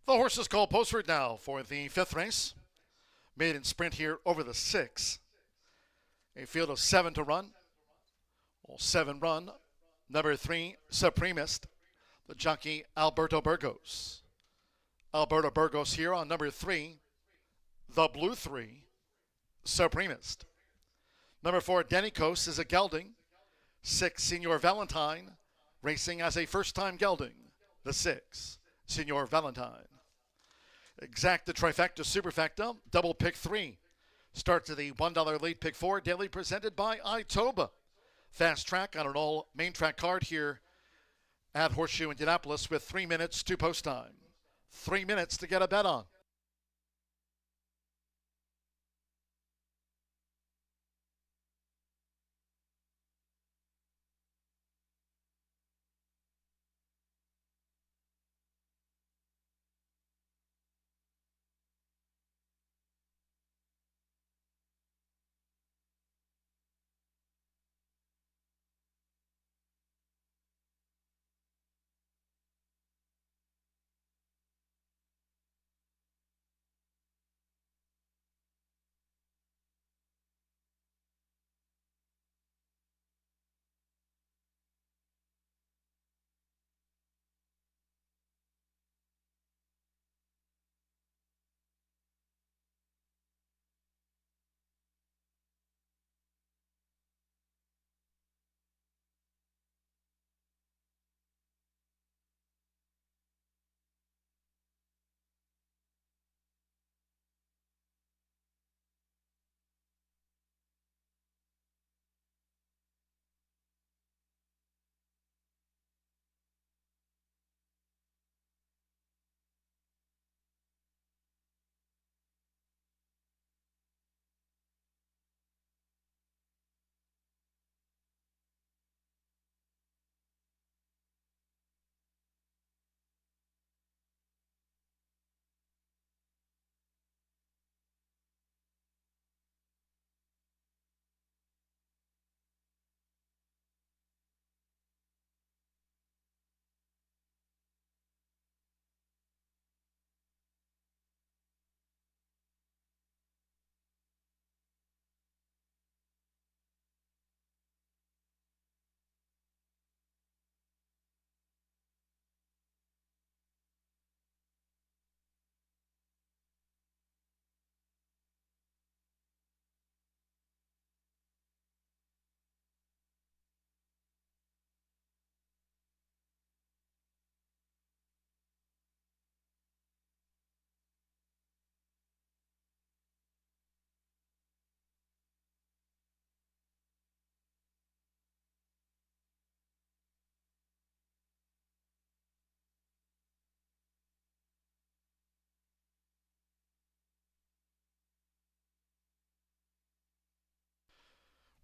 The horses called postward now for the 5th race. Maiden sprint here over the 6. A field of 7 to run. All 7 run. Number 3, Supremist. The jockey Alberto Burgos. Alberto Burgos here on number 3. The blue 3, Supremist. Number 4, Denikos is a gelding. 6, Senor Valentine, racing as a first-time gelding. The 6, Senor Valentine. Exacta, trifecta, superfecta, double pick 3. Start to the $1 late pick 4, daily presented by Itoba. Fast track on an all main track card here at Horseshoe Indianapolis with 3 minutes to post time. 3 minutes to get a bet on.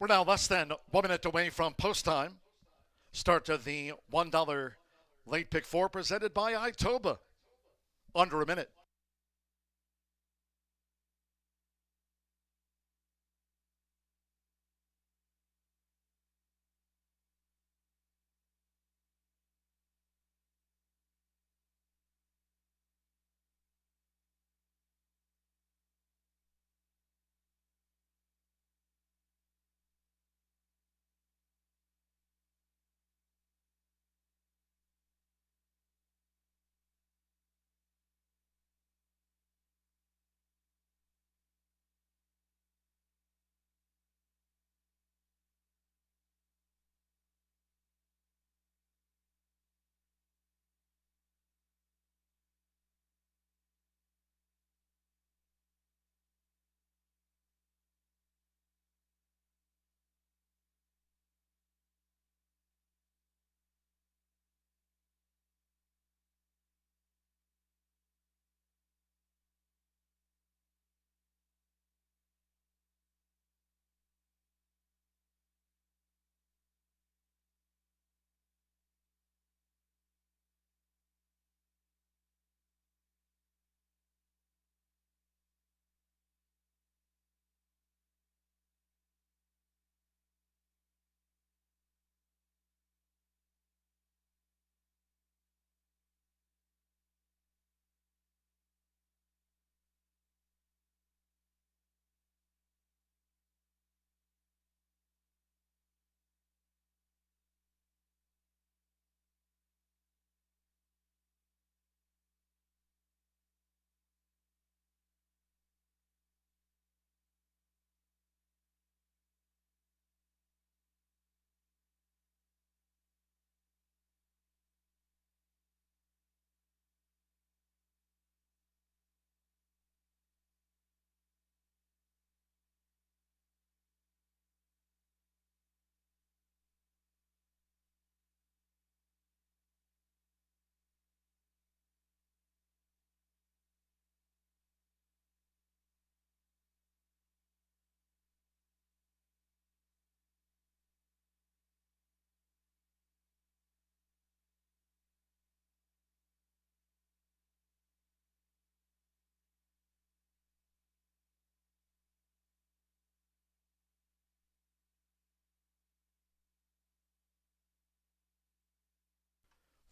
We're now less than 1 minute away from post time. Start to the $1 late pick 4 presented by Itoba. Under a minute.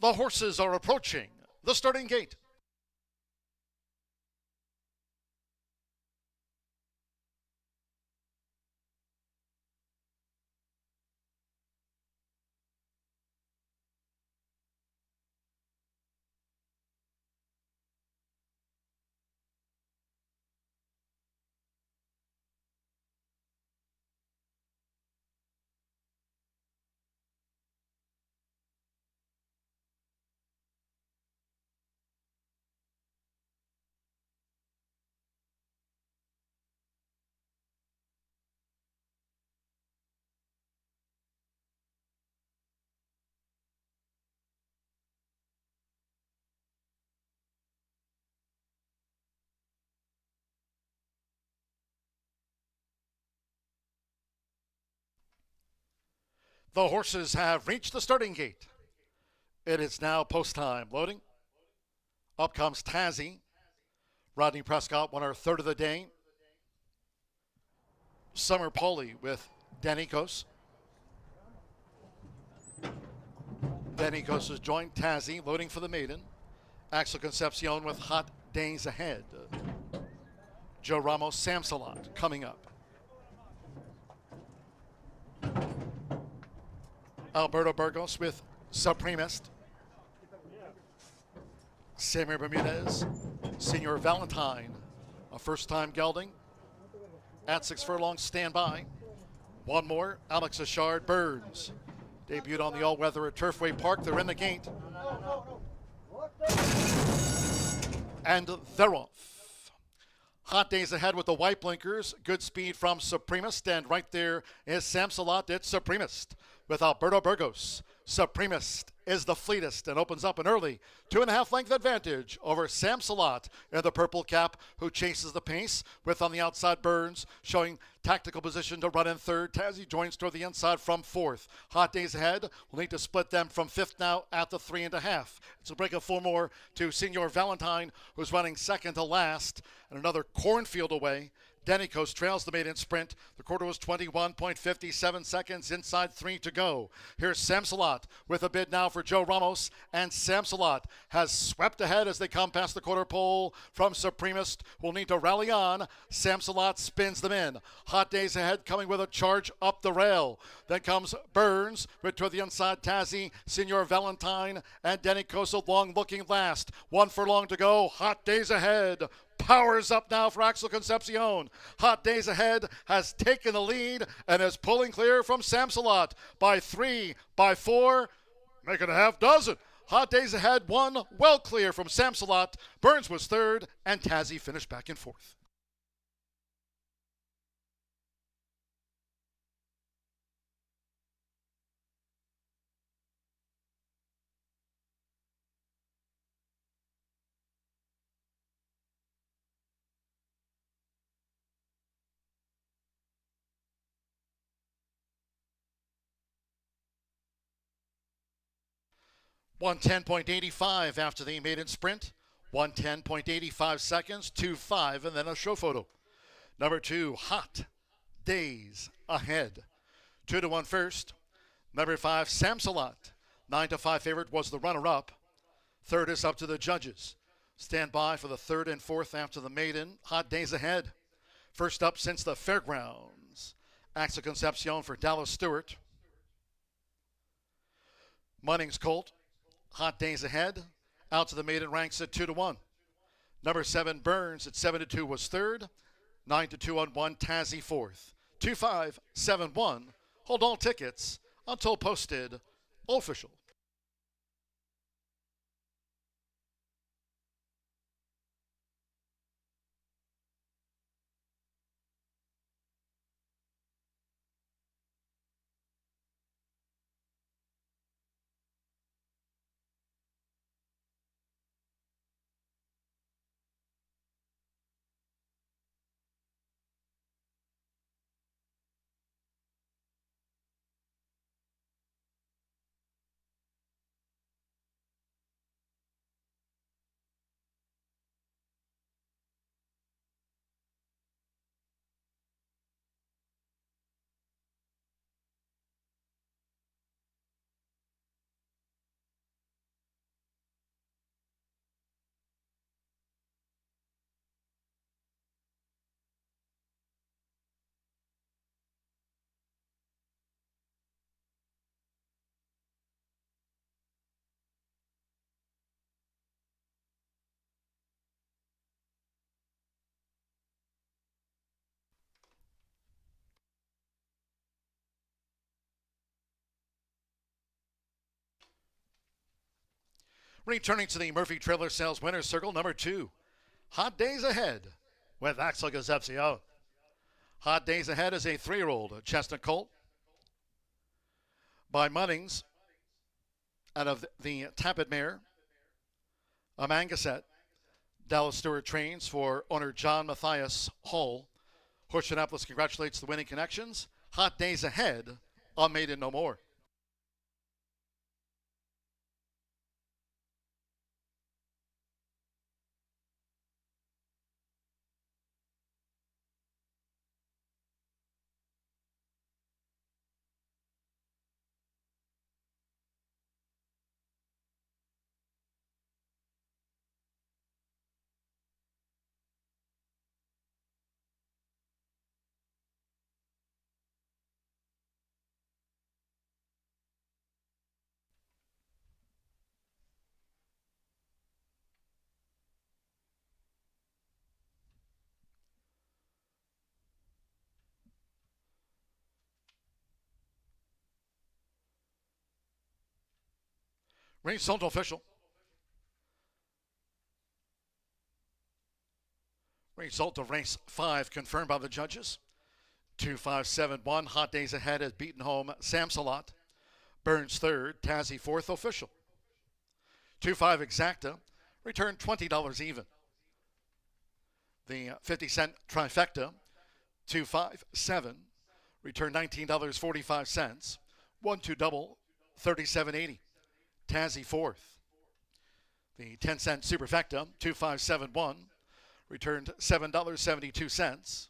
The horses are approaching the starting gate. The horses have reached the starting gate. It is now post time. Loading. Up comes Tazzy. Rodney Prescott won her third of the day. Summer Polly with Danikos. Danikos has joined Tazzy, loading for the maiden. Axel Concepcion with Hot Days Ahead. Joe Ramos Samsalot coming up. Alberto Burgos with Supremist. Samir Bermudez, Senor Valentine, a first-time gelding. At 6 furlongs, standby. One more, Alex Ashard Burns. Debuted on the all-weather at Turfway Park. They're in the gate. And they're off. Hot Days Ahead with the white blinkers. Good speed from Supremist. And right there is Samsalot. It's Supremist with Alberto Burgos. Supremist is the fleetest and opens up an early 2.5 length advantage over Samsalot in the purple cap, who chases the pace with on the outside Burns showing tactical position to run in third. Tazzy joins toward the inside from fourth. Hot Days Ahead will need to split them from fifth now at the 3.5. It's a break of 4 more to Senor Valentine, who's running second to last and another cornfield away. Danikos trails the maiden sprint. The quarter was 21.57 seconds, inside 3 to go. Here's Samsalot with a bid now for Joe Ramos, and Samsalot has swept ahead as they come past the quarter pole from Supremist. Will need to rally on. Samsalot spins them in. Hot Days Ahead coming with a charge up the rail. Then comes Burns, but toward the inside Tazzy, Senor Valentine, and Danikos long looking last. 1 furlong to go. Hot Days Ahead powers up now for Axel Concepcion. Hot Days Ahead has taken the lead and is pulling clear from Samsalot by 3, by 4, make it a half dozen. Hot Days Ahead won well clear from Samsalot. Burns was third, and Tazzy finished back in fourth. Won 10.85 after the maiden sprint. 110.85 seconds, 2.5, and then a show photo. Number 2, Hot Days Ahead. 2-1 first. Number 5, Samsalot. 9-5 favorite was the runner-up. Third is up to the judges. Stand by for the third and fourth after the maiden. Hot Days Ahead. First up since the fairgrounds. Axel Concepcion for Dallas Stewart. Munnings Colt. Hot Days Ahead. Out to the maiden ranks at 2-1. Number 7, Burns at 7-2 was third. 9-2 on 1, Tazzy fourth. 2-5, 7-1. Hold all tickets until posted official. Returning to the Murphy Trailer Sales Winners Circle, number 2, Hot Days Ahead with Axel Concepcion. Hot Days Ahead is a 3-year-old chestnut colt by Munnings out of the Tappet mare, a Mangasset. Dallas Stewart trains for owner John Matthias Hall. Horseshoe Indianapolis congratulates the winning connections. Hot Days Ahead on Maiden No More. Result official. Result of race 5 confirmed by the judges. 2-5-7-1. Hot Days Ahead has beaten home Samsalot. Burns third. Tazzy fourth official. 2-5 Exacta returned $20 even. The 50-cent trifecta. 2-5-7 returned $19.45. 1-2 double $37.80. Tazzy fourth. The 10-cent superfecta, 2-5-7-1, returned $7.72.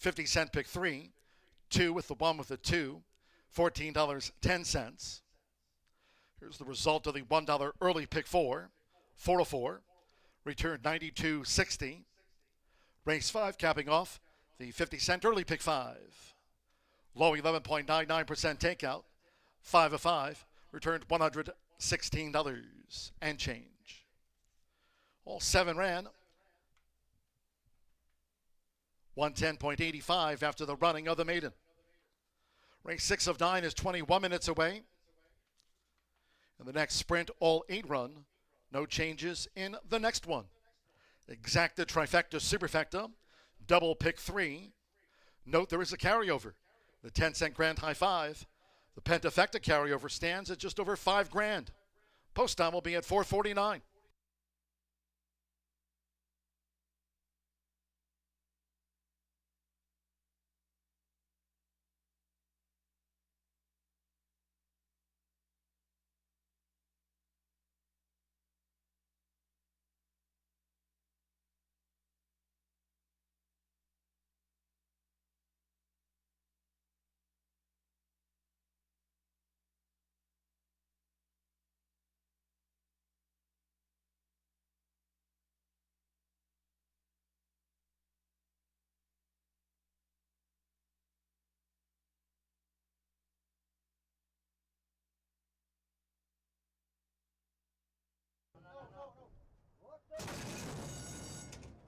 50-cent pick 3, 2 with the 1 with the 2, $14.10. Here's the result of the $1 early pick 4, 4-4, returned $92.60. Race 5 capping off the 50-cent early pick 5. Low 11.99% takeout, 5-5, returned $116 and change. All 7 ran 110.85 after the running of the maiden. Race 6 of 9 is 21 minutes away. And the next sprint, all 8 run. No changes in the next one. Exacta, trifecta, superfecta, double pick 3. Note there is a carryover. The 10-cent grand high 5. The pentafecta carryover stands at just over $5,000. Post time will be at 4:49.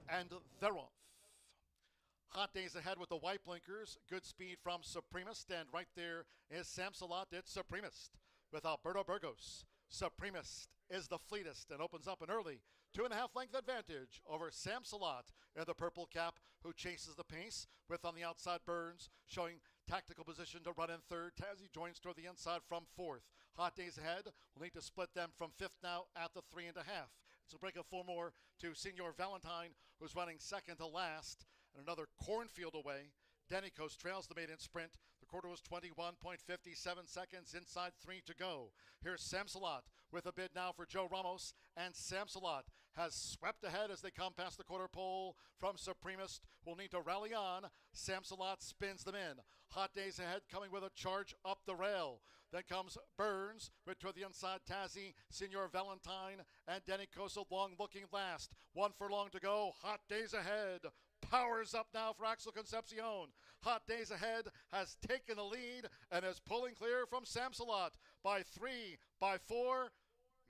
And they're off. Hot Days Ahead with the white blinkers. Good speed from Supremist. And right there is Samsalot. It's Supremist with Alberto Burgos. Supremist is the fleetest and opens up an early 2.5 length advantage over Samsalot in the purple cap, who chases the pace with on the outside Burns showing tactical position to run in third. Tazzy joins toward the inside from fourth. Hot Days Ahead will need to split them from fifth now at the 3.5. It's a break of 4 more to Senor Valentine, who's running second to last, and another cornfield away. Denny Coast trails the maiden sprint. The quarter was 21.57 seconds, inside 3 to go. Here's Samsalot with a bid now for Joe Ramos, and Samsalot has swept ahead as they come past the quarter pole from Supremist. Will need to rally on. Samsalot spins them in. Hot Days Ahead coming with a charge up the rail. Then comes Burns, but to the inside Tazzy, Senor Valentine, and Denny Coast long looking last. 1 furlong to go. Hot Days Ahead powers up now for Axel Concepcion. Hot Days Ahead has taken the lead and is pulling clear from Samsalot by 3, by 4,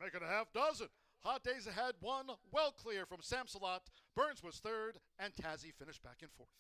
making a half dozen. Hot Days Ahead won well clear from Samsalot. Burns was third, and Tazzy finished back in fourth.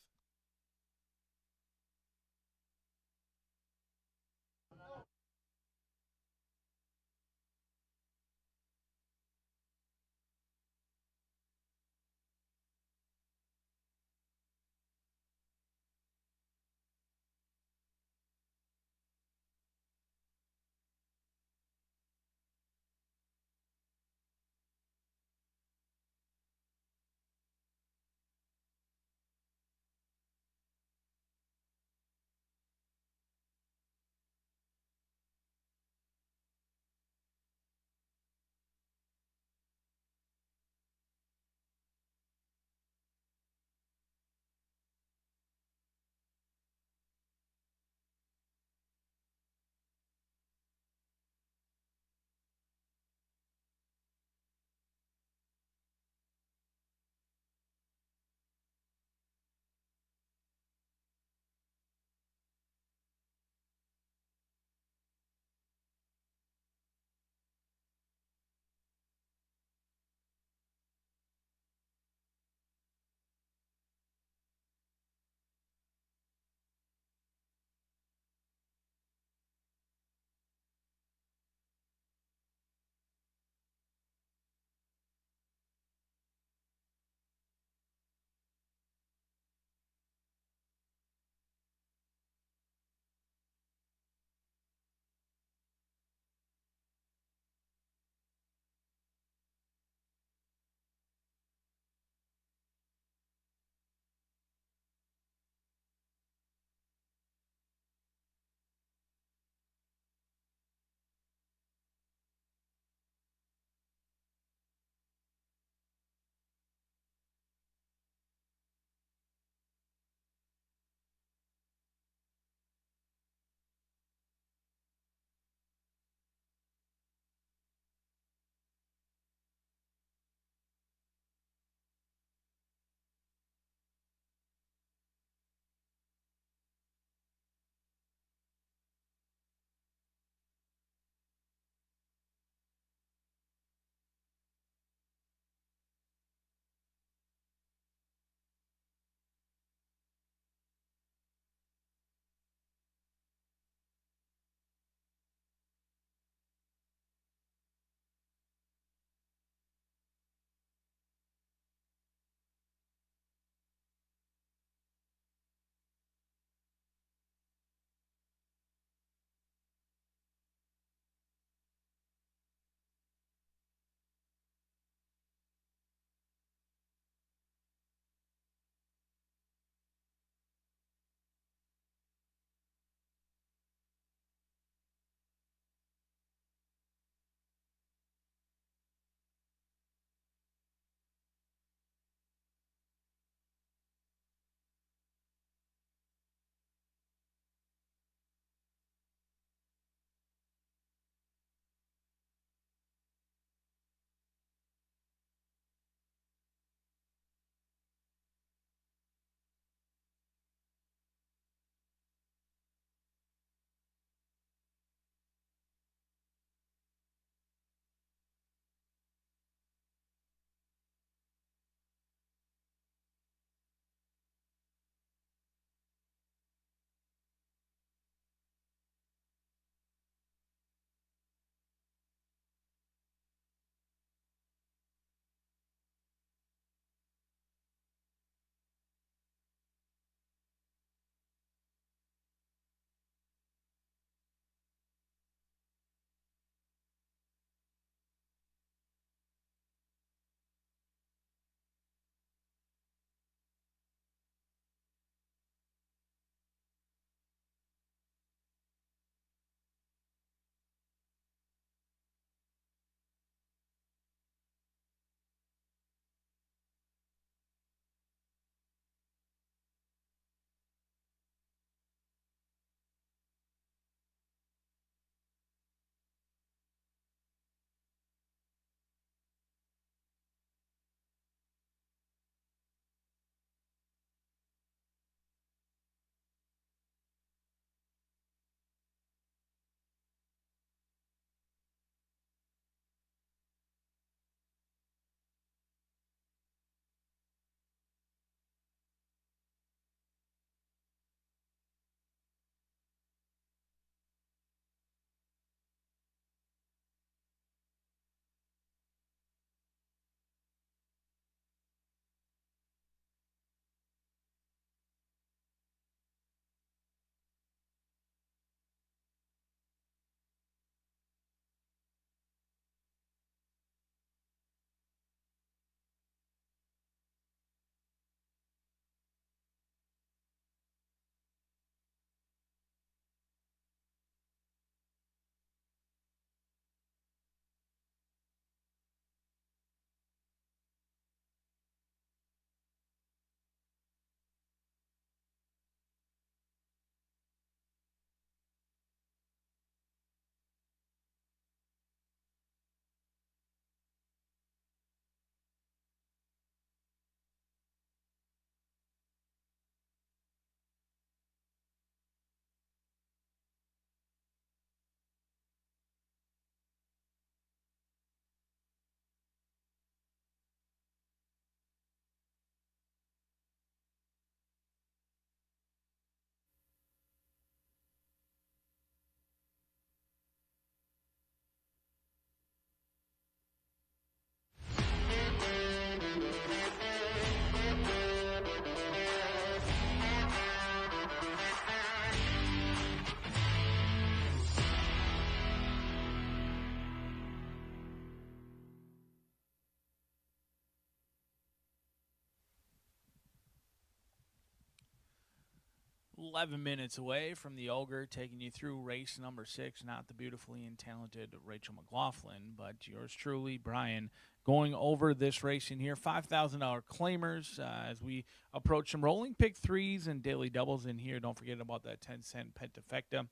11 minutes away from the Ogre, taking you through race number 6. Not the beautifully and talented Rachel McLaughlin, but yours truly, Brian, going over this race in here. $5,000 claimers as we approach some rolling pick threes and daily doubles in here. Don't forget about that 10-cent Pentafecta.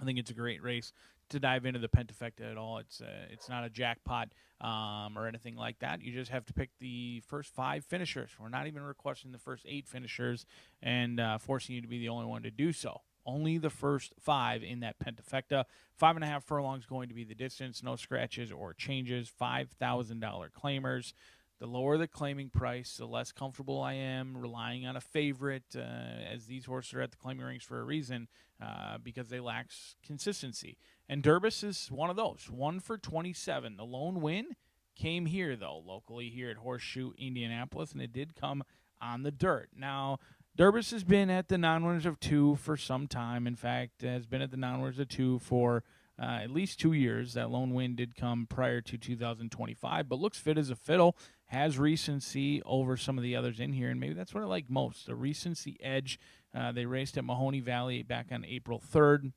I think it's a great race to dive into the Pentafecta at all. It's not a jackpot or anything like that. You just have to pick the first 5 finishers. We're not even requesting the first 8 finishers and forcing you to be the only one to do so. Only the first 5 in that Pentafecta. 5.5 furlongs going to be the distance. No scratches or changes. $5,000 claimers. The lower the claiming price, the less comfortable I am relying on a favorite, as these horses are at the claiming ranks for a reason, because they lack consistency. And Durbus is one of those. 1 for 27. The lone win came here, though, locally here at Horseshoe Indianapolis, and it did come on the dirt. Now, Durbus has been at the non-winners of 2 for some time. In fact, has been at the non-winners of 2 for at least 2 years. That lone win did come prior to 2025, but looks fit as a fiddle, has recency over some of the others in here, and maybe that's what I like most, the recency edge. They raced at Mahoney Valley back on April 3rd.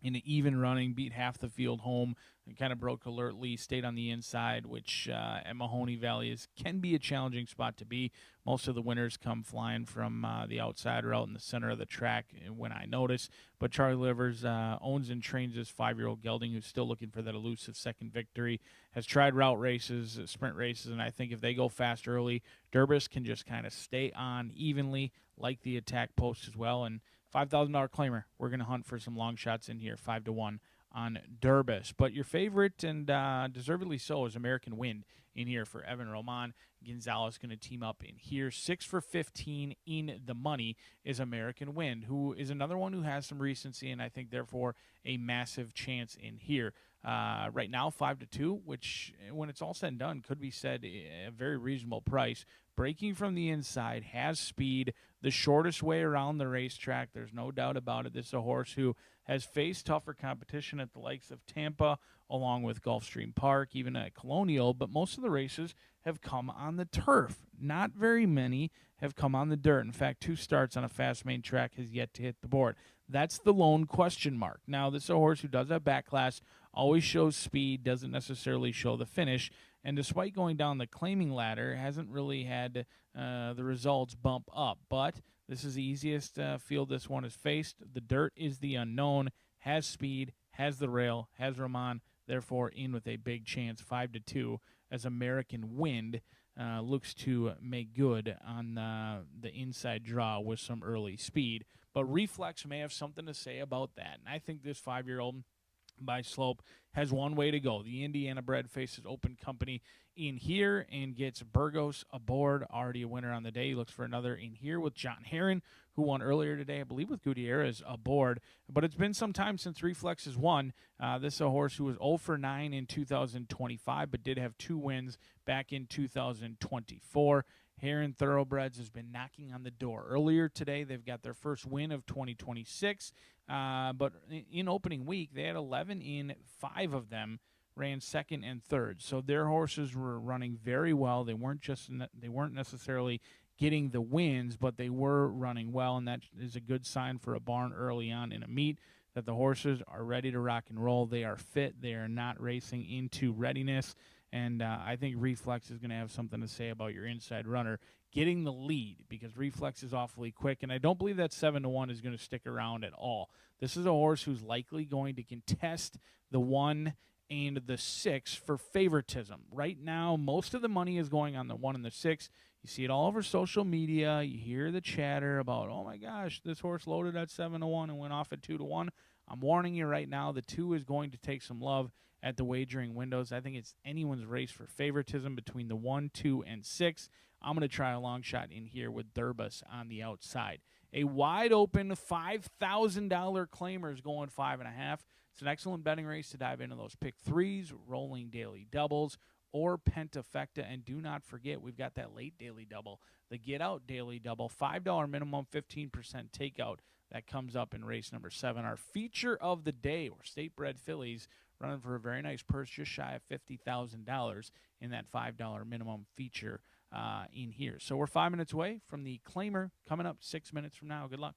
In an even running, beat half the field home, and kind of broke alertly, stayed on the inside, which at Mahoney Valley can be a challenging spot to be. Most of the winners come flying from the outside or out in the center of the track when I notice. But Charlie Livers owns and trains this 5-year-old gelding who's still looking for that elusive second victory, has tried route races, sprint races, and I think if they go fast early, Durbus can just kind of stay on evenly, like the attack post as well. And $5,000 claimer. We're going to hunt for some long shots in here, 5-1 on Durbus. But your favorite, and deservedly so, is American Wind in here for Evan Roman. Gonzalez going to team up in here. 6 for 15 in the money is American Wind, who is another one who has some recency, and I think, therefore, a massive chance in here. Right now, 5-2, which, when it's all said and done, could be said a very reasonable price. Breaking from the inside, has speed, the shortest way around the racetrack. There's no doubt about it. This is a horse who has faced tougher competition at the likes of Tampa, along with Gulfstream Park, even at Colonial, but most of the races have come on the turf. Not very many have come on the dirt. In fact, 2 starts on a fast main track has yet to hit the board. That's the lone question mark. Now, this is a horse who does have back class, always shows speed, doesn't necessarily show the finish, and despite going down the claiming ladder, hasn't really had the results bump up. But this is the easiest field this one has faced. The dirt is the unknown, has speed, has the rail, has Roman, therefore in with a big chance, 5-2, as American Wind looks to make good on the inside draw with some early speed. But Reflex may have something to say about that. And I think this 5-year-old by slope has one way to go. The Indiana bred faces Open Company in here and gets Burgos aboard, already a winner on the day. He looks for another in here with John Herron, who won earlier today, I believe, with Gutierrez aboard. But it's been some time since Reflex has won. This is a horse who was 0 for 9 in 2025, but did have 2 wins back in 2024. Heron Thoroughbreds has been knocking on the door. Earlier today, they've got their first win of 2026, but in opening week, they had 11 in 5 of them ran second and third. So their horses were running very well. They weren't necessarily getting the wins, but they were running well, and that is a good sign for a barn early on in a meet, that the horses are ready to rock and roll. They are fit. They are not racing into readiness. And I think Reflex is going to have something to say about your inside runner getting the lead, because Reflex is awfully quick, and I don't believe that 7-1 is going to stick around at all. This is a horse who's likely going to contest the 1 and the 6 for favoritism. Right now, most of the money is going on the 1 and the 6. You see it all over social media. You hear the chatter about, oh my gosh, this horse loaded at 7-1 and went off at 2-1. I'm warning you right now, the 2 is going to take some love at the wagering windows. I think it's anyone's race for favoritism between the 1, 2, and 6. I'm going to try a long shot in here with Durbus on the outside. A wide open $5,000 claimers going 5.5. It's an excellent betting race to dive into those pick threes, rolling daily doubles, or Pentafecta. And do not forget, we've got that late daily double, the Get Out daily double, $5 minimum, 15% takeout. That comes up in race number 7. Our feature of the day, or State Bred Fillies, running for a very nice purse, just shy of $50,000 in that $5 minimum feature in here. So we're 5 minutes away from the claimer coming up 6 minutes from now. Good luck.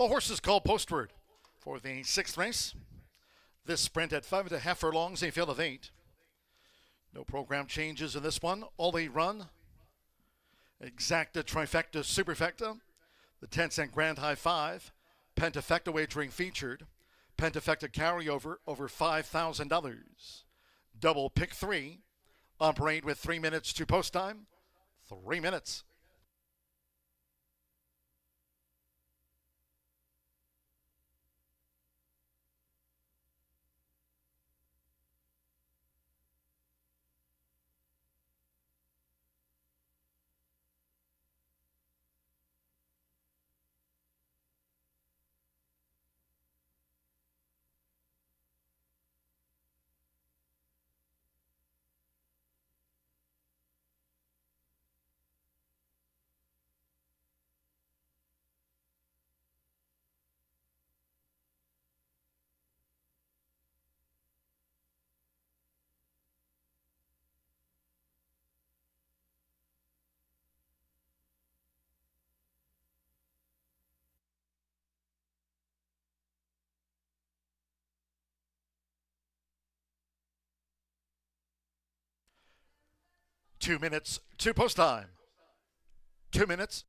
The horses called postward for the 6th race. This sprint at 5.5 furlongs, a field of 8. No program changes in this one. All 8 run. Exacta, trifecta, superfecta. The 10-cent grand high 5. Pentafecta wagering featured. Pentafecta carryover over $5,000. Double pick 3. Operate with 3 minutes to post time. 3 minutes. Two minutes to post time. 2 minutes.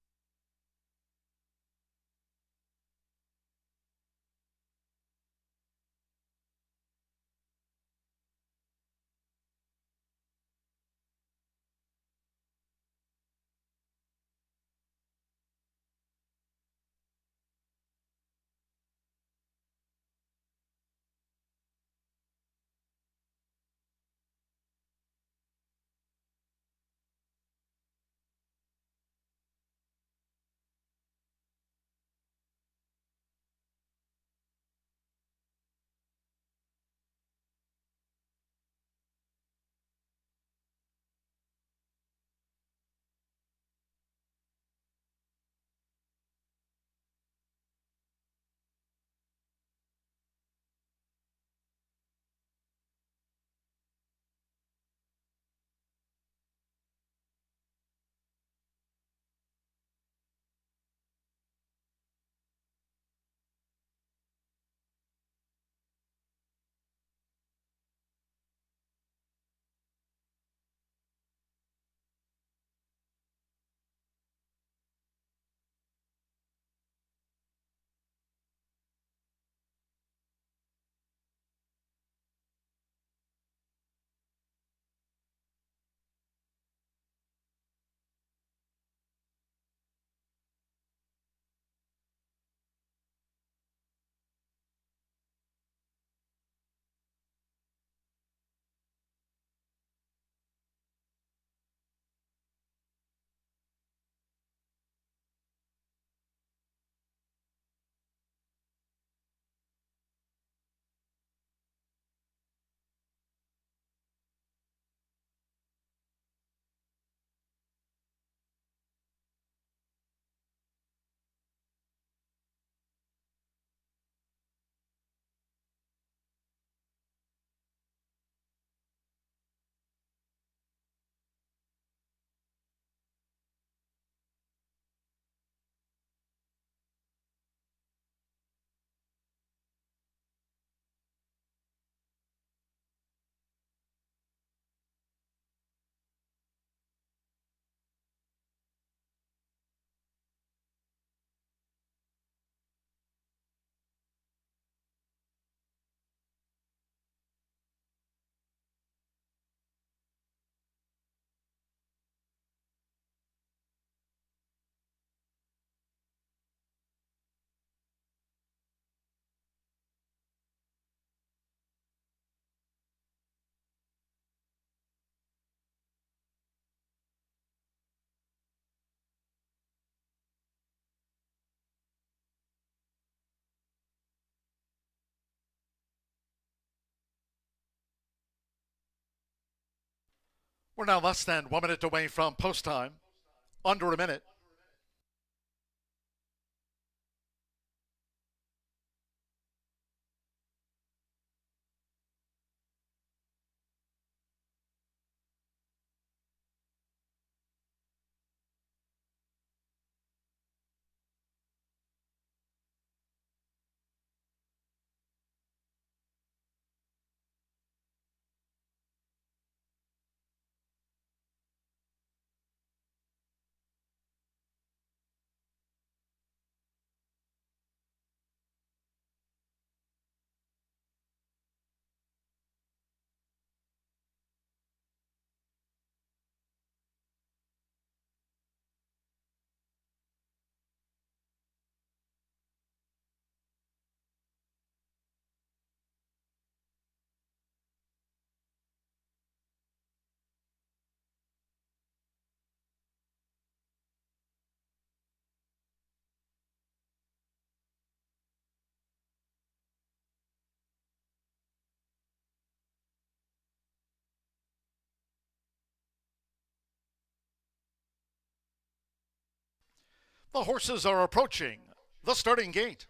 We're now less than 1 minute away from post time. Under a minute. The horses are approaching the starting gate.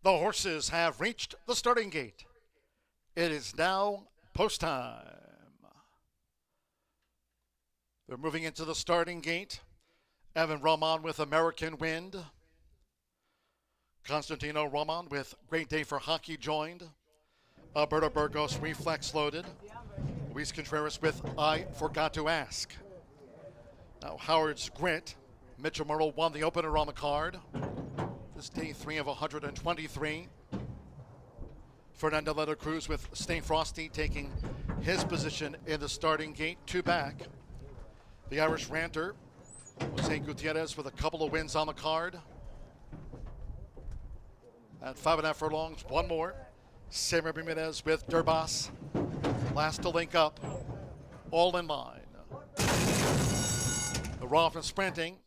The horses have reached the starting gate. It is now post time. They're moving into the starting gate. Evan Roman with American Wind. Constantino Roman with Great Day for Hockey joined. Alberto Burgos Reflex loaded. Luis Contreras with I Forgot to Ask. Now Howard's Grit. Mitchell Murrow won the opener on the card. This day 3 of 123. Fernando Leather Cruz with Stay Frosty taking his position in the starting gate, 2 back. The Irish Ranter, Jose Gutierrez with a couple of wins on the card. At 5.5 furlongs, one more. Samuel Bermudez with Durbas. Last to link up, all in line. The Roth and sprinting.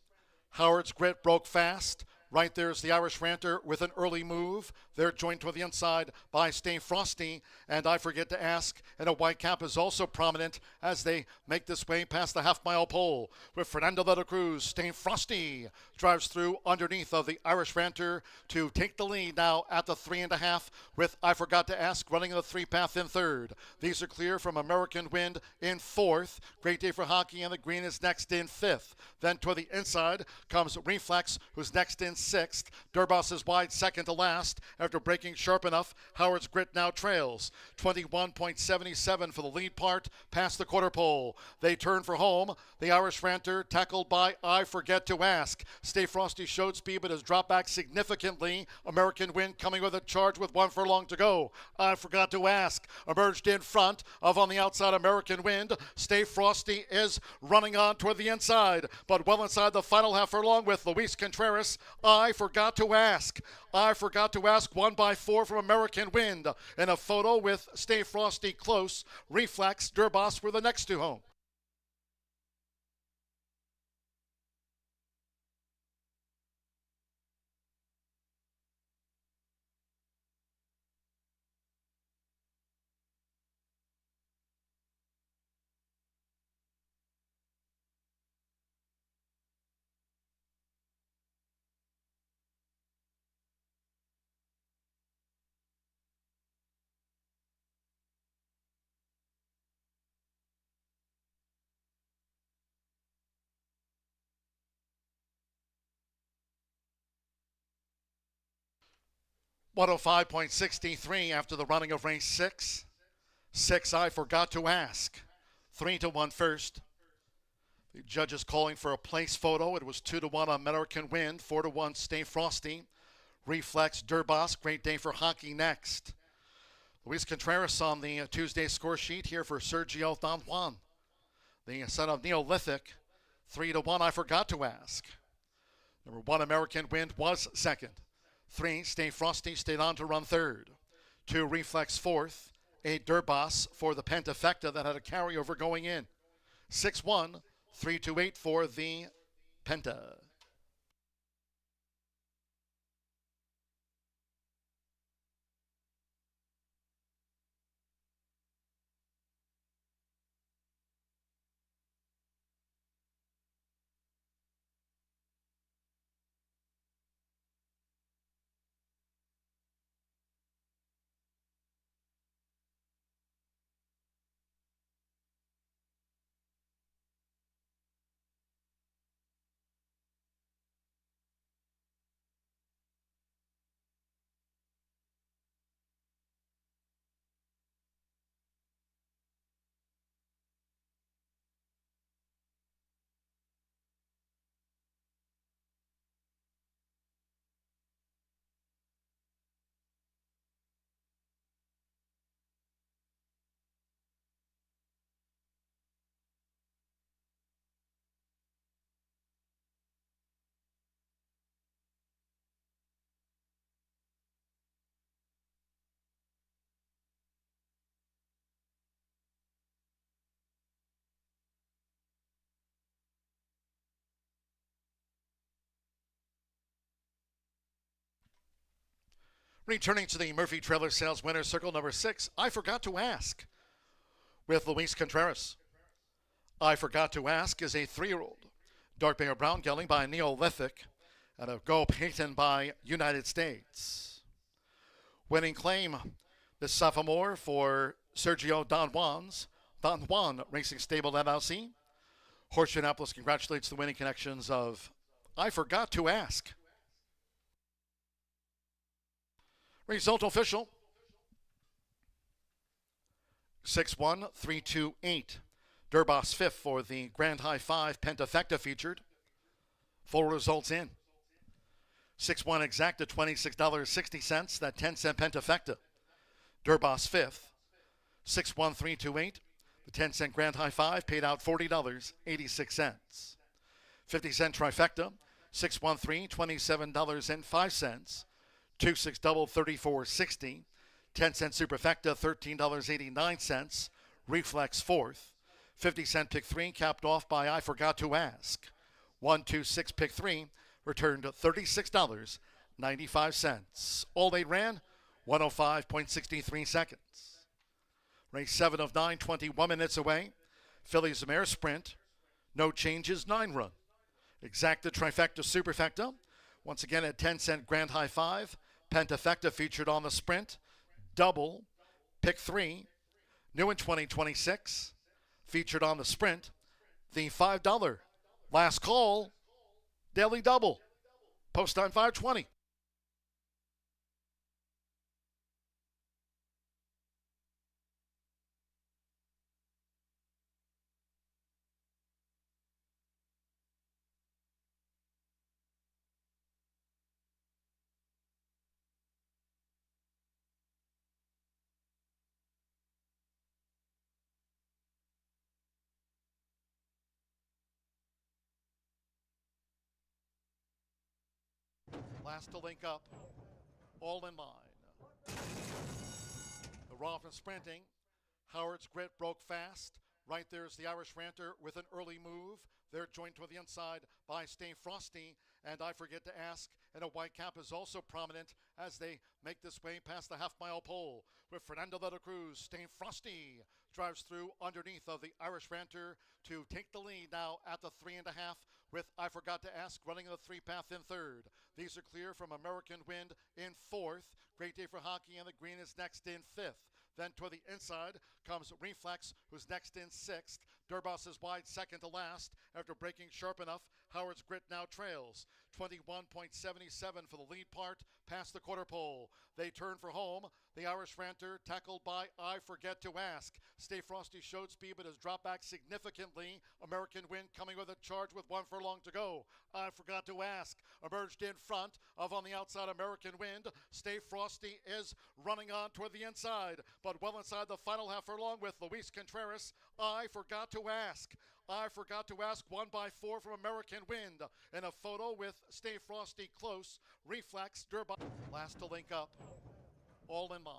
Howard's Grit broke fast. Right there's the Irish Ranter with an early move. They're joined to the inside by Stay Frosty. And I Forget to Ask, and a white cap is also prominent as they make this way past the half-mile pole. With Fernando de la Cruz, Stay Frosty drives through underneath of the Irish Ranter to take the lead now at the 3.5, with I Forgot to Ask running the 3-path in third. These are clear from American Wind in fourth. Great Day for Hockey, and the green is next in fifth. Then to the inside comes Reflex, who's next in sixth. Durbas is wide second to last. After breaking sharp enough, Howard's Grit now trails. 21.77 for the lead part past the quarter pole. They turn for home. The Irish Ranter tackled by I Forget to Ask. Stay Frosty showed speed but has dropped back significantly. American Wind coming with a charge with 1 furlong to go. I Forgot to Ask emerged in front of on the outside American Wind. Stay Frosty is running on toward the inside, but well inside the final half furlong with Luis Contreras. I Forgot to Ask. I Forgot to Ask, 1 by 4 from American Wind. In a photo with Stay Frosty close. Reflex, Durbas were the next two home. .105.63 after the running of race 6. 6 I Forgot to Ask. 3-1 first. The judges calling for a place photo. It was 2-1 on American Wind. 4-1 Stay Frosty. Reflex, Durbas, Great Day for Hockey next. Luis Contreras on the Tuesday score sheet here for Sergio Don Juan. The son of Neolithic. 3-1 I Forgot to Ask. Number 1 American Wind was second. 3 Stay Frosty stayed on to run third. 2 Reflex fourth. 8 Durbas for the Pentafecta that had a carryover going in. 6-1, 3-2-8 for the Penta. Returning to the Murphy Trailer Sales Winner's Circle number 6, I Forgot to Ask, with Luis Contreras. I Forgot to Ask is a 3-year-old. Dark Bay or Brown Gelding by Neolithic, and a Go Payton by United States. Winning claim, the sophomore for Sergio Don Juan Racing Stable LLC. Horseshoe Indianapolis congratulates the winning connections of I Forgot to Ask. Result official. 61328. Durbos 5th for the Grand High 5 Pentafecta featured. Full results in. 6-1 exacta, $26.60. That 10-cent Pentafecta. Durbos 5th. 61328. The 10-cent Grand High 5 paid out $40.86. 50-cent Trifecta. 613, $27.05. 2-6 double, $34.60. 10-cent Superfecta, $13.89. Reflex 4th. 50-cent pick 3 capped off by I Forgot to Ask. 126 pick 3 returned $36.95. All they ran 105.63 seconds. Race 7 of 9, 21 minutes away. Phillies Mare Sprint. No changes, 9 run. Exacta Trifecta Superfecta. Once again at 10-cent Grand High 5. Pentafecta featured on the sprint. Double. Pick 3. New in 2026. Featured on the sprint. The $5 last call daily double. Post time 5:20. Last to link up, all in line. The Rolfing sprinting. Howard's Grit broke fast. Right there's the Irish Ranter with an early move. They're joined to the inside by Stay Frosty. And I Forget to Ask, and a white cap is also prominent as they make this way past the half-mile pole. With Fernando de la Cruz, Stay Frosty drives through underneath of the Irish Ranter to take the lead now at the 3.5, with I Forgot to Ask running the 3-path in 3rd. These are clear from American Wind in 4th. Great Day for Hockey, and the green is next in 5th. Then toward the inside comes Reflex, who's next in 6th. Durbos is wide second to last. After breaking sharp enough, Howard's Grit now trails. 21.77 for the lead part past the quarter pole. They turn for home. The Irish Ranter tackled by I Forget to Ask. Stay Frosty showed speed but has dropped back significantly. American Wind coming with a charge with 1 furlong to go. I Forgot to Ask emerged in front of on the outside American Wind. Stay Frosty is running on toward the inside, but well inside the final half furlong with Luis Contreras. I Forgot to Ask. I Forgot to Ask, 1 by 4 from American Wind. In a photo with Stay Frosty close. Reflex, Durbos. Last to link up. All in line.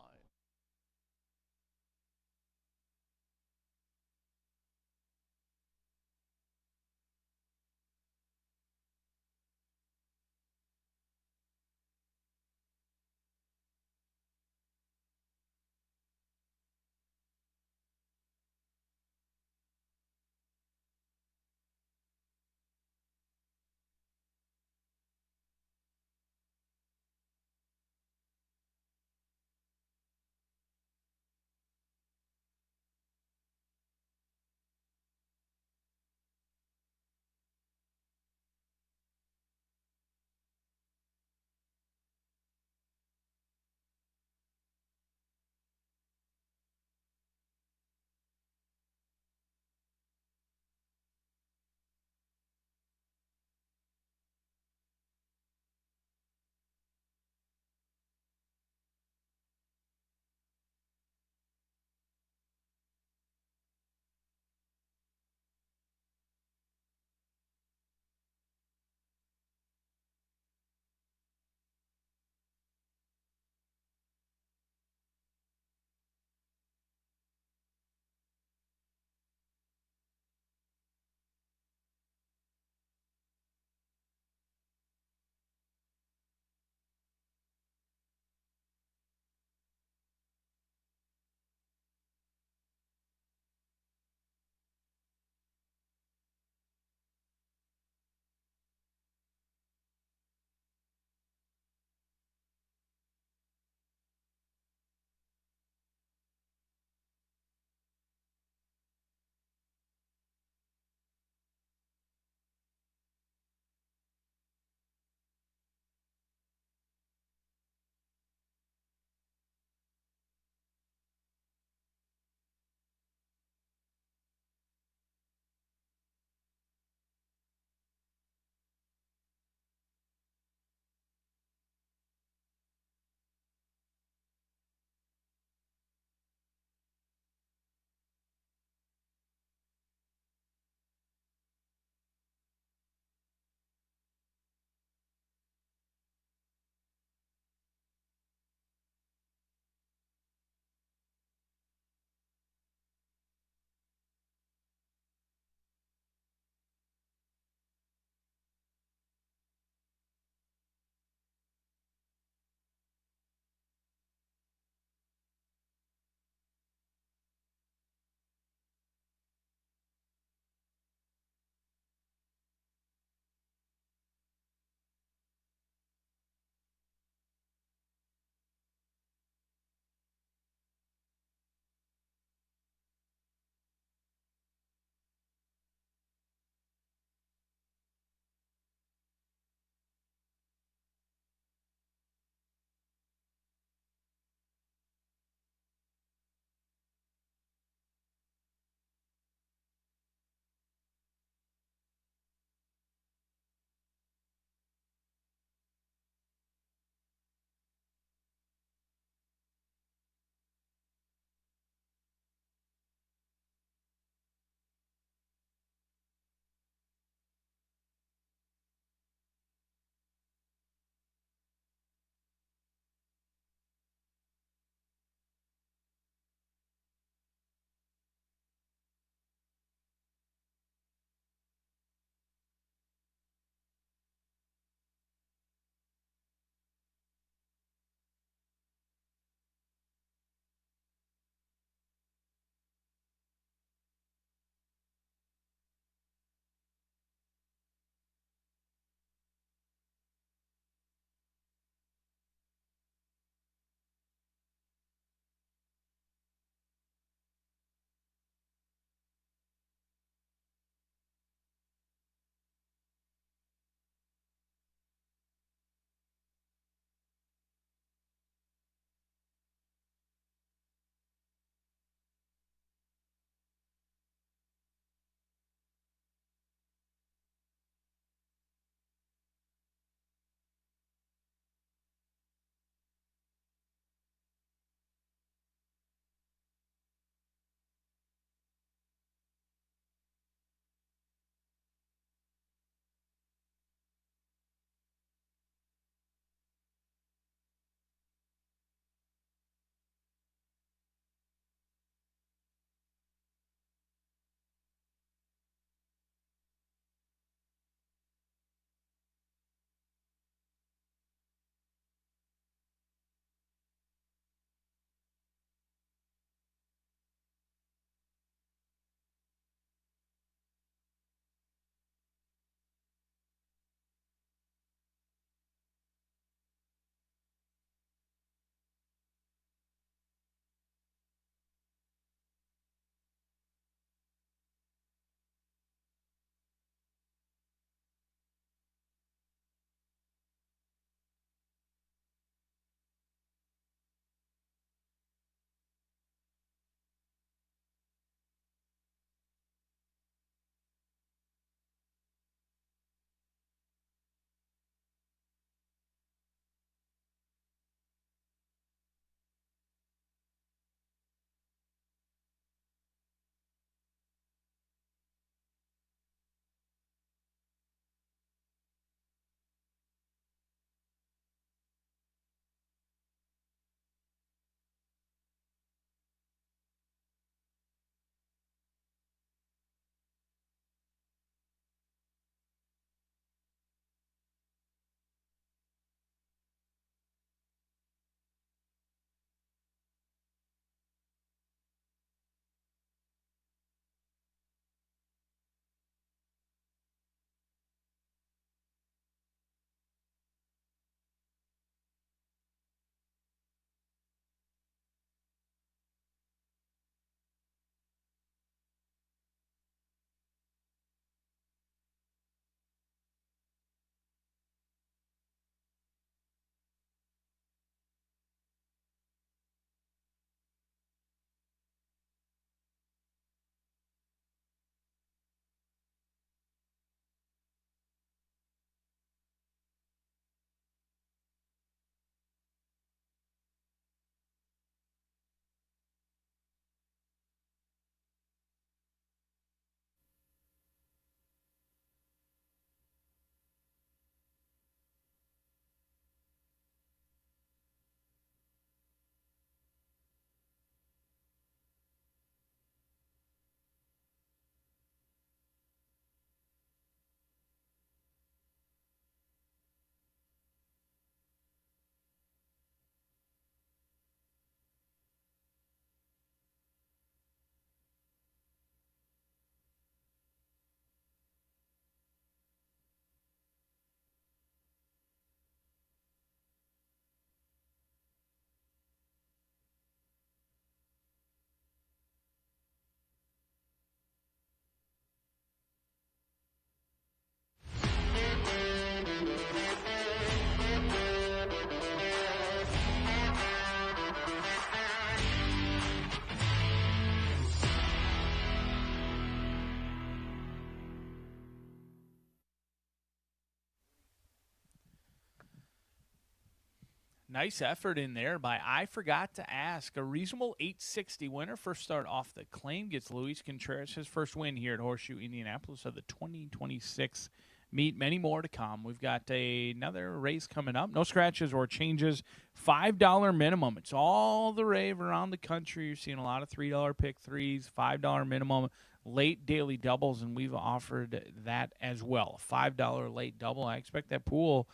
Nice effort in there by I Forgot to Ask. A reasonable 860 winner. First start off the claim gets Luis Contreras his first win here at Horseshoe Indianapolis of the 2026 meet. Many more to come. We've got another race coming up. No scratches or changes. $5 minimum. It's all the rave around the country. You're seeing a lot of $3 pick threes, $5 minimum, late daily doubles, and we've offered that as well. $5 late double. I expect that pool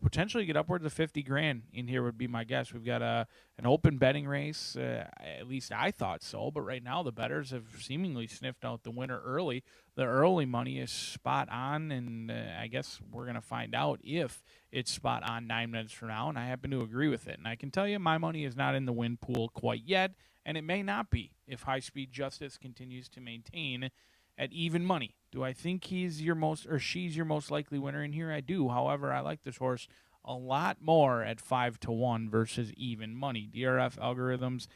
potentially get upwards of 50 grand in here would be my guess. We've got an open betting race. At least I thought so, but right now the bettors have seemingly sniffed out the winner early. The early money is spot on, and I guess we're going to find out if it's spot on 9 minutes from now, and I happen to agree with it. And I can tell you my money is not in the win pool quite yet, and it may not be if High Speed Justice continues to maintain at even money. Do I think he's your most or she's your most likely winner in here? I do. However, I like this horse a lot more at 5-1 versus even money. DRF algorithms,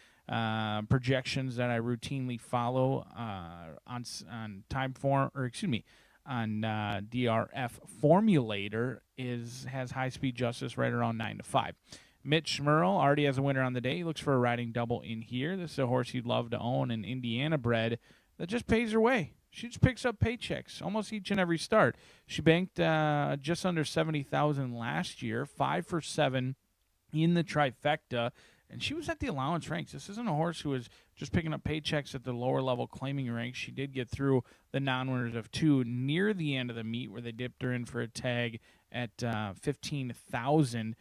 projections that I routinely follow on time form, or excuse me, on DRF formulator has High Speed Justice right around 9-5. Mitch Schmerl already has a winner on the day. He looks for a riding double in here. This is a horse you'd love to own, an Indiana bred that just pays her way. She just picks up paychecks almost each and every start. She banked just under $70,000 last year, 5 for 7 in the trifecta, and she was at the allowance ranks. This isn't a horse who was just picking up paychecks at the lower level claiming ranks. She did get through the non-winners of 2 near the end of the meet where they dipped her in for a tag at $15,000.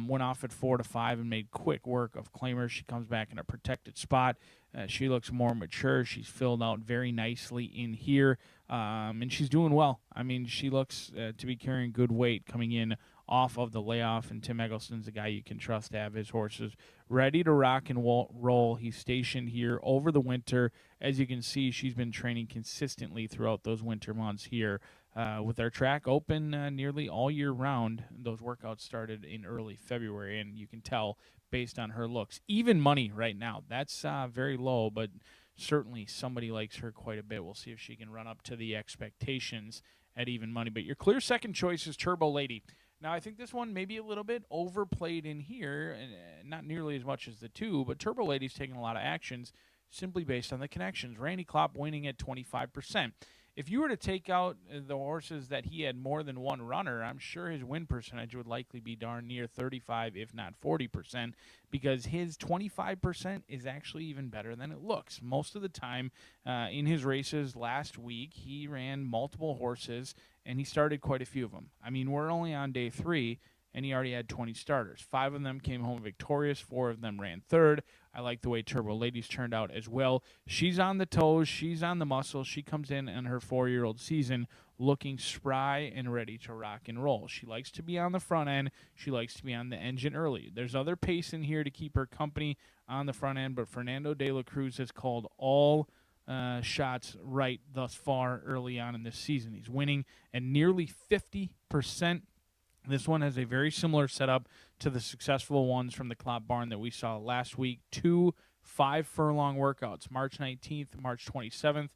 Went off at 4-5 and made quick work of claimers. She comes back in a protected spot. She looks more mature. She's filled out very nicely in here, and she's doing well. I mean, she looks to be carrying good weight coming in off of the layoff, and Tim Eggleston's a guy you can trust to have his horses ready to rock and roll. He's stationed here over the winter. As you can see, she's been training consistently throughout those winter months here. With our track open nearly all year round, those workouts started in early February, and you can tell based on her looks. Even money right now, that's very low, but certainly somebody likes her quite a bit. We'll see if she can run up to the expectations at even money. But your clear second choice is Turbo Lady. Now, I think this one may be a little bit overplayed in here, and not nearly as much as the two, but Turbo Lady's taking a lot of actions simply based on the connections. Randy Klopp winning at 25%. If you were to take out the horses that he had more than one runner, I'm sure his win percentage would likely be darn near 35, if not 40%, because his 25% is actually even better than it looks. Most of the time in his races last week, he ran multiple horses, and he started quite a few of them. I mean, we're only on day 3, and he already had 20 starters. 5 of them came home victorious. 4 of them ran third. I like the way Turbo Lady's turned out as well. She's on the toes. She's on the muscle. She comes in her 4-year-old season looking spry and ready to rock and roll. She likes to be on the front end. She likes to be on the engine early. There's other pace in here to keep her company on the front end, but Fernando de la Cruz has called all shots right thus far early on in this season. He's winning at nearly 50%. This one has a very similar setup to the successful ones from the Klopp barn that we saw last week. 2 5-furlong workouts, March 19th, March 27th.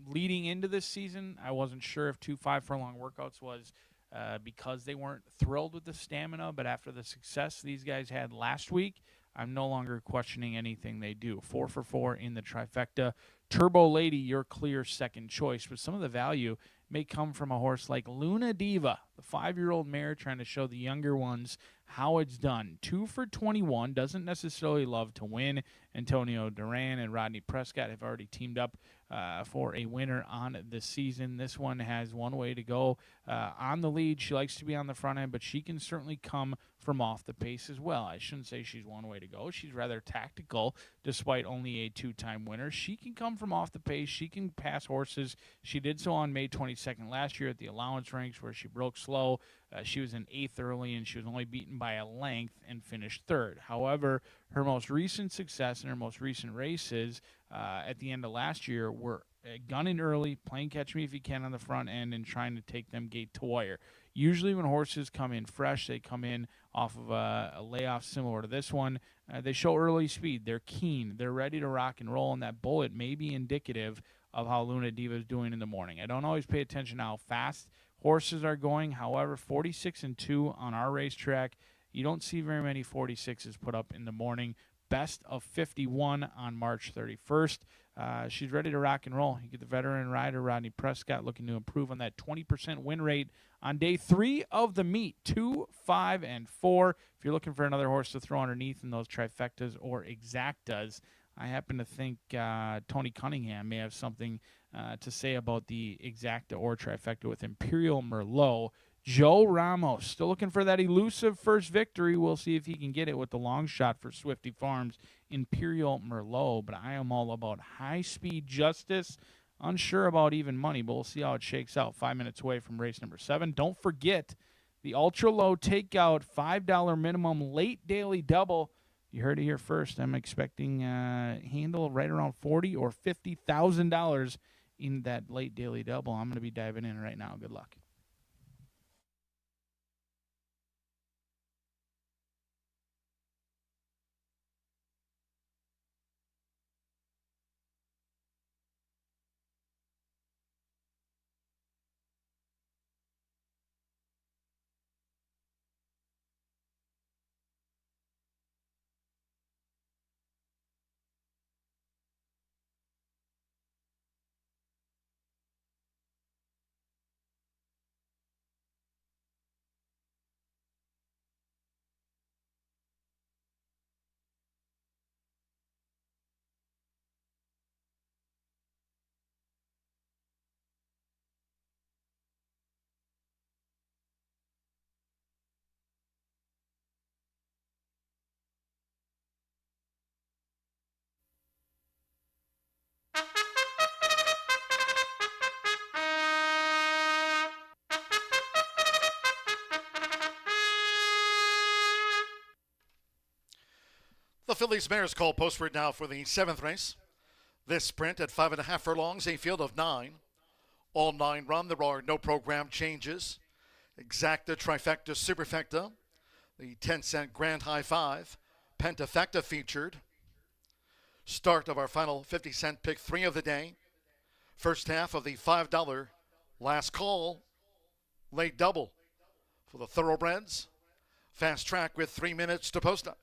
Leading into this season, I wasn't sure if 2 5-furlong workouts was because they weren't thrilled with the stamina, but after the success these guys had last week, I'm no longer questioning anything they do. 4 for 4 in the trifecta. Turbo Lady, your clear second choice, but some of the value may come from a horse like Luna Diva, the 5-year-old mare trying to show the younger ones how it's done. 2 for 21, doesn't necessarily love to win. Antonio Duran and Rodney Prescott have already teamed up for a winner on the season. This one has one way to go on the lead. She likes to be on the front end, but she can certainly come from off the pace as well. I shouldn't say she's one way to go. She's rather tactical, despite only a 2-time winner. She can come from off the pace. She can pass horses. She did so on May 22nd last year at the allowance ranks where she broke slow. She was in 8th early, and she was only beaten by a length and finished 3rd. However, her most recent success in her most recent races at the end of last year were gunning early, playing catch me if you can on the front end, and trying to take them gate to wire. Usually when horses come in fresh, they come in off of a layoff similar to this one. They show early speed. They're keen. They're ready to rock and roll, and that bullet may be indicative of how Luna Diva is doing in the morning. I don't always pay attention to how fast horses are going. However, 46-2 on our racetrack You don't see very many 46s put up in the morning. Best of 51 on March 31st. She's ready to rock and roll. You get the veteran rider, Rodney Prescott, looking to improve on that 20% win rate on day 3 of the meet, 2, 5, and 4. If you're looking for another horse to throw underneath in those trifectas or exactas, I happen to think Tony Cunningham may have something to say about the exacta or trifecta with Imperial Merlot. Joe Ramos, still looking for that elusive first victory. We'll see if he can get it with the long shot for Swifty Farms, Imperial Merlot. But I am all about high-speed justice. Unsure about even money, but we'll see how it shakes out. 5 minutes away from race number 7. Don't forget the ultra-low takeout, $5 minimum late daily double. You heard it here first. I'm expecting handle right around $40,000 or $50,000 in that late daily double. I'm going to be diving in right now. Good luck. The Phillies Mares call postward now for the 7th race. This sprint at 5.5 furlongs, a field of 9. All 9 run. There are no program changes. Exacta, trifecta, superfecta. The 10-cent grand high five. Pentafecta featured. Start of our final 50-cent pick 3 of the day. First half of the $5 last call. Late double for the thoroughbreds. Fast track with 3 minutes to post up.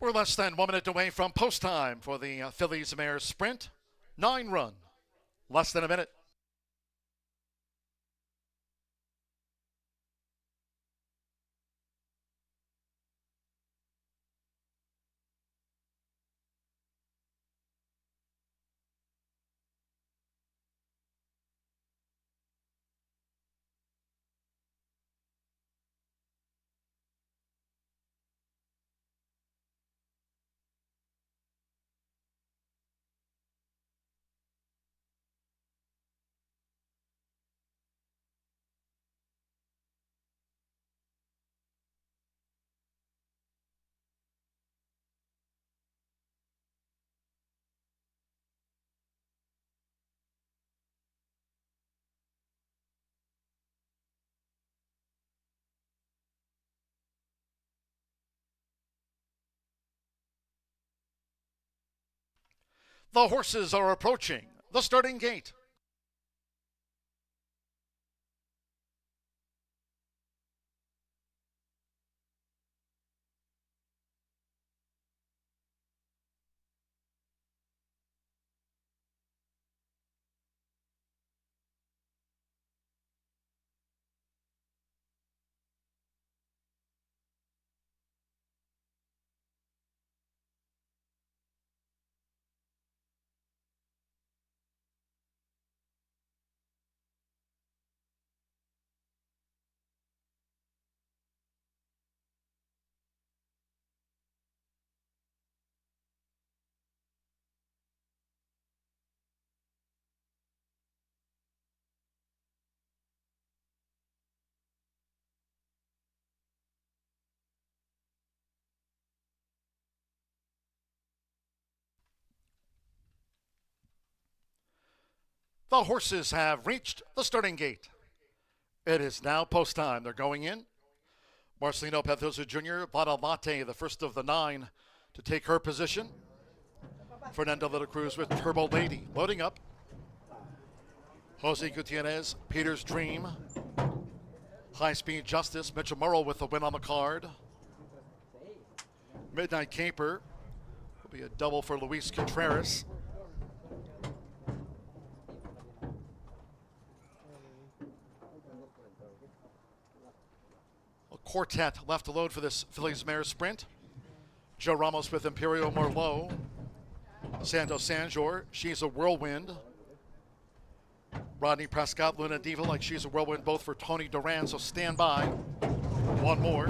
We're less than 1 minute away from post time for the Phillies Mares Sprint. 9-run. Less than a minute. The horses are approaching the starting gate. The horses have reached the starting gate. It is now post time. They're going in. Marcelino Pedrosa Jr., Badalmate, the first of the 9 to take her position. Fernando Little Cruz with Turbo Lady loading up. Jose Gutierrez, Peter's Dream. High Speed Justice, Mitchell Murrow with the win on the card. Midnight Caper will be a double for Luis Contreras. Quartet left to load for this Phillies Mares Sprint. Joe Ramos with Imperial Merlot. Santos Sanjor, She's a Whirlwind. Rodney Prescott, Luna Diva, like She's a Whirlwind, both for Tony Duran, so stand by. One more.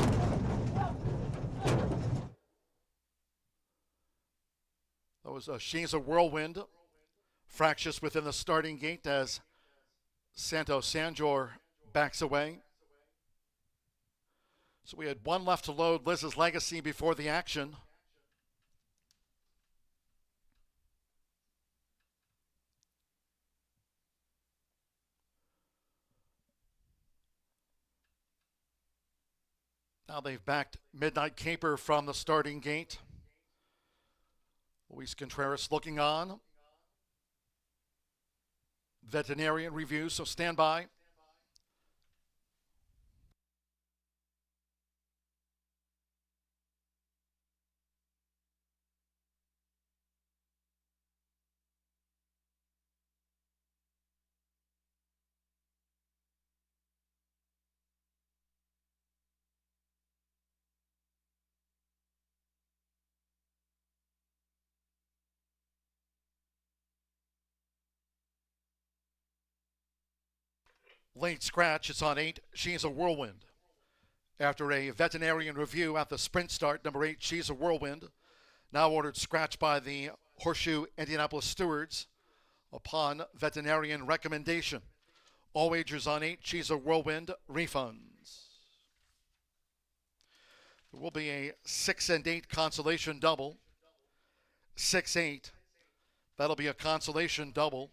That was She's a Whirlwind. Fractious within the starting gate as Santos Sanjor backs away. So we had 1 left to load, Liz's Legacy, before the action. Now they've backed Midnight Caper from the starting gate. Luis Contreras looking on. Veterinarian review, so stand by. Late scratch, it's on 8, She's a Whirlwind. After a veterinarian review at the sprint start, number 8, She's a Whirlwind, now ordered scratch by the Horseshoe Indianapolis stewards upon veterinarian recommendation. All wagers on 8, She's a Whirlwind, refunds. There will be a 6 and 8 consolation double. 6-8, that'll be a consolation double.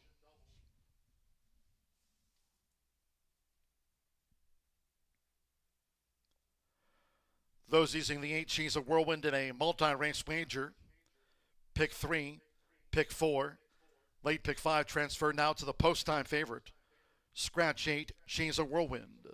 Those using the 8, She's a Whirlwind in a multi-race wager. Pick 3, pick 4, late pick 5 transfer now to the post-time favorite. Scratch 8, She's a Whirlwind.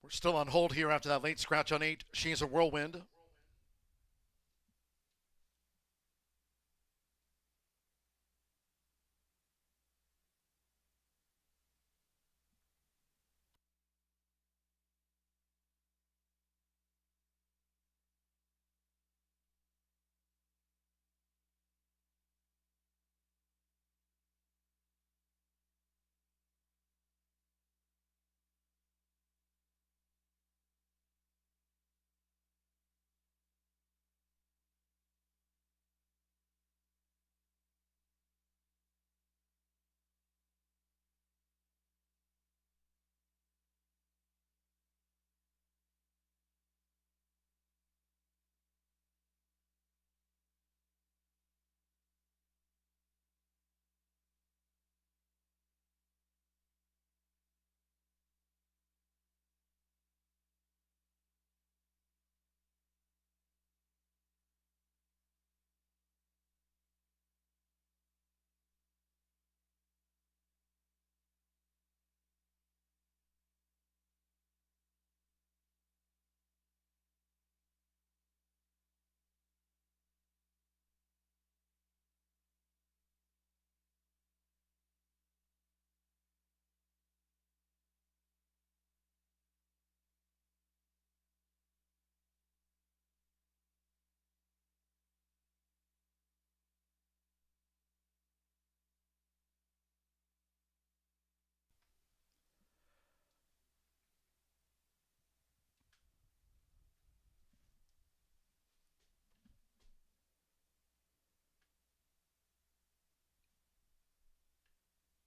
We're still on hold here after that late scratch on 8. She's a Whirlwind.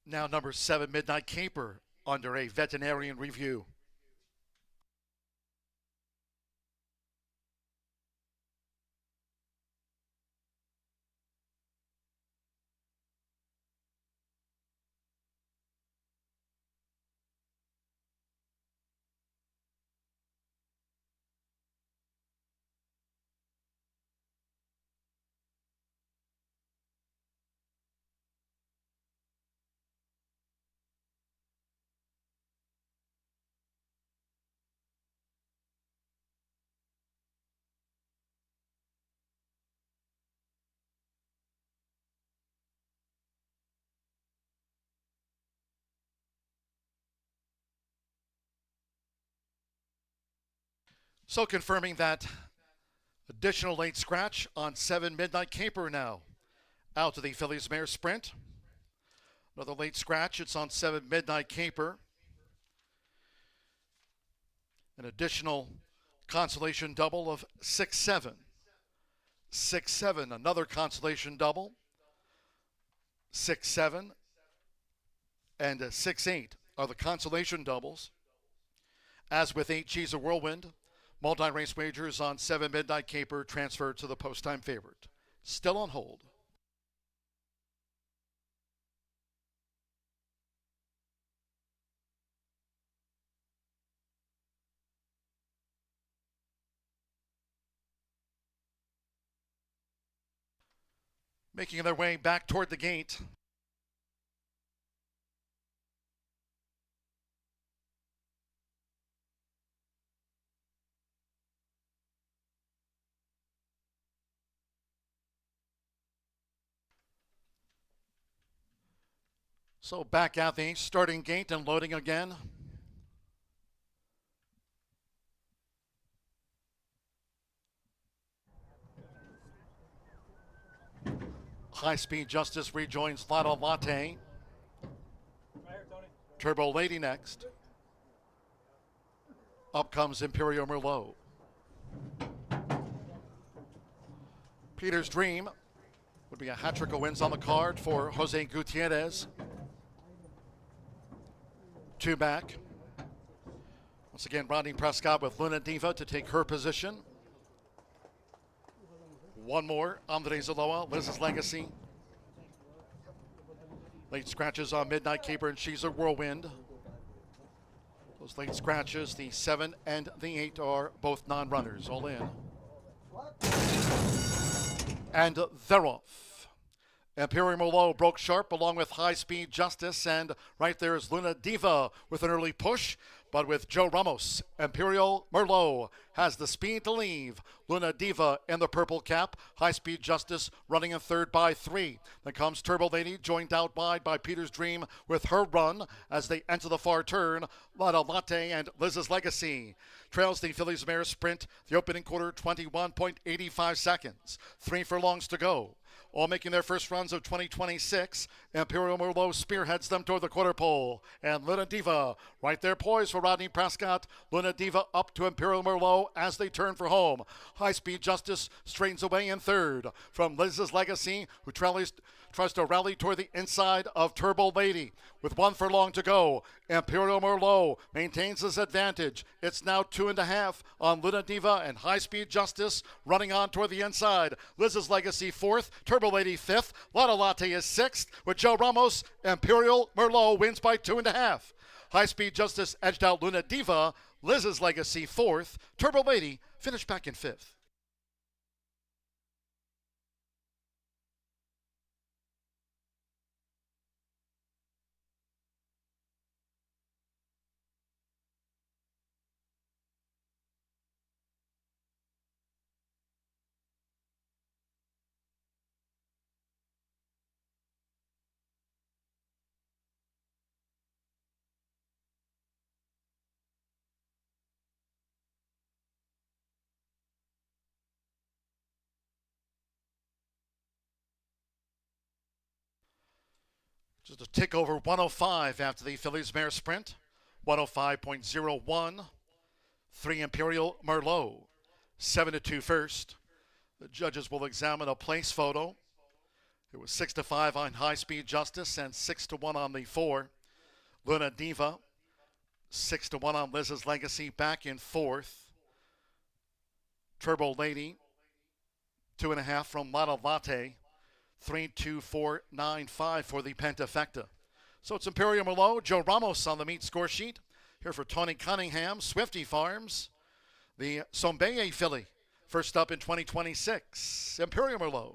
Now number 7, Midnight Caper, under a veterinarian review. So confirming that additional late scratch on 7, Midnight Caper now. Out to the Phillies Mare Sprint. Another late scratch. It's on 7, Midnight Caper. An additional consolation double of 6-7. 6-7, another consolation double. 6-7 and 6-8 are the consolation doubles. As with 8, She's a Whirlwind. Multi-race wagers on 7, Midnight Caper transferred to the post-time favorite. Still on hold. Making their way back toward the gate. So back at the starting gate and loading again. High Speed Justice rejoins Lotto Latte. Turbo Lady next. Up comes Imperial Merlot. Peter's Dream would be a hat trick of wins on the card for Jose Gutierrez. 2 back. Once again, Rodney Prescott with Luna Diva to take her position. 1 more, Andres Aloha, Liz's Legacy. Late scratches on Midnight Caper and She's a Whirlwind. Those late scratches, the 7 and the 8 are both non-runners, all in. And they're off. Imperial Merlot broke sharp along with High Speed Justice, and right there is Luna Diva with an early push. But with Joe Ramos, Imperial Merlot has the speed to leave. Luna Diva in the purple cap. High Speed Justice running in third by 3. Then comes Turbo Lady, joined out wide by Peter's Dream with her run as they enter the far turn. Lada Latte and Liz's Legacy. Trails the Phillies Mare Sprint. The opening quarter, 21.85 seconds. 3 furlongs to go. All making their first runs of 2026. Imperial Merlot spearheads them toward the quarter pole. And Luna Diva right there poised for Rodney Prescott. Luna Diva up to Imperial Merlot as they turn for home. High Speed Justice straightens away in third from Liz's Legacy, who tries to rally toward the inside of Turbo Lady. With 1 furlong to go, Imperial Merlot maintains his advantage. It's now 2.5 on Luna Diva and High Speed Justice running on toward the inside. Liz's Legacy 4th, Turbo Lady 5th, Lotta Latte is 6th. With Joe Ramos, Imperial Merlot wins by 2.5. High Speed Justice edged out Luna Diva. Liz's Legacy 4th, Turbo Lady finished back in 5th. Just a tick over 105 after the Phillies Mare Sprint. 105.01. 3 Imperial Merlot. 7-2 first. The judges will examine a place photo. It was 6-5 on High Speed Justice and 6-1 on the 4. Luna Diva. 6-1 on Liz's Legacy back in 4th. Turbo Lady. 2.5 from Lotta Latte. 3-2-4-9-5 for the Pentafecta. So it's Imperial Merlot, Joe Ramos on the meet score sheet. Here for Tony Cunningham, Swifty Farms. The Sombeye filly, first up in 2026. Imperial Merlot.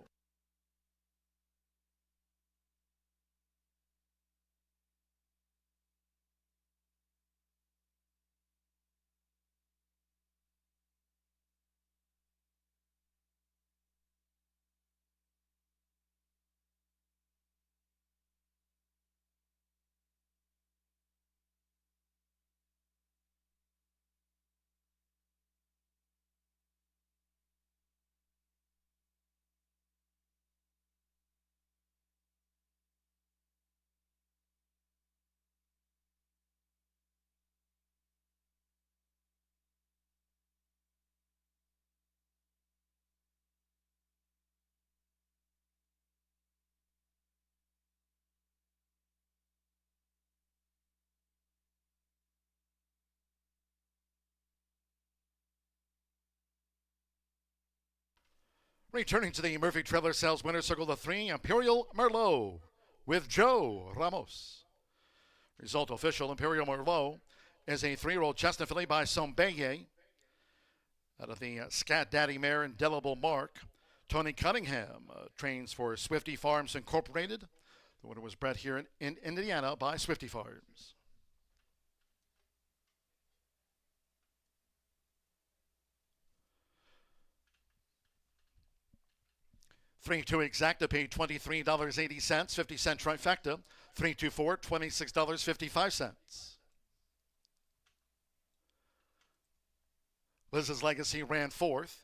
Returning to the Murphy Trailer Sales Winner Circle, the 3, Imperial Merlot with Joe Ramos. Result official, Imperial Merlot is a 3-year-old chestnut filly by Sombeye out of the Scat Daddy Mare Indelible Mark. Tony Cunningham trains for Swifty Farms Incorporated. The winner was bred here in Indiana by Swifty Farms. 3-2 exacta paid $23.80, 50-cent trifecta. 3-2-4, $26.55. Liz's Legacy ran 4th.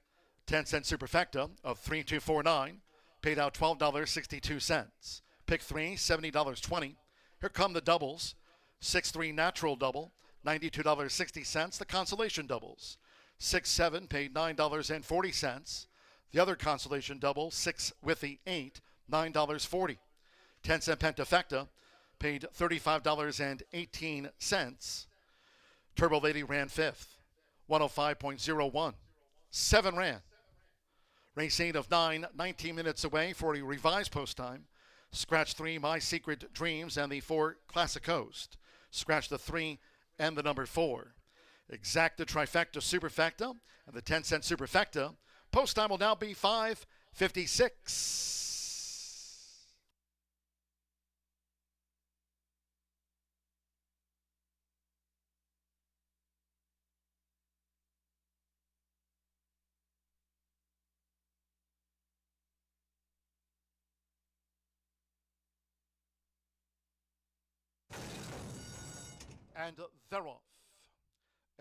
10-cent superfecta of 3-2-4-9, paid out $12.62. Pick 3, $70.20. Here come the doubles. 6-3 natural double, $92.60. The consolation doubles. 6-7 paid $9.40. The other consolation double, 6 with the 8, $9.40. 10-cent pentafecta, paid $35.18. Turbo Lady ran 5th, 105.01. 7 ran. Race 8 of 9, 19 minutes away for a revised post time. Scratch 3, My Secret Dreams, and the 4, Classic Coast. Scratch the 3 and the number 4. Exacta trifecta superfecta and the 10-cent superfecta. Post time will now be 5:56. and they're off.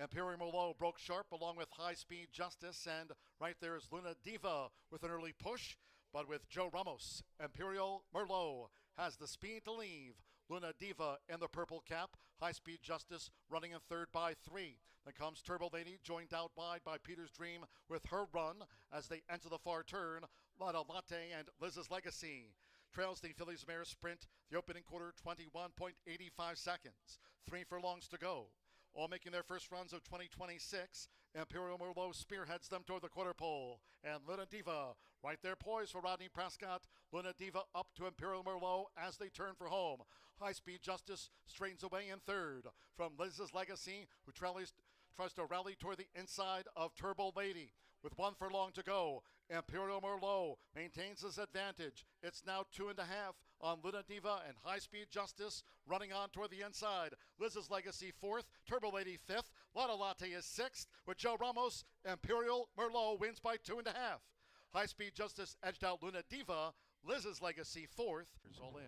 Imperial Merlot broke sharp along with High Speed Justice, and right there is Luna Diva with an early push, but with Joe Ramos, Imperial Merlot has the speed to leave. Luna Diva in the purple cap, High Speed Justice running in third by 3. Then comes Turbo Lady, joined out wide by Peter's Dream with her run as they enter the far turn. Lada Latte and Liz's Legacy trails the Phillies Mare Sprint, the opening quarter, 21.85 seconds. 3 furlongs to go. All making their first runs of 2026. Imperial Merlot spearheads them toward the quarter pole. And Luna Diva right there poised for Rodney Prescott. Luna Diva up to Imperial Merlot as they turn for home. High Speed Justice straightens away in third from Liz's Legacy, who tries to rally toward the inside of Turbo Lady. With 1 furlong to go, Imperial Merlot maintains his advantage. It's now 2.5 on Luna Diva and High Speed Justice running on toward the inside. Liz's Legacy 4th, Turbo Lady 5th, Lada Latte is 6th. With Joe Ramos, Imperial Merlot wins by 2.5. High Speed Justice edged out Luna Diva. Liz's Legacy 4th. Here's all in.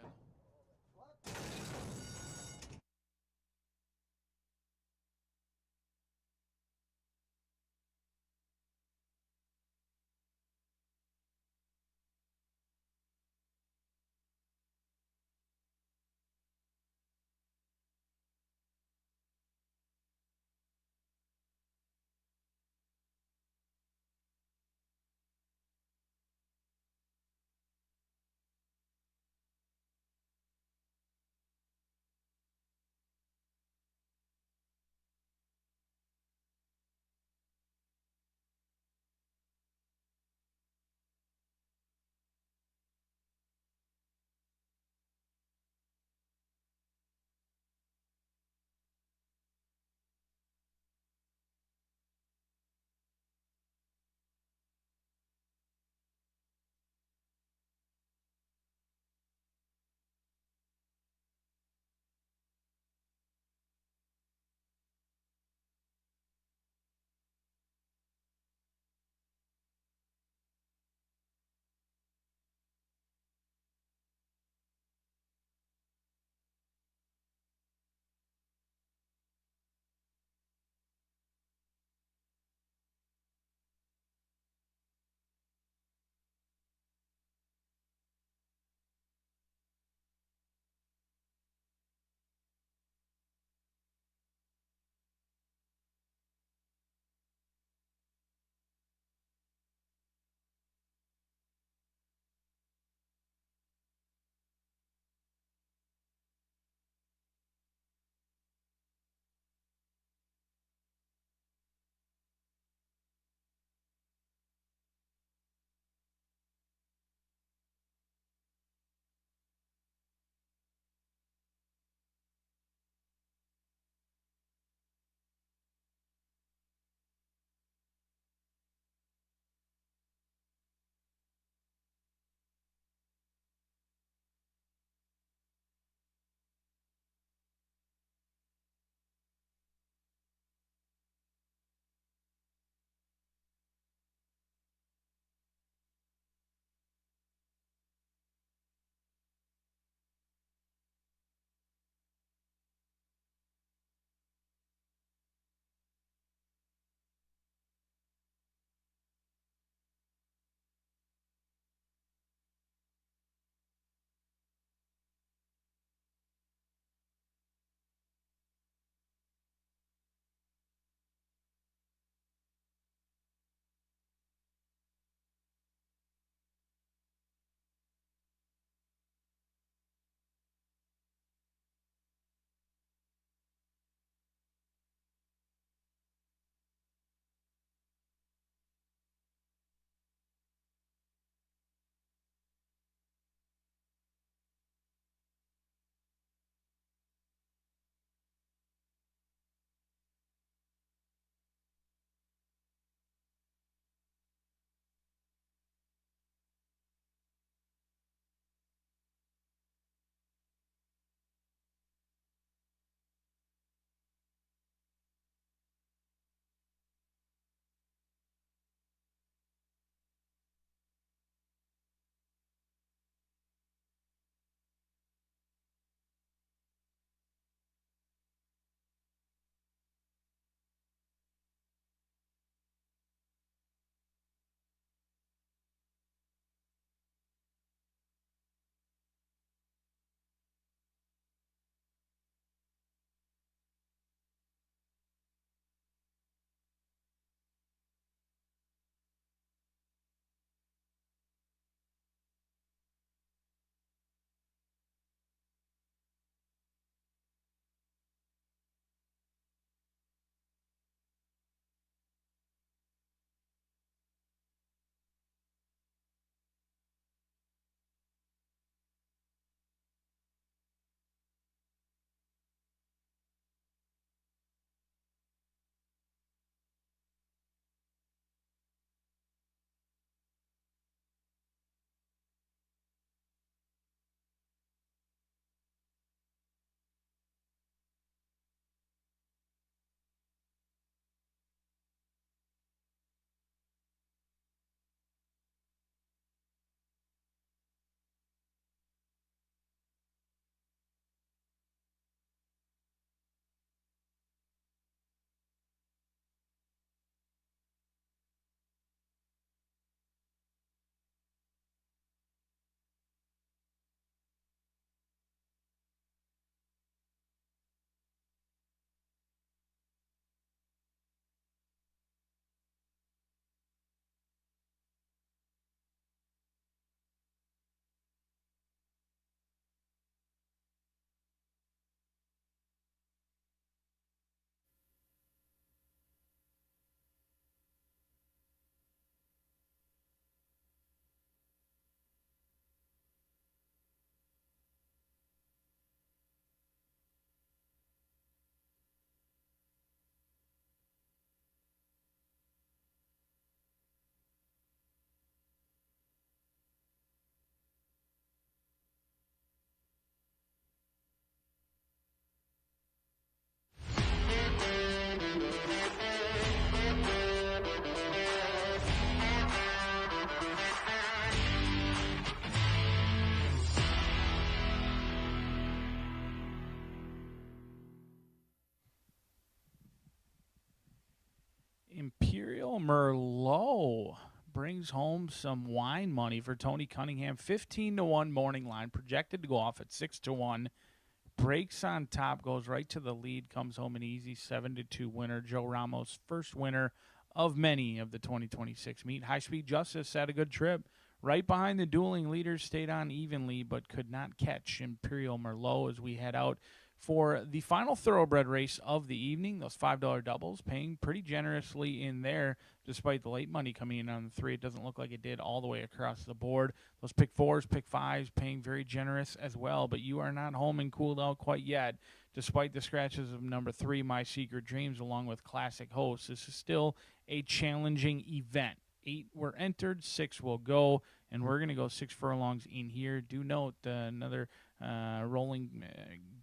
Merlot brings home some wine money for Tony Cunningham. 15-1 morning line, projected to go off at 6-1. Breaks on top, goes right to the lead, comes home an easy 7-2 winner. Joe Ramos, first winner of many of the 2026 meet. High Speed Justice had a good trip. Right behind the dueling leaders, stayed on evenly, but could not catch Imperial Merlot as we head out for the final thoroughbred race of the evening. Those $5 doubles paying pretty generously in there, despite the late money coming in on the 3. It doesn't look like it did all the way across the board. Those pick 4s, pick 5s paying very generous as well, but you are not home and cooled out quite yet. Despite the scratches of number 3, My Secret Dreams, along with Classic Host, this is still a challenging event. 8 were entered, 6 will go, and we're going to go 6 furlongs in here. Do note another rolling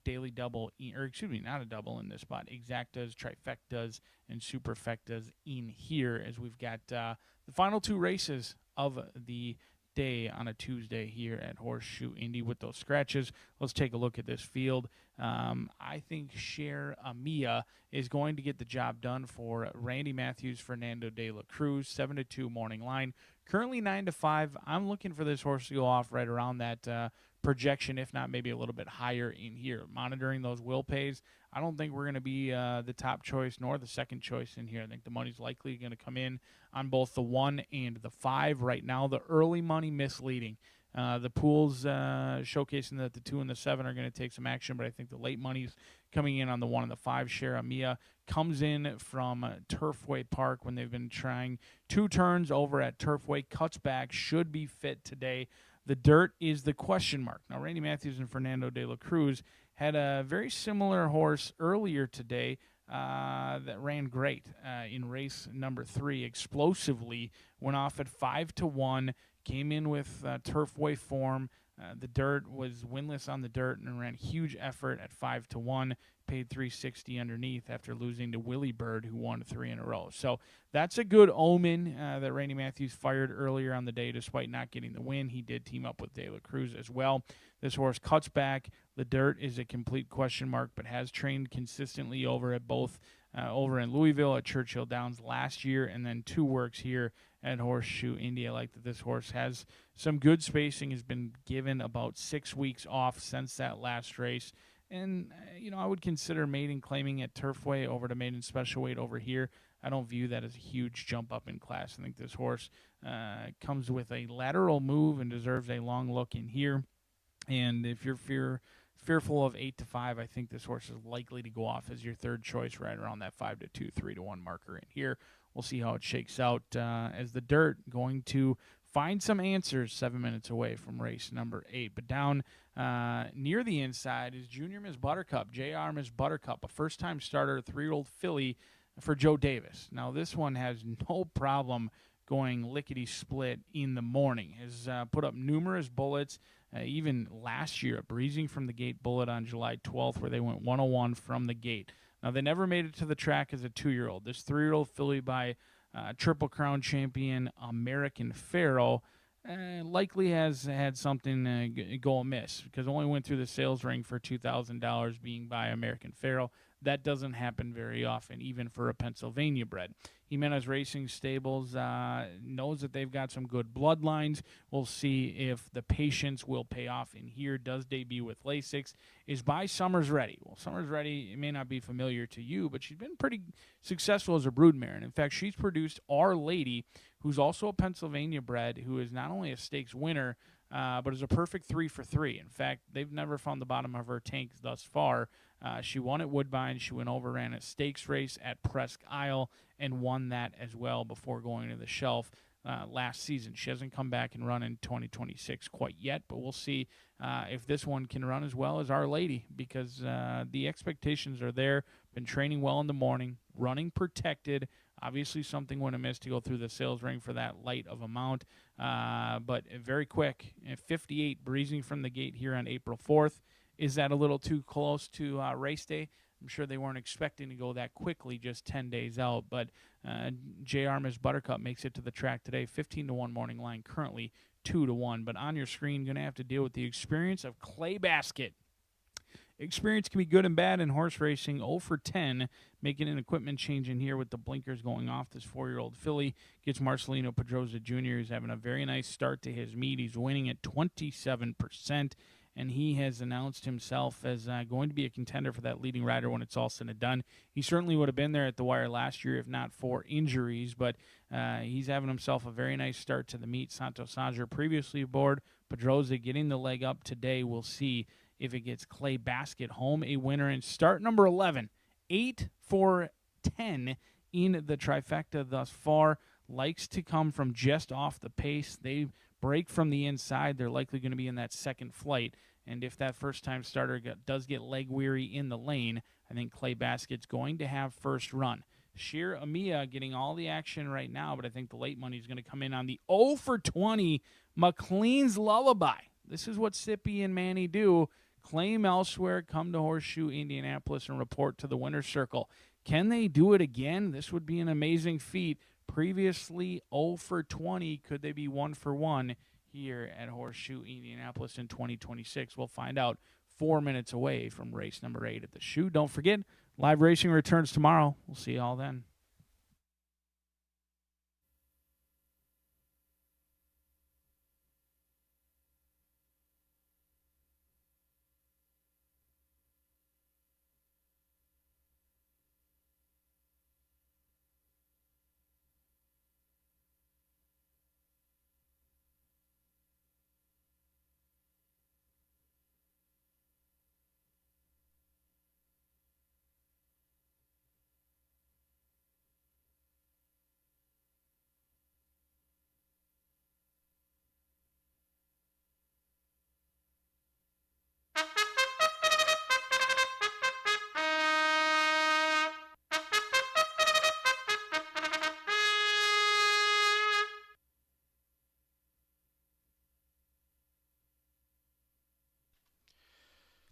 daily double, or excuse me, not a double in this spot. Exactas, trifectas, and superfectas in here, as we've got the final 2 races of the day on a Tuesday here at Horseshoe Indy with those scratches. Let's take a look at this field. I think Cher Amia is going to get the job done for Randy Matthews, Fernando de la Cruz. 7-2 morning line. Currently 9-5. I'm looking for this horse to go off right around that projection, if not maybe a little bit higher in here. Monitoring those will pays. I don't think we're going to be the top choice nor the second choice in here. I think the money's likely going to come in on both the 1 and the 5. Right now, the early money misleading. The pools showcasing that the 2 and the 7 are going to take some action, but I think the late money's coming in on the 1 and the 5. Shara Mia comes in from Turfway Park when they've been trying 2 turns over at Turfway. Cuts back, should be fit today. The dirt is the question mark. Now, Randy Matthews and Fernando de la Cruz had a very similar horse earlier today that ran great in race number 3. Explosively went off at 5-1. Came in with Turfway form. The dirt was winless on the dirt and ran huge effort at 5-1. Paid $360 underneath after losing to Willie Bird, who won 3 in a row. So that's a good omen that Randy Matthews fired earlier on the day, despite not getting the win. He did team up with De La Cruz as well. This horse cuts back. The dirt is a complete question mark, but has trained consistently over at both over in Louisville at Churchill Downs last year, and then 2 works here at Horseshoe Indy. I like that this horse has some good spacing, has been given about 6 weeks off since that last race. And, I would consider maiden claiming at Turfway over to maiden special weight over here. I don't view that as a huge jump up in class. I think this horse comes with a lateral move and deserves a long look in here. And if you're fearful of 8-5, I think this horse is likely to go off as your third choice right around that 5-2, 3-1 marker in here. We'll see how it shakes out as the dirt going to find some answers 7 minutes away from race number 8. But down near the inside is Junior Miss Buttercup, JR Miss Buttercup, a first-time starter, 3-year-old filly for Joe Davis. Now, this one has no problem going lickety-split in the morning. Has put up numerous bullets, even last year, a breezing from the gate bullet on July 12th where they went 101 from the gate. Now, they never made it to the track as a 2-year-old. This 3-year-old filly by Triple Crown champion American Pharoah likely has had something go amiss because only went through the sales ring for $2,000 being by American Pharoah. That doesn't happen very often, even for a Pennsylvania bred. Jimenez Racing Stables knows that they've got some good bloodlines. We'll see if the patience will pay off in here. Does debut with Lasix. Is by Summers Ready. Well, Summers Ready, it may not be familiar to you, but she's been pretty successful as a broodmare. And in fact, she's produced Our Lady, who's also a Pennsylvania bred, who is not only a stakes winner, but is a perfect 3 for 3. In fact, they've never found the bottom of her tank thus far. She won at Woodbine. She went over, ran a stakes race at Presque Isle, and won that as well before going to the shelf last season. She hasn't come back and run in 2026 quite yet, but we'll see if this one can run as well as Our Lady, because the expectations are there. Been training well in the morning, running protected. Obviously something went amiss to go through the sales ring for that light of amount, but very quick. 58 breezing from the gate here on April 4th. Is that a little too close to race day? I'm sure they weren't expecting to go that quickly, just 10 days out. But JR Miss Buttercup makes it to the track today, 15-1 morning line, currently 2-1. But on your screen, going to have to deal with the experience of Clay Basket experience can be good and bad in horse racing. 0 for 10, making an equipment change in here with the blinkers going off. This 4-year-old filly gets Marcelino Pedroza Jr. He's having a very nice start to his meet. He's winning at 27%. And he has announced himself as going to be a contender for that leading rider when it's all said and done. He certainly would have been there at the wire last year if not for injuries, but he's having himself a very nice start to the meet. Santos Sanger previously aboard. Pedroza getting the leg up today. We'll see if it gets Clay Basket home a winner in start number 11. 8 for 10 in the trifecta thus far. Likes to come from just off the pace. They break from the inside. They're likely going to be in that second flight. And if that first-time starter does get leg weary in the lane, I think Clay Basket's going to have first run. Sheer Amia getting all the action right now, but I think the late money is going to come in on the 0 for 20 McLean's Lullaby. This is what Sippy and Manny do. Claim elsewhere, come to Horseshoe Indianapolis, and report to the winner's circle. Can they do it again? This would be an amazing feat. Previously 0 for 20. Could they be 1 for 1 here at Horseshoe Indianapolis in 2026? We'll find out 4 minutes away from race number 8 at the shoe. Don't forget, live racing returns tomorrow. We'll see you all then.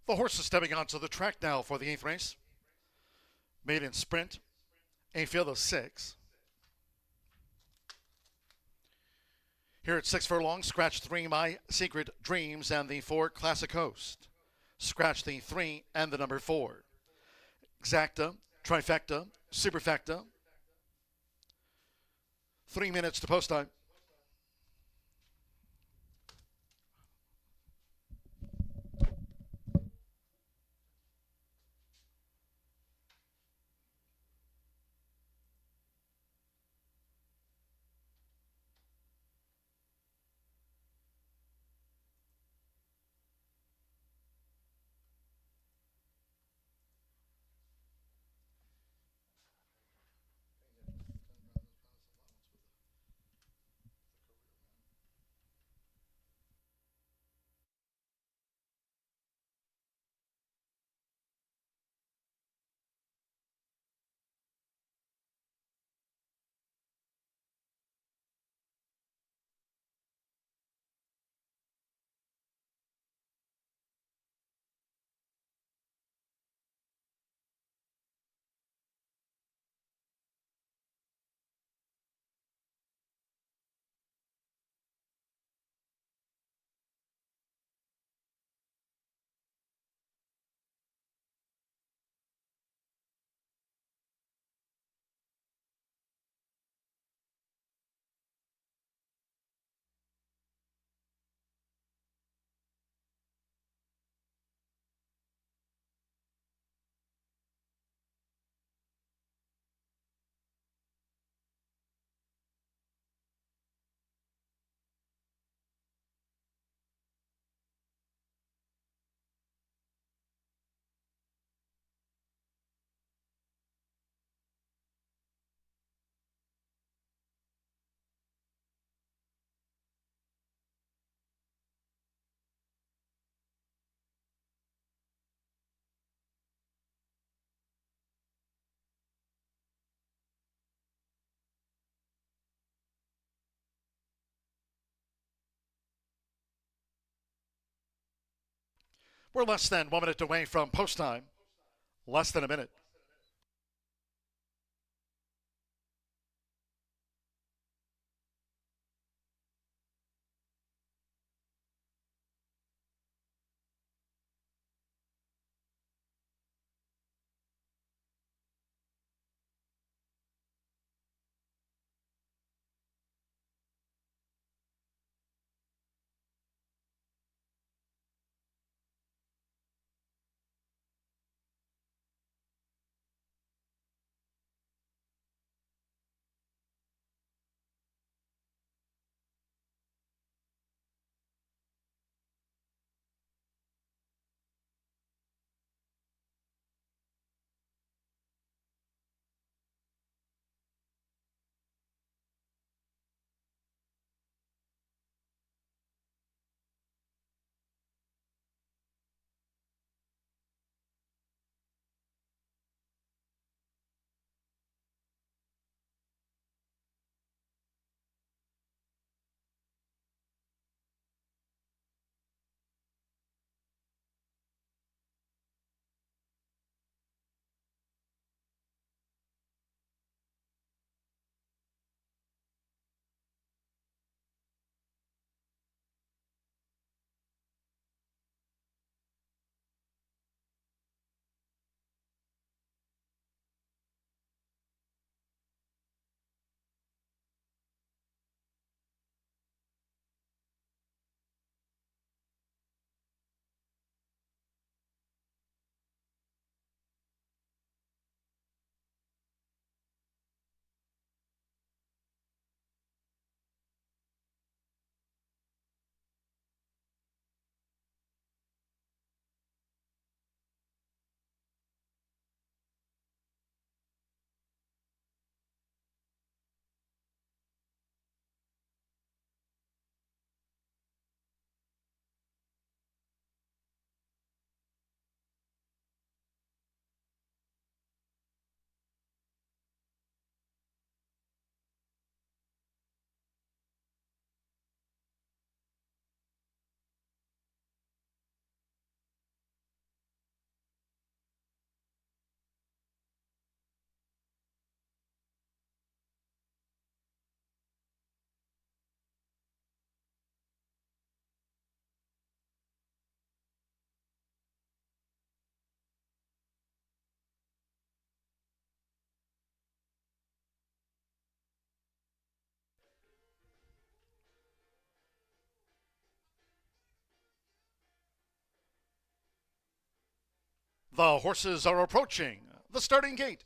The horses stepping onto the track now for the 8th race. Maiden sprint, a field of 6. Here at 6 furlongs, scratch 3, My Secret Dreams, and the 4, Classic Host. Scratch the 3 and the number 4. Exacta, Trifecta, Superfecta. 3 minutes to post time. We're less than 1 minute away from post time. Less than a minute. The horses are approaching the starting gate.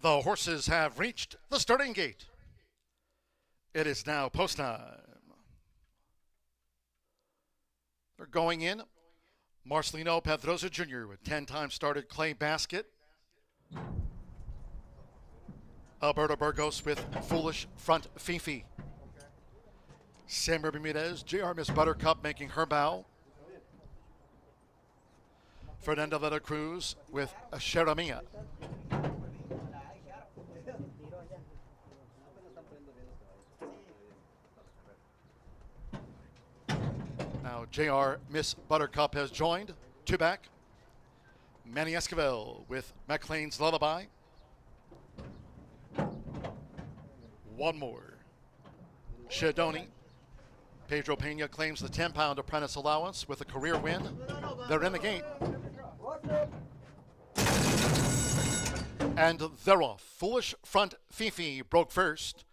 The horses have reached the starting gate. It is now post time. They're going in. Marcelino Pedrosa Jr. with 10 times started Clay Basket. Alberto Burgos with Foolish Front Fifi. Samuel Bermudez, JR Miss Buttercup making her bow. Fernando de la Cruz with Cheramia. Now JR Miss Buttercup has joined. Two back. Manny Esquivel with McLean's Lullaby. One more. Shadoni. Pedro Pena claims the 10-pound apprentice allowance with a career win. They're in the gate. And they're off. Foolish Front Fifi broke first.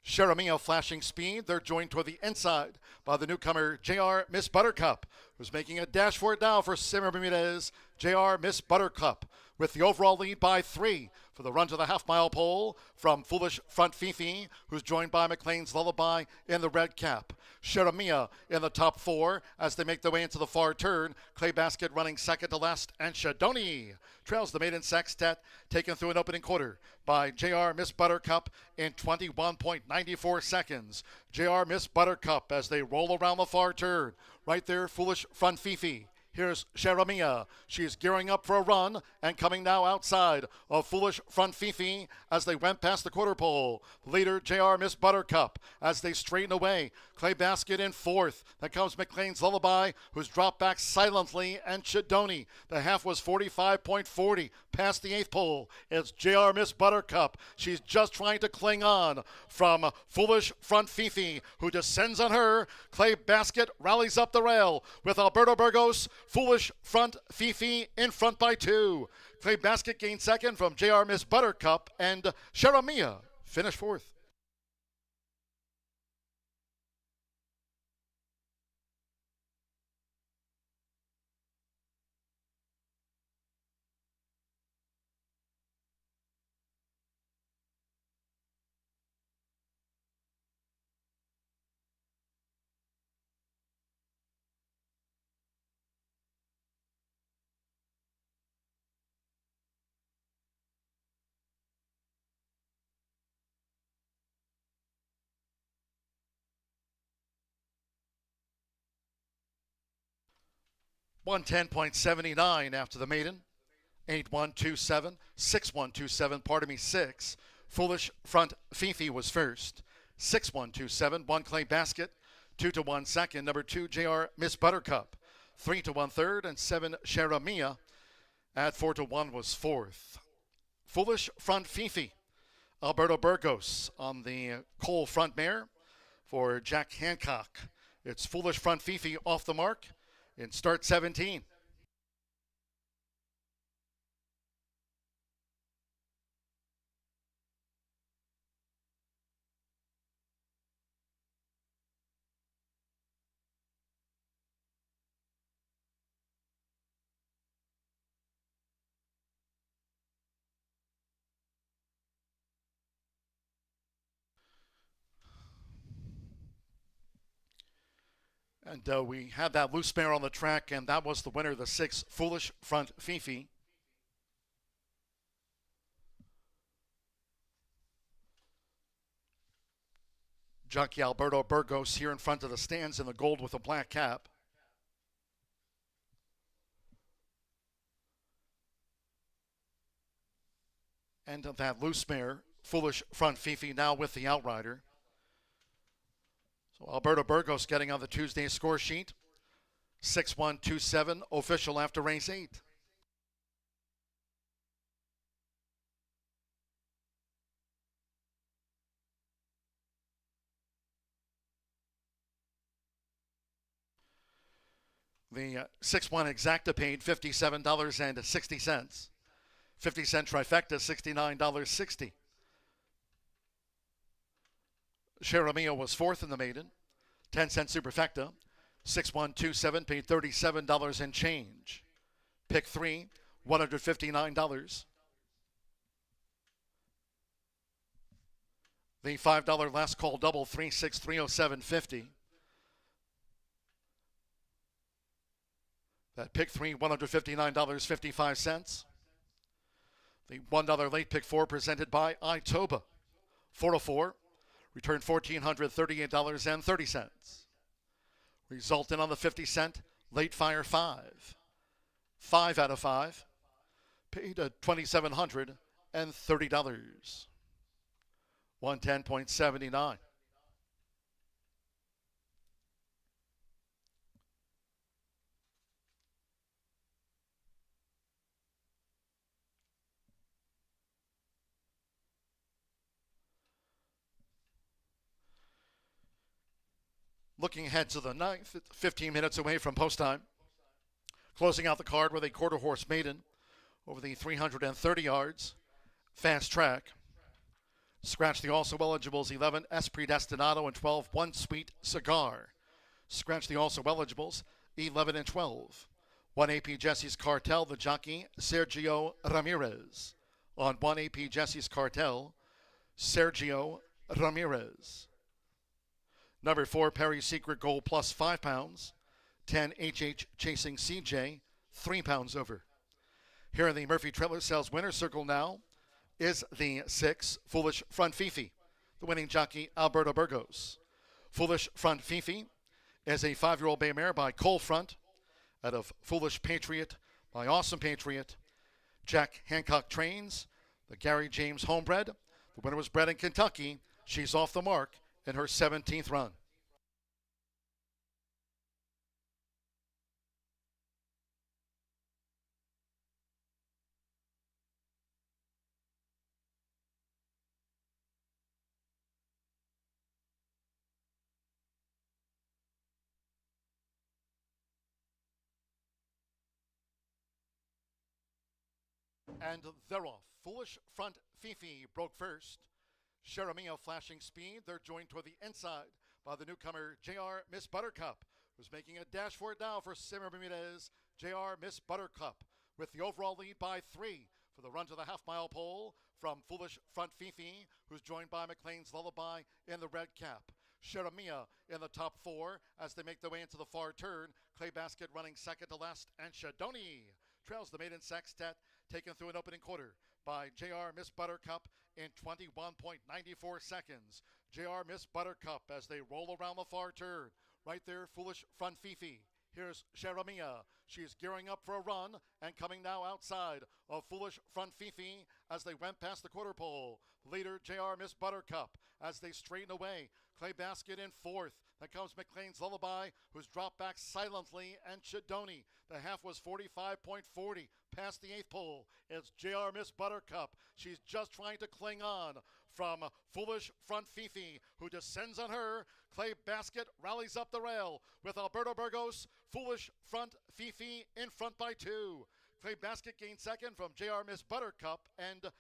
Cheramia flashing speed. They're joined toward the inside by the newcomer JR Miss Buttercup, who's making a dash for it now for Samuel Bermudez. JR Miss Buttercup with the overall lead by 3 for the run to the half-mile pole from Foolish Front Fifi, who's joined by McLean's Lullaby in the red cap. Cheramia in the top 4 as they make their way into the far turn. Clay Basket running second to last, and Shadoni trails the maiden sextet, taken through an opening quarter by JR Miss Buttercup in 21.94 seconds. JR Miss Buttercup as they roll around the far turn. Right there, Foolish Front Fifi. Here's Cheramia. She's gearing up for a run and coming now outside of Foolish Front Fifi as they went past the quarter pole. Leader JR Miss Buttercup as they straighten away. Clay Basket in 4th. Then comes McLean's Lullaby, who's dropped back silently, and Chidoni. The half was 45.40 past the 8th pole. It's JR Miss Buttercup. She's just trying to cling on from Foolish Front Fifi, who descends on her. Clay Basket rallies up the rail with Alberto Burgos. Foolish Front Fifi in front by 2. Clay Basket gained second from JR Miss Buttercup, and Cheramia finished 4th. Won 10.79 after the maiden. 8-1-2-7, 6-1-2-7, pardon me, 6. Foolish Front Fifi was first. 6-1-2-7, 1 Clay Basket, 2-1 second. Number 2, JR Miss Buttercup. 3-1 third, and 7 Cheramia. At 4-1 was 4th. Foolish Front Fifi. Alberto Burgos on the Cole front mare for Jack Hancock. It's Foolish Front Fifi off the mark in start 17. And we had that loose mare on the track, and that was the winner, the 6 Foolish Front Fifi. Jockey Alberto Burgos here in front of the stands in the gold with a black cap. end of that loose mare, Foolish Front Fifi, now with the outrider. So Alberto Burgos getting on the Tuesday score sheet. 6-1-2-7, official after race 8. The 6-1 exacta paid $57.60. 50-cent trifecta, $69.60. Sharamia was fourth in the maiden. 10-cent superfecta. 6-1-2-7 paid $37 and change. Pick 3, $159. The $5 last call double, 36307.50. That pick 3, $159.55. The $1 late pick 4 presented by Itoba. 404, returned $1,438.30. Resultant on the 50-cent late fire 5. 5 out of 5. Paid at $2,730. 110.79. Looking ahead to the 9th, 15 minutes away from post time. Closing out the card with a quarter horse maiden over the 330 yards. Fast track. Scratch the also eligibles 11 Esprit Destinado and 12 One Sweet Cigar. Scratch the also eligibles 11 and 12. 1 AP Jesse's Cartel, the jockey Sergio Ramirez. On 1 AP Jesse's Cartel, Sergio Ramirez. Number 4, Perry Secret Gold plus 5 pounds. 10 HH Chasing CJ, 3 pounds over. Here in the Murphy Trailer Sales winner circle now is the 6, Foolish Front Fifi, the winning jockey Alberto Burgos. Foolish Front Fifi is a 5-year-old bay mare by Cole Front out of Foolish Patriot by Awesome Patriot. Jack Hancock trains, the Gary James homebred. The winner was bred in Kentucky. She's off the mark in her 17th run. And they're off. Foolish Front Fifi broke first. Sharamia flashing speed. They're joined toward the inside by the newcomer JR Miss Buttercup, who's making a dash for it now for Simmer Bermudez. JR Miss Buttercup with the overall lead by 3 for the run to the half-mile pole from Foolish Front Fifi, who's joined by McLean's Lullaby in the red cap. Sharamia in the top 4 as they make their way into the far turn. Clay Basket running second to last, and Shadoni trails the maiden sextet, taken through an opening quarter by JR Miss Buttercup in 21.94 seconds. JR Miss Buttercup as they roll around the far turn. Right there, Foolish Front Fifi. Here's Sharamia. She's gearing up for a run and coming now outside of Foolish Front Fifi as they went past the quarter pole. Leader JR Miss Buttercup as they straighten away. Clay Basket in 4th. Then comes McLean's Lullaby, who's dropped back silently, and Chidoni. The half was 45.40 past the 8th pole. It's JR Miss Buttercup. She's just trying to cling on from Foolish Front Fifi, who descends on her. Clay Basket rallies up the rail with Alberto Burgos. Foolish Front Fifi in front by 2. Clay Basket gained second from JR Miss Buttercup, and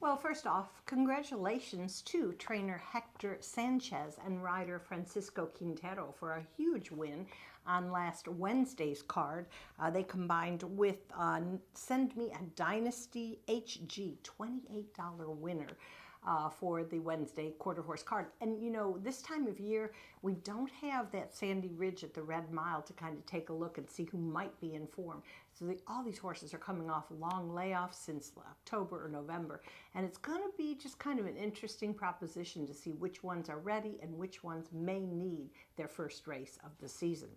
Well, first off, congratulations to trainer Hector Sanchez and rider Francisco Quintero for a huge win on last Wednesday's card. They combined with Send Me a Dynasty HG, $28 winner. For the Wednesday quarter horse card. And you know, this time of year, we don't have that sandy ridge at the Red Mile to kind of take a look and see who might be in form. So all these horses are coming off long layoffs since October or November. And it's going to be just kind of an interesting proposition to see which ones are ready and which ones may need their first race of the season.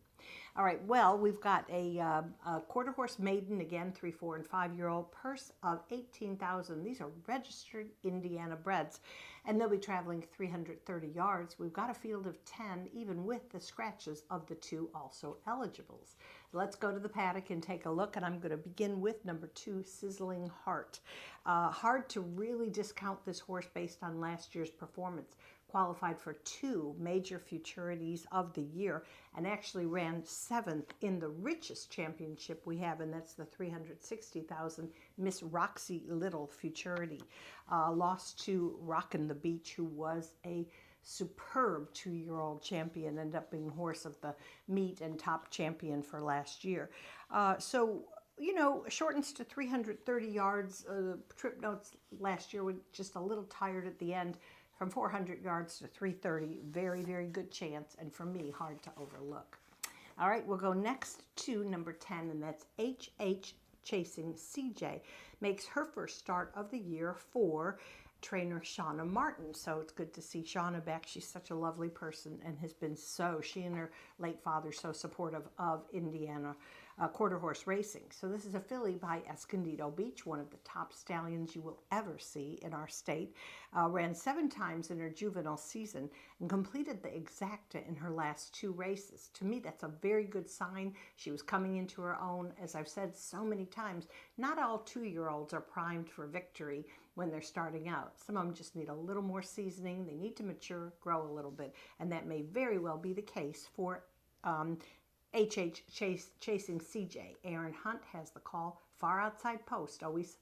All right, well, we've got a quarter horse maiden, again, 3, 4, and 5-year-old, purse of $18,000. These are registered Indiana breds, and they'll be traveling 330 yards. We've got a field of 10, even with the scratches of the 2 also eligibles. Let's go to the paddock and take a look, and I'm going to begin with number 2, Sizzling Heart. Hard to really discount this horse based on last year's performance. Qualified for 2 major futurities of the year and actually ran 7th in the richest championship we have, and that's the $360,000 Miss Roxy Little futurity. Lost to Rockin' the Beach, who was a superb 2-year-old champion, ended up being horse of the meet and top champion for last year. So, you know, shortens to 330 yards. Trip notes last year were just a little tired at the end. From 400 yards to 330, very, very good chance, and for me, hard to overlook. All right, we'll go next to number 10, and that's HH Chasing CJ. Makes her first start of the year for trainer Shauna Martin. So it's good to see Shauna back. She's such a lovely person and has been she and her late father, so supportive of Indiana quarter horse racing. So this is a filly by Escondido Beach, one of the top stallions you will ever see in our state. Ran 7 times in her juvenile season and completed the exacta in her last 2 races. To me, that's a very good sign. She was coming into her own. As I've said so many times, not all 2-year-olds are primed for victory when they're starting out. Some of them just need a little more seasoning. They need to mature, grow a little bit, and that may very well be the case for HH Chasing CJ. Aaron Hunt has the call, far outside post. Always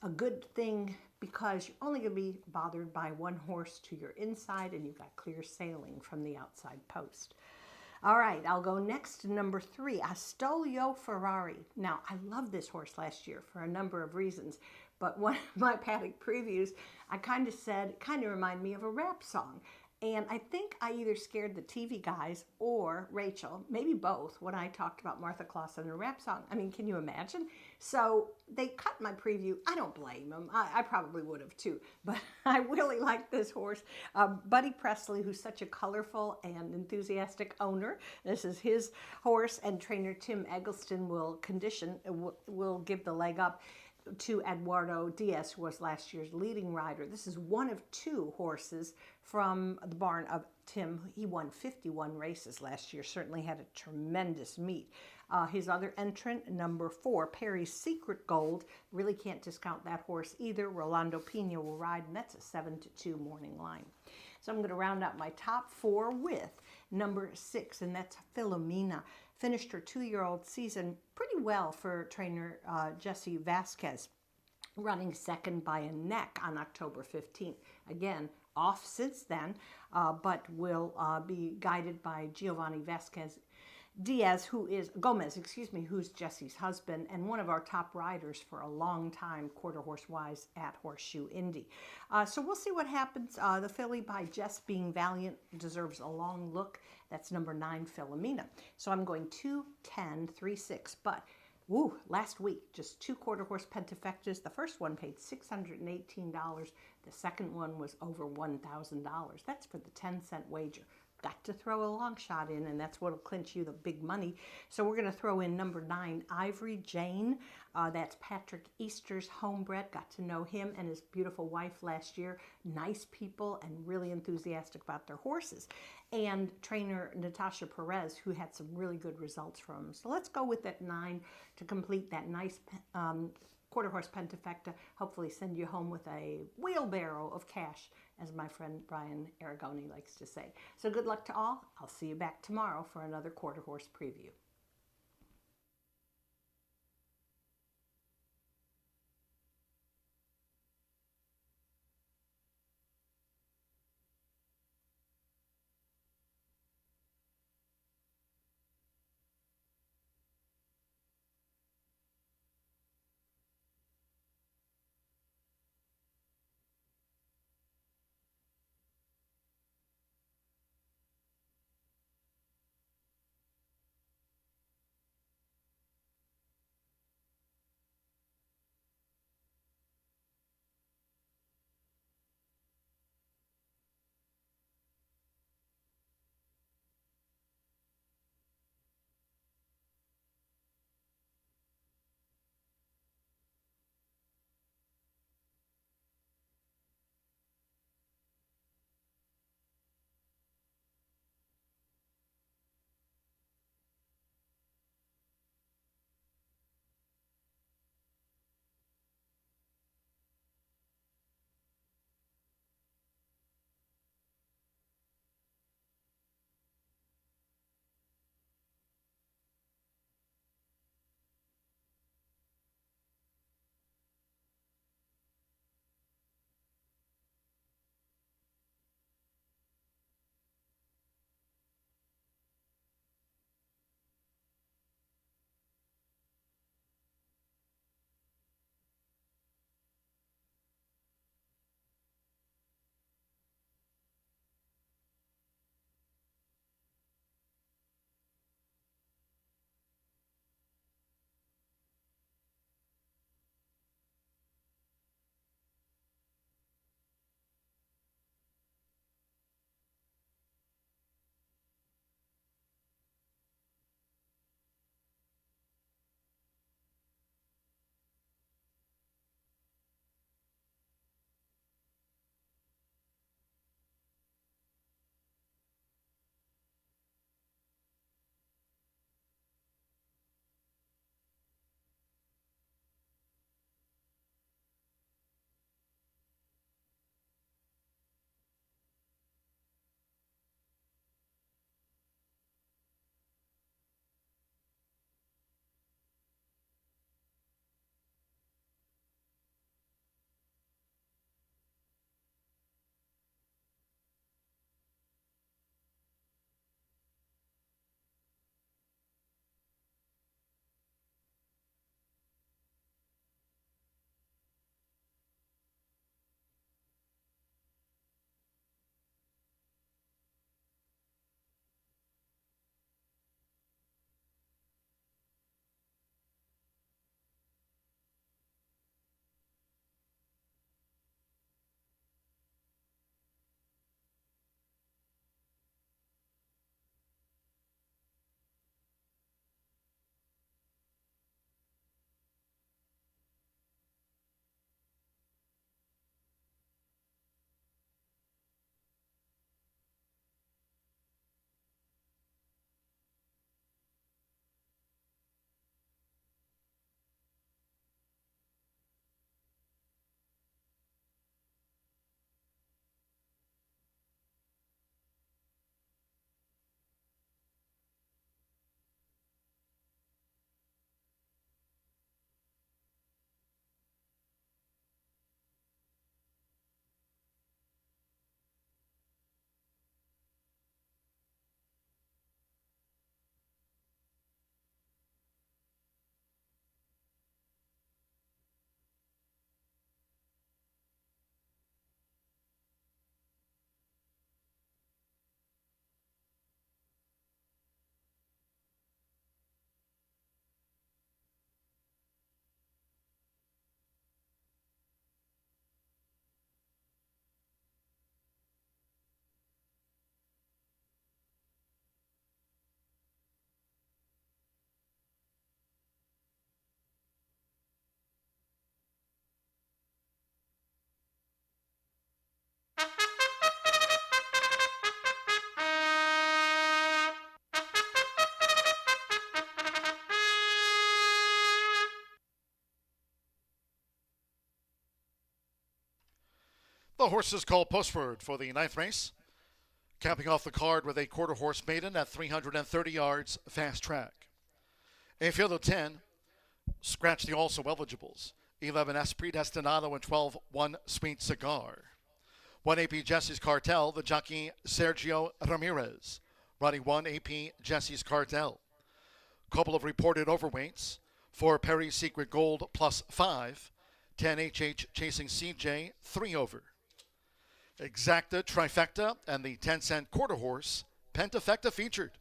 a good thing because you're only going to be bothered by 1 horse to your inside, and you've got clear sailing from the outside post. All right, I'll go next to number 3, Astolio Ferrari. Now, I loved this horse last year for a number of reasons, but one of my paddock previews, I kind of said, it kind of reminded me of a rap song. And I think I either scared the TV guys or Rachel, maybe both, when I talked about Martha Clausen and a rap song. I mean, can you imagine? So they cut my preview. I don't blame them. I probably would have too. But I really like this horse. Buddy Presley, who's such a colorful and enthusiastic owner. This is his horse, and trainer Tim Eggleston will give the leg up to Eduardo Diaz, who was last year's leading rider. This is one of 2 horses from the barn of Tim. He won 51 races last year, certainly had a tremendous meet. His other entrant, number 4, Perry's Secret Gold, really can't discount that horse either. Rolando Pena will ride, and that's a 7-2 morning line. So I'm going to round out my top 4 with number 6, and that's Filomena. Finished her 2-year-old season pretty well for trainer Jesse Vasquez, running second by a neck on October 15th. Again, off since then, but will be guided by Giovanni Gomez, who's Jesse's husband and one of our top riders for a long time, quarter horse wise, at Horseshoe Indy. So we'll see what happens. The filly by Jess Being Valiant deserves a long look. That's number 9, Filomena. So I'm going 2, 10, 3, 6, but last week, just 2 quarter horse pentafectas. The first one paid $618. The second one was over $1,000. That's for the 10-cent wager. Got to throw a long shot in, and that's what'll clinch you the big money. So we're going to throw in number 9, Ivory Jane. That's Patrick Easter's homebred. Got to know him and his beautiful wife last year. Nice people and really enthusiastic about their horses. And trainer Natasha Perez, who had some really good results from him. So let's go with that 9 to complete that nice quarter horse pentafecta. Hopefully send you home with a wheelbarrow of cash, as my friend Brian Aragoni likes to say. So good luck to all. I'll see you back tomorrow for another quarter horse preview. The horses called postword for the 9th race. Capping off the card with a quarter horse maiden at 330 yards, fast track. A field of 10, scratch the also eligibles. 11 Esprit Destinado and 12 One Sweet Cigar. 1 AP Jesse's Cartel, the jockey Sergio Ramirez. Riding 1 AP Jesse's Cartel. Couple of reported overweights. 4 Perry Secret Gold plus 5. 10 HH Chasing CJ, 3 over. Exacta, Trifecta, and the 10-cent quarter horse, Pentafecta featured.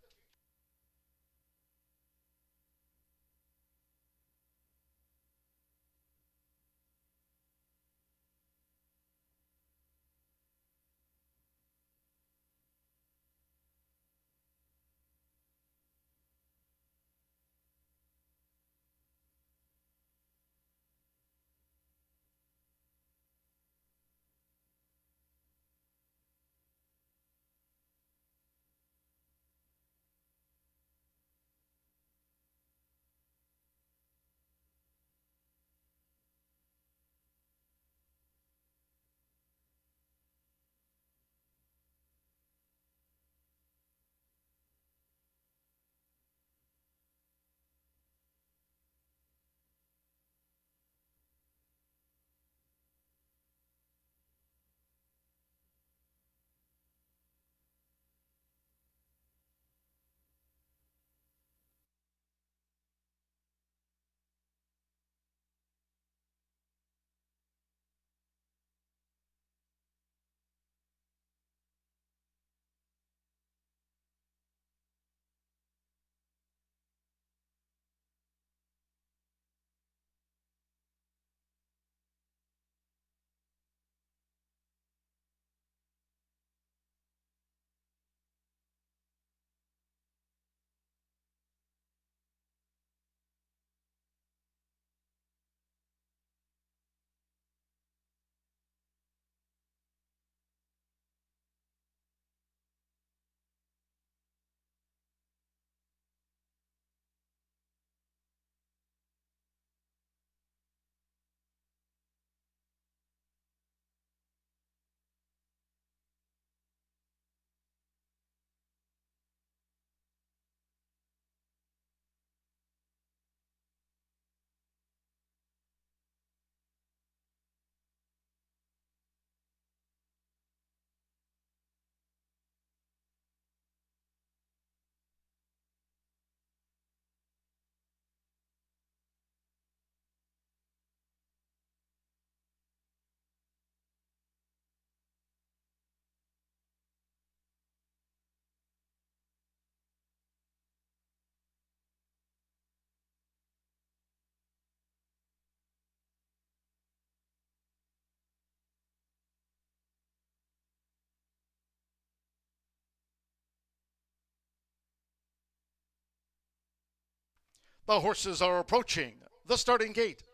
The horses are approaching the starting gate.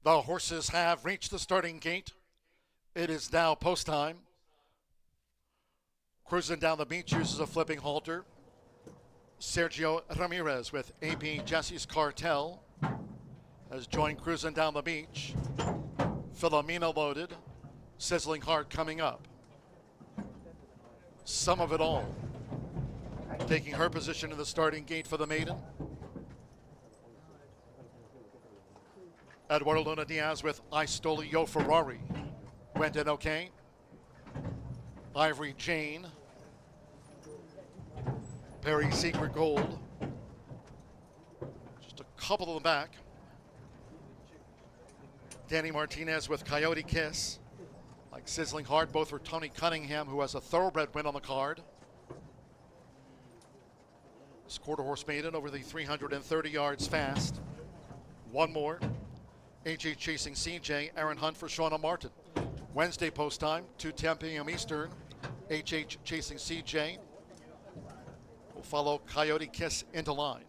The horses have reached the starting gate. It is now post time. Cruising down the beach uses a flipping halter. Sergio Ramirez with AP Jesse's Cartel has joined cruising down the beach. Philomena loaded. Sizzling Heart coming up. Some of it all. Taking her position in the starting gate for the maiden. Eduardo Luna Diaz with I Stole Yo Ferrari. Went in okay. Ivory Jane. Perry Secret Gold. Just a couple of them back. Danny Martinez with Coyote Kiss. Like Sizzling Heart, both for Tony Cunningham, who has a thoroughbred win on the card. This quarter horse maiden over the 330 yards fast. One more. HH Chasing CJ, Aaron Hunt for Shauna Martin. Wednesday post time, 2:10 p.m. Eastern. HH Chasing CJ will follow Coyote Kiss into line.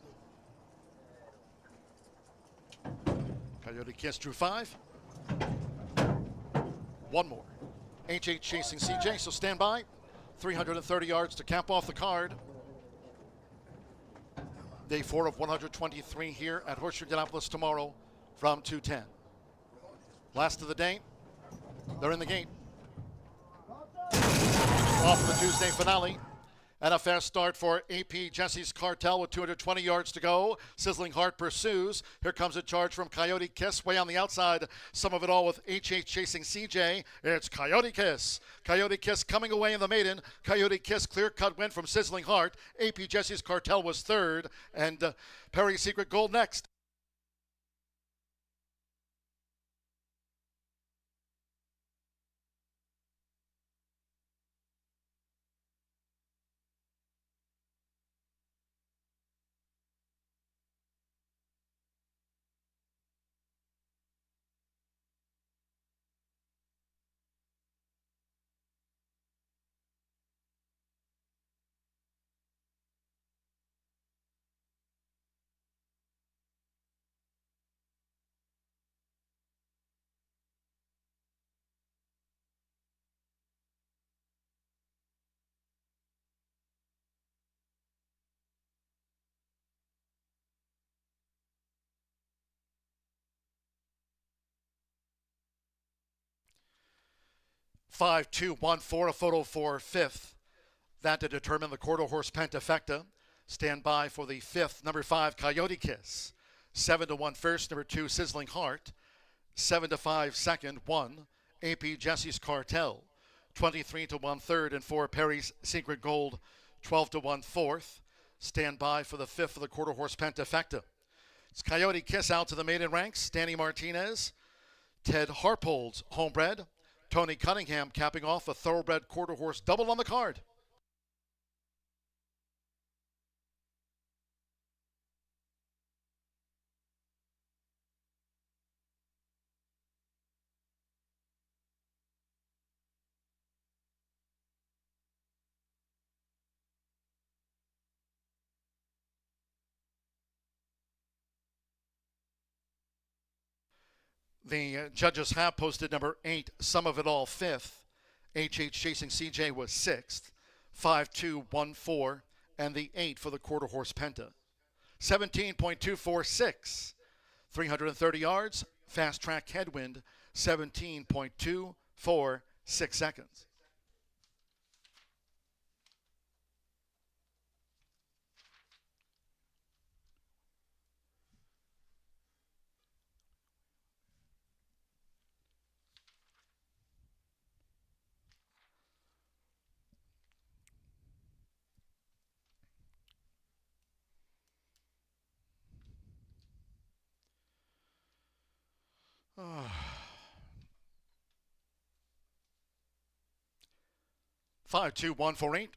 Coyote Kiss drew 5, one more. H8 chasing CJ, so stand by. 330 yards to cap off the card. Day 4 of 123 here at Horseshoe Indianapolis tomorrow from 210. Last of the day. They're in the gate. Off the Tuesday finale. And a fast start for AP Jesse's Cartel with 220 yards to go. Sizzling Heart pursues. Here comes a charge from Coyote Kiss way on the outside. Some of it all with H8 chasing CJ. It's Coyote Kiss. Coyote Kiss coming away in the maiden. Coyote Kiss clear-cut win from Sizzling Heart. AP Jesse's Cartel was third. And Perry's Secret Gold next. Five, two, 1, 4, a photo for fifth. That to determine the quarter horse Pentafecta. Stand by for the fifth, number 5, Coyote Kiss. 7 to 1 first, number 2, Sizzling Heart. 7 to 5 second, 1, AP Jesse's Cartel. 23 to 1 third, and 4, Perry's Secret Gold. 12 to 1 fourth. Stand by for the fifth of the quarter horse Pentafecta. It's Coyote Kiss out to the maiden ranks. Danny Martinez, Ted Harpold's homebred. Tony Cunningham capping off a thoroughbred quarter horse double on the card. The judges have posted number 8, Some of It All, 5th. H8 chasing CJ was 6th. 5, 2, 1, 4. And the 8 for the quarter horse Penta. 17.246. 330 yards. Fast track headwind. 17.246 seconds. Oh. 5, 2, 1, 4, 8.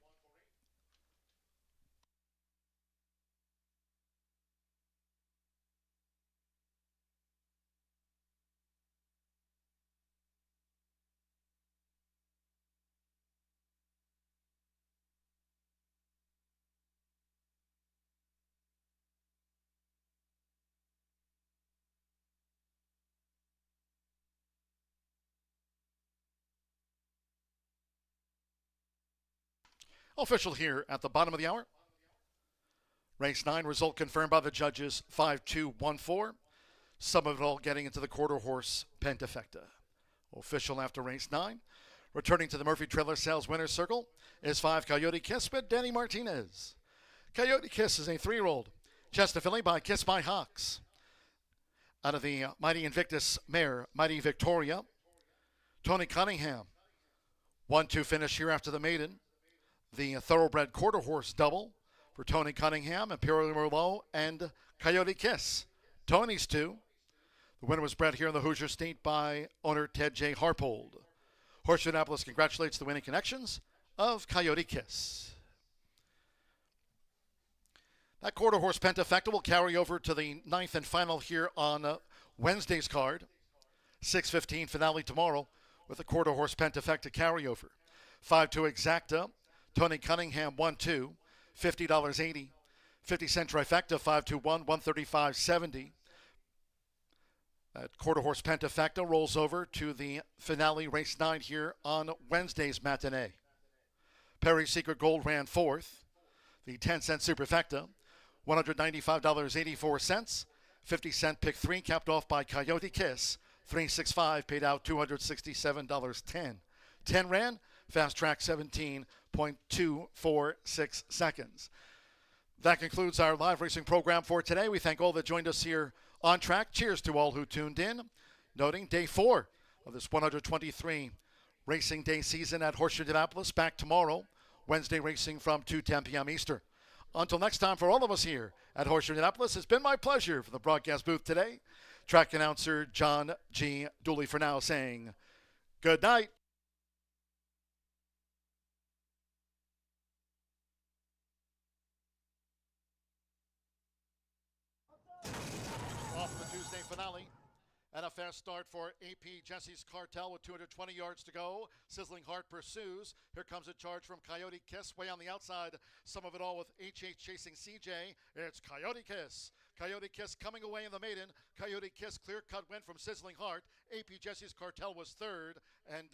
Official here at the bottom of the hour. Race 9 result confirmed by the judges 5-2-1-4. Some of it all getting into the quarter horse Pentafecta. Official after race 9. Returning to the Murphy Trailer Sales winner's circle is 5 Coyote Kiss with Danny Martinez. Coyote Kiss is a 3-year-old. Chestnut filly by Kiss by Hawks. Out of the Mighty Invictus mare, Mighty Victoria. Tony Cunningham. 1-2 finish here after the maiden. The thoroughbred quarter horse double for Tony Cunningham, Imperial Merlot, and Coyote Kiss. Tony's 2. The winner was bred here in the Hoosier State by owner Ted J. Harpold. Horseshoe Indianapolis congratulates the winning connections of Coyote Kiss. That quarter horse Pentafecta will carry over to the 9th and final here on Wednesday's card. 6:15 finale tomorrow with the quarter horse Pentafecta carryover. 5-2 exacta. Tony Cunningham 1-2, $50.80. 50-cent trifecta 5-2-1, $135.70. That quarter horse Pentafecta rolls over to the finale, race 9 here on Wednesday's matinee. Perry Secret Gold ran fourth. The 10-cent Superfecta, $195.84. 50-cent pick 3 capped off by Coyote Kiss. 365 paid out $267.10. 10 ran, fast track 17.246 seconds. That concludes our live racing program for today. We thank all that joined us here on track. Cheers to all who tuned in. Noting day 4 of this 123 racing day season at Horseshoe Indianapolis. Back tomorrow, Wednesday racing from 2:10 p.m. Eastern. Until next time, for all of us here at Horseshoe Indianapolis, it's been my pleasure for the broadcast booth today. Track announcer John G. Dooley for now saying good night. Off the Tuesday finale. And a fast start for AP Jesse's Cartel with 220 yards to go. Sizzling Heart pursues. Here comes a charge from Coyote Kiss way on the outside. Some of it all with HH chasing CJ. It's Coyote Kiss. Coyote Kiss coming away in the maiden. Coyote Kiss clear-cut win from Sizzling Heart. AP Jesse's Cartel was third. And